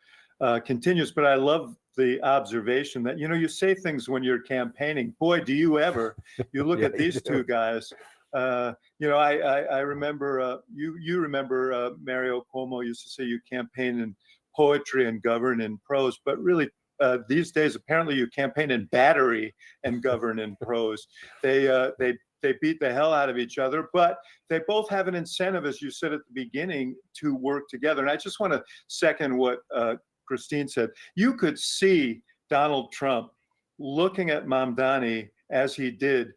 continues. But I love the observation that, you know, you say things when you're campaigning. Boy, do you ever. You look at these two guys. You know, I remember, you remember Mario Cuomo used to say you campaign in poetry and govern in prose, but really these days, apparently you campaign in battery and govern in prose. They beat the hell out of each other, but they both have an incentive, as you said at the beginning, to work together. And I just want to second what Christine said. You could see Donald Trump looking at Mamdani as he did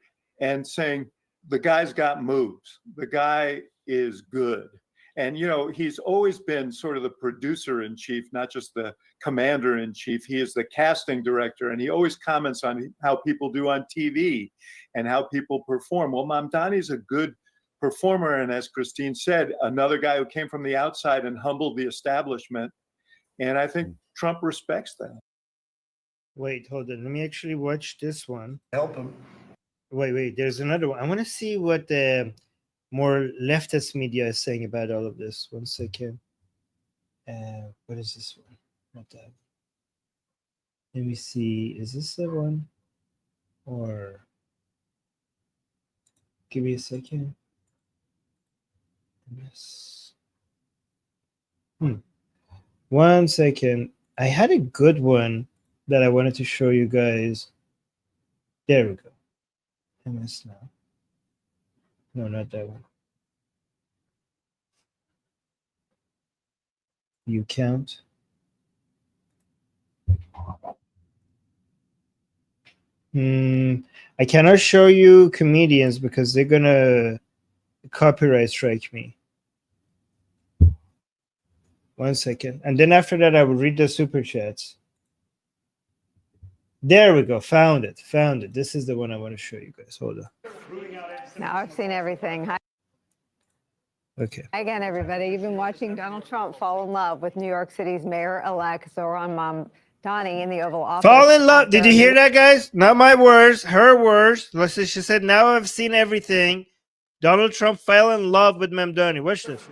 and saying, the guy's got moves. The guy is good. And, you know, he's always been sort of the producer in chief, not just the commander in chief. He is the casting director, and he always comments on how people do on TV and how people perform. Well, Mamdani's a good performer. And as Christine said, another guy who came from the outside and humbled the establishment. And I think Trump respects that. Wait, hold on. Let me actually watch this one. Help him. Wait. There's another one. I want to see what the more leftist media is saying about all of this. 1 second. What is this one? Not that. Let me see. Is this the one? Or give me a second. Yes. 1 second. I had a good one that I wanted to show you guys. There we go. MS now. No, not that one. You count. I cannot show you comedians because they're gonna copyright strike me. 1 second. And then after that, I will read the super chats. There we go. Found it. This is the one I want to show you guys. Hold on. Now I've seen everything. Hi. Okay. Hi again, everybody. You've been watching Donald Trump fall in love with New York City's mayor-elect Zohran Mamdani in the Oval Office. Fall in love. Did you hear that, guys? Not my words, her words. Listen, she said, now I've seen everything. Donald Trump fell in love with Mamdani. Watch this.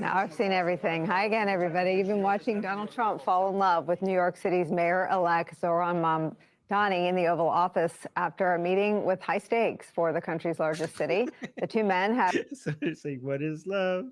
Now I've seen everything. Hi again, everybody. You've been watching Donald Trump fall in love with New York City's Mayor-elect Zohran Mamdani in the Oval Office after a meeting with high stakes for the country's largest city. The two men have So it's like, what is love?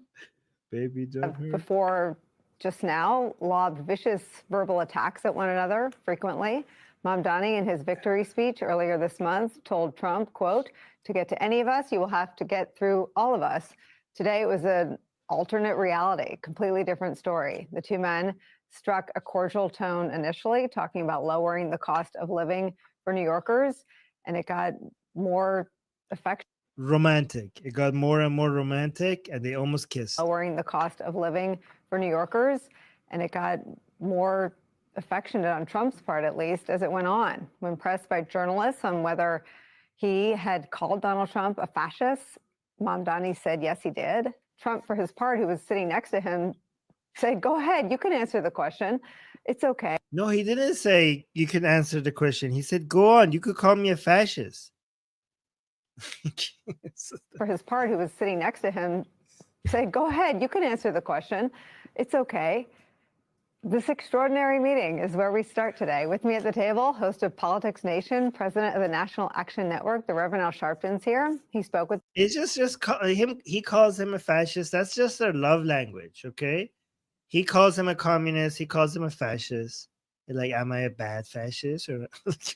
Baby, don't hurt. before just now lobbed vicious verbal attacks at one another frequently. Mamdani, in his victory speech earlier this month, told Trump, quote, "To get to any of us, you will have to get through all of us." Today, it was an alternate reality, completely different story. The two men struck a cordial tone initially, talking about lowering the cost of living for New Yorkers, and it got more affectionate. Romantic. It got more and more romantic, and they almost kissed. Lowering the cost of living for New Yorkers, and it got more affectionate on Trump's part, at least, as it went on. When pressed by journalists on whether he had called Donald Trump a fascist, Mamdani said yes, he did. Trump, for his part, who was sitting next to him, said, "Go ahead, you can answer the question. It's okay." No, he didn't say you can answer the question. He said, go on, you could call me a fascist. For his part, who was sitting next to him, said, "Go ahead, you can answer the question. It's okay." This extraordinary meeting is where we start today. With me at the table, host of Politics Nation, president of the National Action Network, the Reverend Al Sharpton's here. He spoke with. It's just call him. He calls him a fascist. That's just their love language, okay? He calls him a communist. He calls him a fascist. Like, am I a bad fascist? Or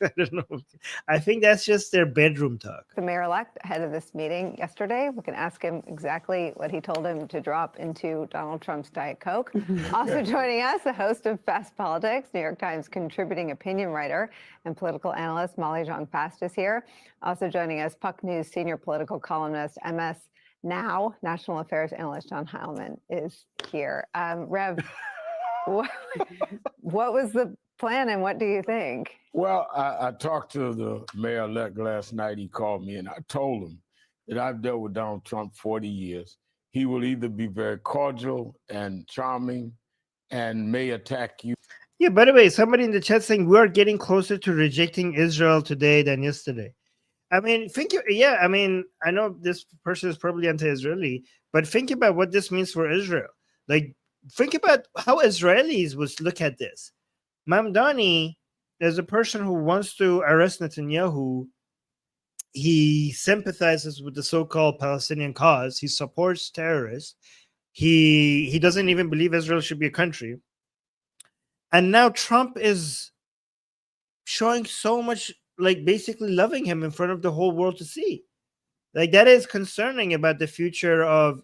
I don't know. I think that's just their bedroom talk. The mayor-elect ahead of this meeting yesterday. We can ask him exactly what he told him to drop into Donald Trump's Diet Coke. Also joining us, the host of Fast Politics, New York Times contributing opinion writer and political analyst Molly Jong-Fast is here. Also joining us, Puck News senior political columnist, MS Now National Affairs analyst John Heilman is here. Rev, what was the plan and what do you think? Well, I talked to the mayor-elect last night. He called me and I told him that I've dealt with Donald Trump 40 years. He will either be very cordial and charming and may attack you. Yeah, by the way, somebody in the chat saying we're getting closer to rejecting Israel today than yesterday. I mean, I mean, I know this person is probably anti-Israeli, but think about what this means for Israel. Like, think about how Israelis would look at this. Mamdani is a person who wants to arrest Netanyahu. He sympathizes with the so-called Palestinian cause. He supports terrorists. He doesn't even believe Israel should be a country. And now Trump is showing so much, like, basically loving him in front of the whole world to see. Like, that is concerning about the future of,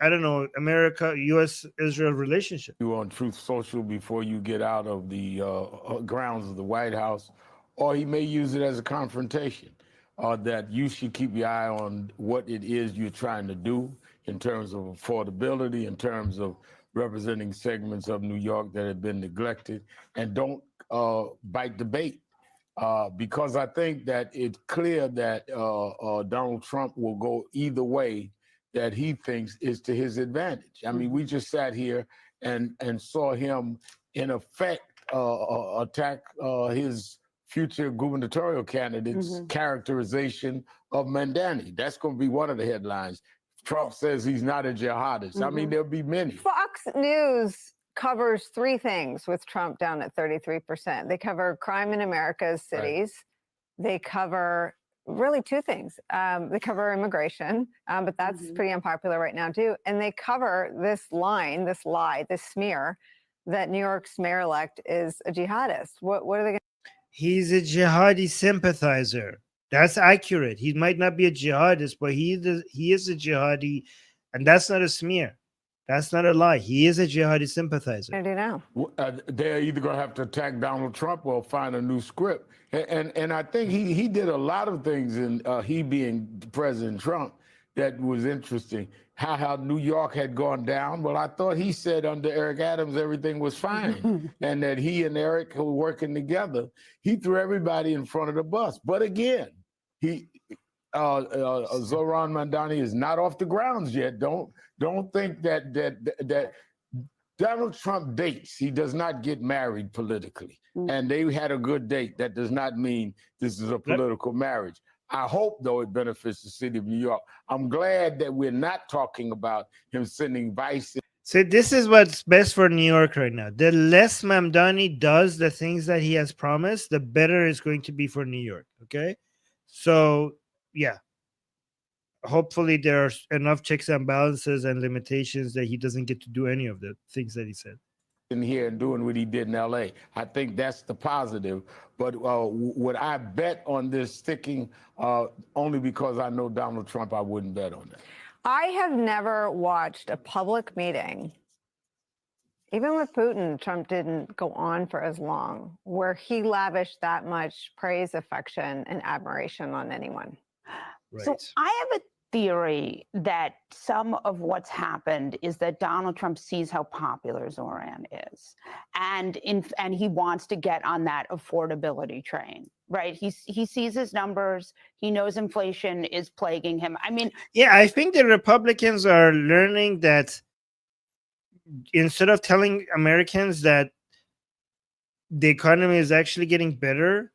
I don't know, America, U.S.-Israel relationship. You on Truth Social before you get out of the grounds of the White House, or he may use it as a confrontation, that you should keep your eye on what it is you're trying to do in terms of affordability, in terms of representing segments of New York that have been neglected, and don't bite the bait. Because I think that it's clear that Donald Trump will go either way that he thinks is to his advantage. I mean, we just sat here and saw him, in effect, attack his future gubernatorial candidate's characterization of Mamdani. That's going to be one of the headlines. Trump says he's not a jihadist. I mean, there'll be many. Fox News covers three things with Trump down at 33%. They cover crime in America's cities. Right. They cover really two things. They cover immigration, but that's pretty unpopular right now too. And they cover this line, this lie, this smear that New York's mayor-elect is a jihadist. What are they going to? He's a jihadi sympathizer. That's accurate. He might not be a jihadist, but he is a jihadi, and that's not a smear. That's not a lie. He is a jihadi sympathizer. I do now. They're either going to have to attack Donald Trump or find a new script. And I think he did a lot of things in he being President Trump that was interesting. How New York had gone down. Well, I thought he said under Eric Adams everything was fine, and that he and Eric were working together. He threw everybody in front of the bus. But again, Zohran Mamdani is not off the grounds yet. Don't think that Donald Trump dates. He does not get married politically. And they had a good date. That does not mean this is a political marriage. I hope, though, it benefits the city of New York. I'm glad that we're not talking about him sending vice. So this is what's best for New York right now. The less Mamdani does the things that he has promised, the better it's going to be for New York. Okay, so yeah, hopefully there are enough checks and balances and limitations that he doesn't get to do any of the things that he said in here and doing what he did in LA. I think that's the positive. But would I bet on this sticking only because I know Donald Trump? I wouldn't bet on that. I have never watched a public meeting, even with Putin, Trump didn't go on for as long, where he lavished that much praise, affection, and admiration on anyone. Right. So I have a theory that some of what's happened is that Donald Trump sees how popular Zohran is, and he wants to get on that affordability train, right? He sees his numbers. He knows inflation is plaguing him. I mean, yeah, I think the Republicans are learning that instead of telling Americans that the economy is actually getting better,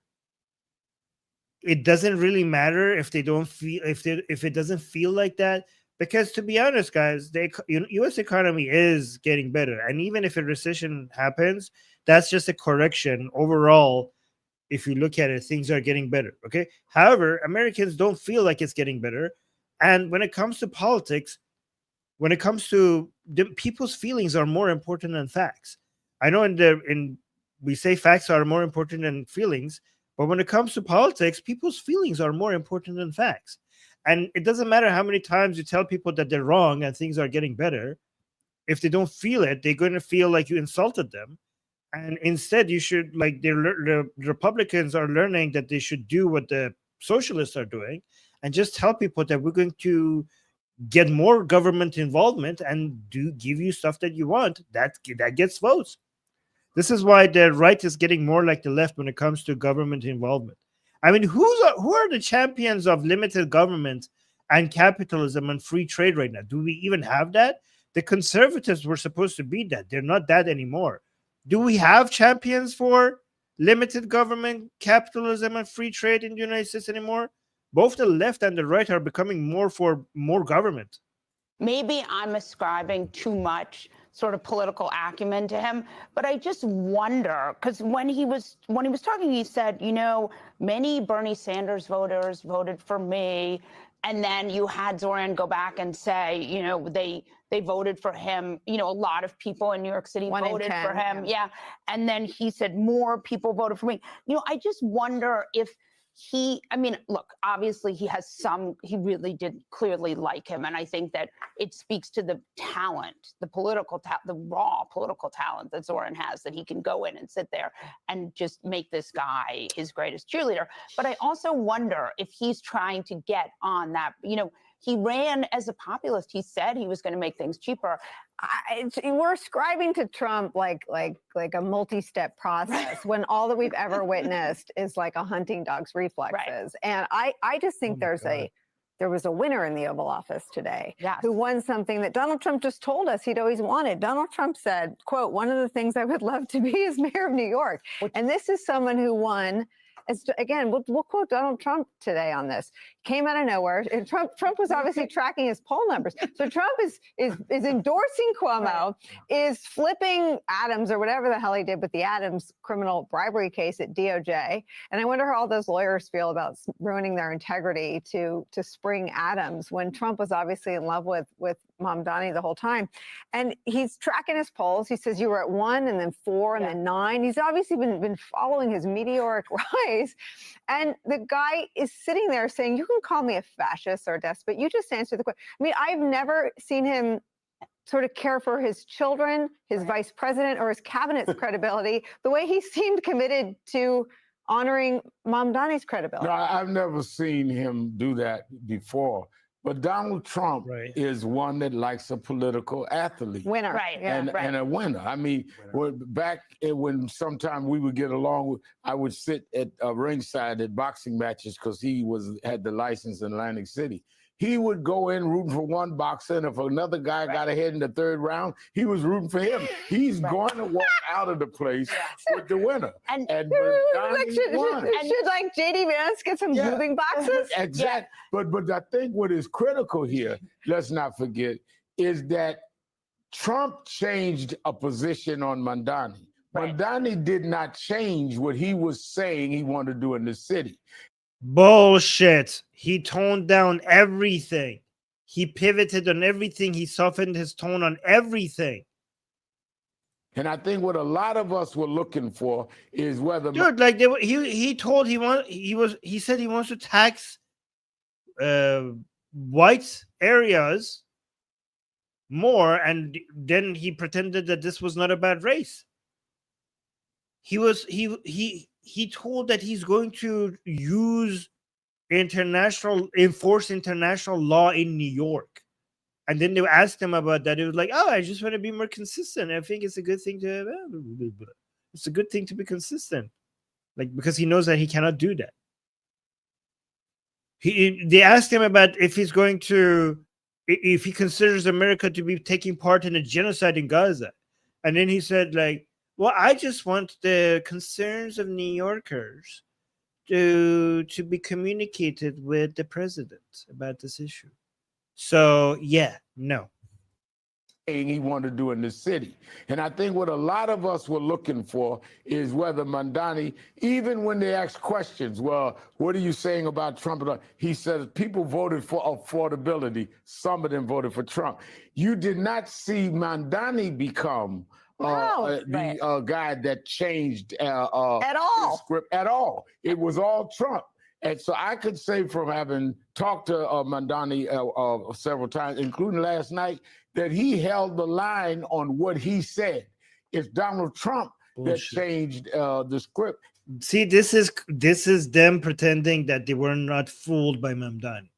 it doesn't really matter if they don't feel if it doesn't feel like that, because to be honest, guys, the U.S. economy is getting better, and even if a recession happens, that's just a correction overall. If you look at it, things are getting better. Okay. However, Americans don't feel like it's getting better, and when it comes to politics, when it comes to people's feelings are more important than facts. I know we say facts are more important than feelings. But when it comes to politics, people's feelings are more important than facts. And it doesn't matter how many times you tell people that they're wrong and things are getting better. If they don't feel it, they're going to feel like you insulted them. And instead, you should, like, the Republicans are learning that they should do what the socialists are doing and just tell people that we're going to get more government involvement and give you stuff that you want. That gets votes. This is why the right is getting more like the left when it comes to government involvement. I mean, who are the champions of limited government and capitalism and free trade right now? Do we even have that? The conservatives were supposed to be that. They're not that anymore. Do we have champions for limited government, capitalism, and free trade in the United States anymore? Both the left and the right are becoming more for more government. maybe I'm ascribing too much sort of political acumen to him, but I just wonder, because when he was talking, he said, you know, many Bernie Sanders voters voted for me, and then you had Zohran go back and say, you know, they voted for him. You know, a lot of people in New York City voted for him. Yeah. And then he said more people voted for me. You know, I just wonder if I mean, look, obviously he really did clearly like him. And I think that it speaks to the talent, the raw political talent that Zohran has, that he can go in and sit there and just make this guy his greatest cheerleader. But I also wonder if he's trying to get on that, you know, he ran as a populist. He said he was going to make things cheaper. We're ascribing to Trump like a multi-step process when all that we've ever witnessed is like a hunting dog's reflexes. Right. And I just think there was a winner in the Oval Office today who won something that Donald Trump just told us he'd always wanted. Donald Trump said, quote, "One of the things I would love to be is mayor of New York." And this is someone who won. Again, we'll quote Donald Trump today on this. Came out of nowhere, and Trump was obviously tracking his poll numbers. So Trump is endorsing Cuomo, is flipping Adams or whatever the hell he did with the Adams criminal bribery case at DOJ. And I wonder how all those lawyers feel about ruining their integrity to spring Adams when Trump was obviously in love with Mamdani the whole time. And he's tracking his polls. He says you were at 1 and then 4 and then 9. He's obviously been following his meteoric rise. And the guy is sitting there saying, you can call me a fascist or a despot. You just answer the question. I mean, I've never seen him sort of care for his children, his vice president, or his cabinet's credibility the way he seemed committed to honoring Mamdani's credibility. No, I've never seen him do that before. But Donald Trump is one that likes a political athlete. Winner. Right. And a winner. I mean, back when sometime we would get along, I would sit at ringside at boxing matches because he had the license in Atlantic City. He would go in rooting for one boxer, and if another guy got ahead in the third round, he was rooting for him. He's going to walk out of the place with the winner. And Should like JD Vance get some moving boxes? Exactly. But I think what is critical here, let's not forget, is that Trump changed a position on Mamdani. Mamdani did not change what he was saying he wanted to do in the city. Bullshit. He toned down everything. He pivoted on everything. He softened his tone on everything. And I think what a lot of us were looking for is whether Dude, like he said he wants to tax white areas more, and then he pretended that this was not a bad race. He told that he's going to enforce international law in New York. And then they asked him about that. It was like, oh, I just want to be more consistent. I think it's a good thing it's a good thing to be consistent. Like, because he knows that he cannot do that. They asked him about if he considers America to be taking part in a genocide in Gaza. And then he said, like, well, I just want the concerns of New Yorkers to be communicated with the president about this issue. So, yeah, no. He wanted to do in the city. And I think what a lot of us were looking for is whether Mamdani, even when they asked questions, well, what are you saying about Trump? He said people voted for affordability. Some of them voted for Trump. You did not see Mamdani become the guy that changed at all. his script at all. It was all Trump. And so I could say, from having talked to Mamdani several times, including last night, that he held the line on what he said. It's Donald Trump that changed the script. See, this is them pretending that they were not fooled by Mamdani.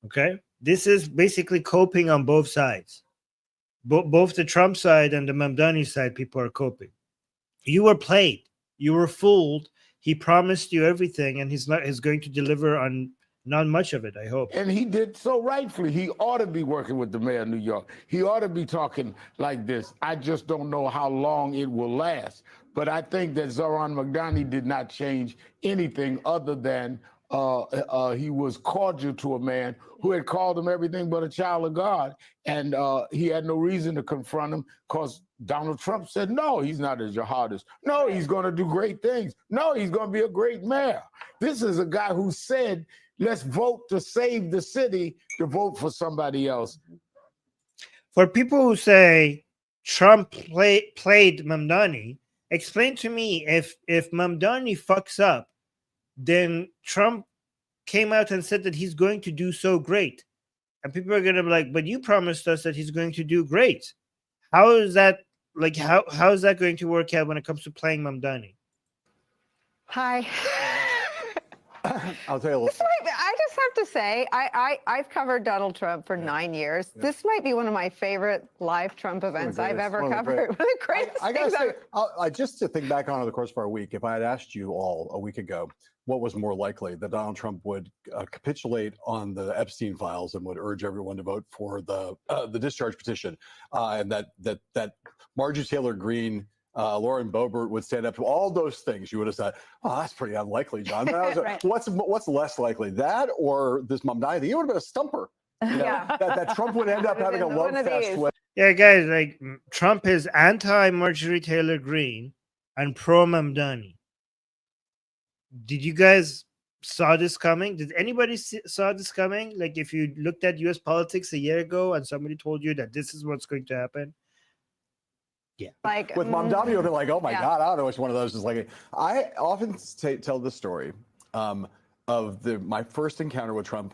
Okay? This is basically coping on both sides. Both the Trump side and the Mamdani side, people are coping. You were played. You were fooled. He promised you everything, and he's going to deliver on not much of it, I hope. And he did so rightfully. He ought to be working with the mayor of New York. He ought to be talking like this. I just don't know how long it will last. But I think that Zohran Mamdani did not change anything other than he was cordial to a man who had called him everything but a child of God. And he had no reason to confront him because Donald Trump said, no, he's not a jihadist. No, he's going to do great things. No, he's going to be a great mayor. This is a guy who said, let's vote to save the city, to vote for somebody else. For people who say Trump played Mamdani, explain to me if Mamdani fucks up, then Trump came out and said that he's going to do so great. And people are going to be like, but you promised us that he's going to do great. How is that, like, how is that going to work out when it comes to playing Mamdani? Hi. I'll tell you a little. I just have to say, I've covered Donald Trump for 9 years. Yeah. This might be one of my favorite live Trump events I've ever covered. One of the greatest I gotta say, just to think back on over the course of our week, if I had asked you all a week ago what was more likely, that Donald Trump would capitulate on the Epstein files and would urge everyone to vote for the discharge petition, and that Marjorie Taylor Greene, Lauren Boebert would stand up to all those things, you would have said, oh, that's pretty unlikely, John. Right. What's less likely, that or this Mamdani? You would have been a stumper. You know, that Trump would end up having a love fest with. Yeah, guys, like Trump is anti-Marjorie Taylor Greene and pro-Mamdani. Did you guys saw this coming? Did anybody saw this coming? Like, if you looked at U.S. politics a year ago and somebody told you that this is what's going to happen? Yeah. Like with Mamdani, you'll be like, oh my God, I don't know which one of those is like. I often tell the story of my first encounter with Trump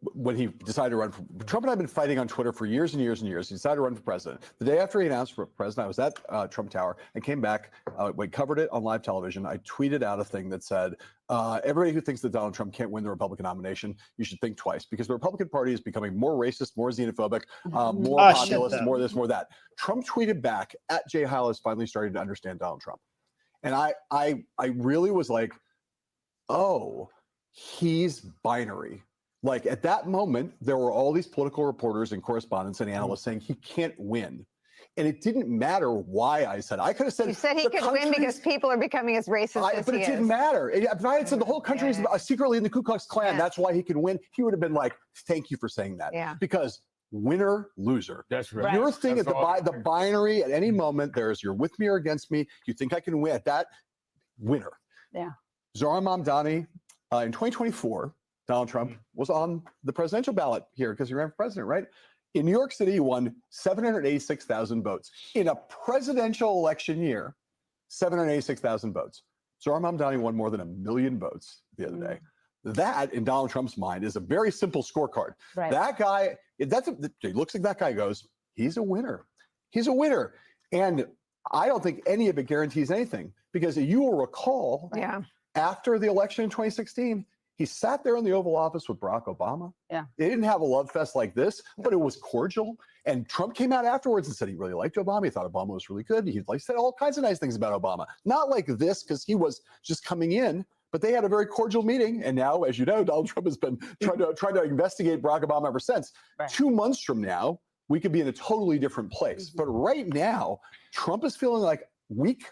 when he decided to run for Trump. And I've been fighting on Twitter for years and years and years. He decided to run for president. The day after he announced for president, I was at Trump Tower. I came back, we covered it on live television. I tweeted out a thing that said, everybody who thinks that Donald Trump can't win the Republican nomination, you should think twice, because the Republican Party is becoming more racist, more xenophobic, more populist, more this, more that. Trump tweeted back at Jay Heil is finally starting to understand Donald Trump. And I really was like, oh, he's binary. Like at that moment, there were all these political reporters and correspondents and analysts saying he can't win. And it didn't matter why I said. I could have said. You said he could win because people are becoming as racist as but he it is. didn't matter. If I had said the whole country is secretly in the Ku Klux Klan, that's why he could win, he would have been like, thank you for saying that. Yeah. Because winner, loser. That's right. Your thing That's at the binary at any moment, there's you're with me or against me. You think I can win at that, winner. Yeah. Zohran Mamdani, in 2024, Donald Trump was on the presidential ballot here because he ran for president, right? In New York City, he won 786,000 votes. In a presidential election year, 786,000 votes. Zohran Mamdani won more than 1 million votes the other day. That, in Donald Trump's mind, is a very simple scorecard. Right. That guy, he looks like that guy goes, he's a winner. He's a winner. And I don't think any of it guarantees anything because you will recall after the election in 2016, he sat there in the Oval Office with Barack Obama. Yeah. They didn't have a love fest like this, but it was cordial. And Trump came out afterwards and said he really liked Obama. He thought Obama was really good. He said all kinds of nice things about Obama. Not like this because he was just coming in, but they had a very cordial meeting. And now, as you know, Donald Trump has been trying to investigate Barack Obama ever since. Right. 2 months from now, we could be in a totally different place. But right now, Trump is feeling like weak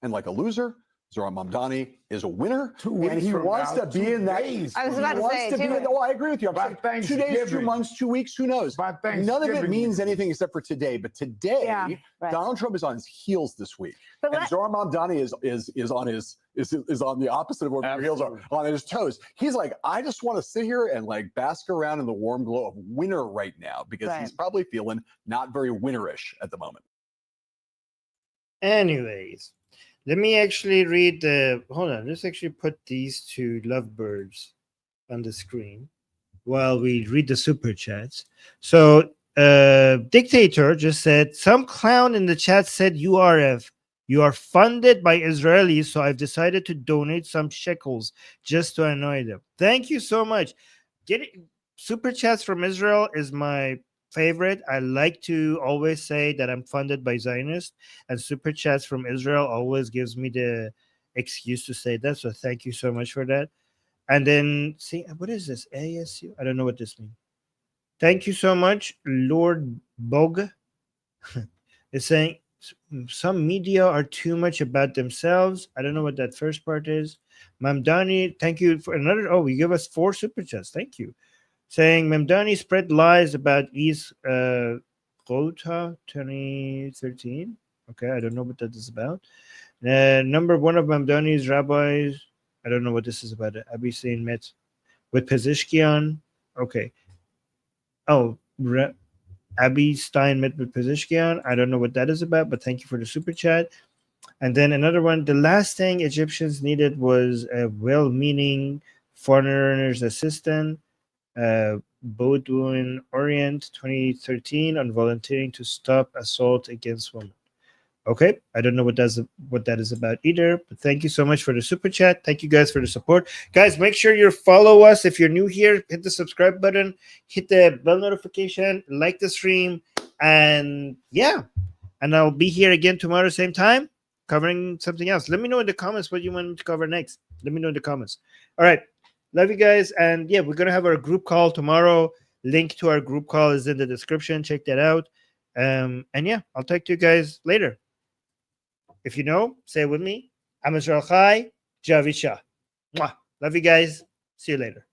and like a loser. Zohran Mamdani is a winner, and he wants to be in that. I was about to say, I agree with you. 2 days, 2 months, 2 weeks, who knows? None of it means anything except for today. But today, Donald Trump is on his heels this week, and Zohran Mamdani is on the opposite of where your heels are, on his toes. He's like, I just want to sit here and like bask around in the warm glow of winter right now because he's probably feeling not very winnerish at the moment. Anyways. Let me actually read hold on, let's actually put these two lovebirds on the screen while we read the super chats. So, Dictator just said, some clown in the chat said you are funded by Israelis, so I've decided to donate some shekels just to annoy them. Thank you so much. Super chats from Israel is my favorite. I like to always say that I'm funded by Zionists, and super chats from Israel always gives me the excuse to say that. So thank you so much for that. And then see, what is this? ASU? I don't know what this means. Thank you so much, Lord Bog. It's saying some media are too much about themselves. I don't know what that first part is. Mamdani, thank you for another. Oh, you give us 4 super chats. Thank you. Saying Mamdani spread lies about East Ghouta 2013. Okay, I don't know what that is about. Number one of Mamdani's rabbis. I don't know what this is about. Abi Stein met with Pezeshkian. Okay. Oh, Abi Stein met with Pezeshkian. I don't know what that is about, but thank you for the super chat. And then another one. The last thing Egyptians needed was a well-meaning foreigner's assistant. Bodwin Orient 2013 on volunteering to stop assault against women. Okay, I don't know what that is about either, but thank you so much for the super chat. Thank you guys for the support. Guys, make sure you follow us. If you're new here, hit the subscribe button, hit the bell notification, like the stream, and yeah, and I'll be here again tomorrow same time covering something else. Let me know in the comments what you want me to cover next. Let me know in the comments. All right. Love you guys. And yeah, we're going to have our group call tomorrow. Link to our group call is in the description. Check that out. And yeah, I'll talk to you guys later. If you know, say it with me. I'm Israel Chai, Javi Shah. Mwah. Love you guys. See you later.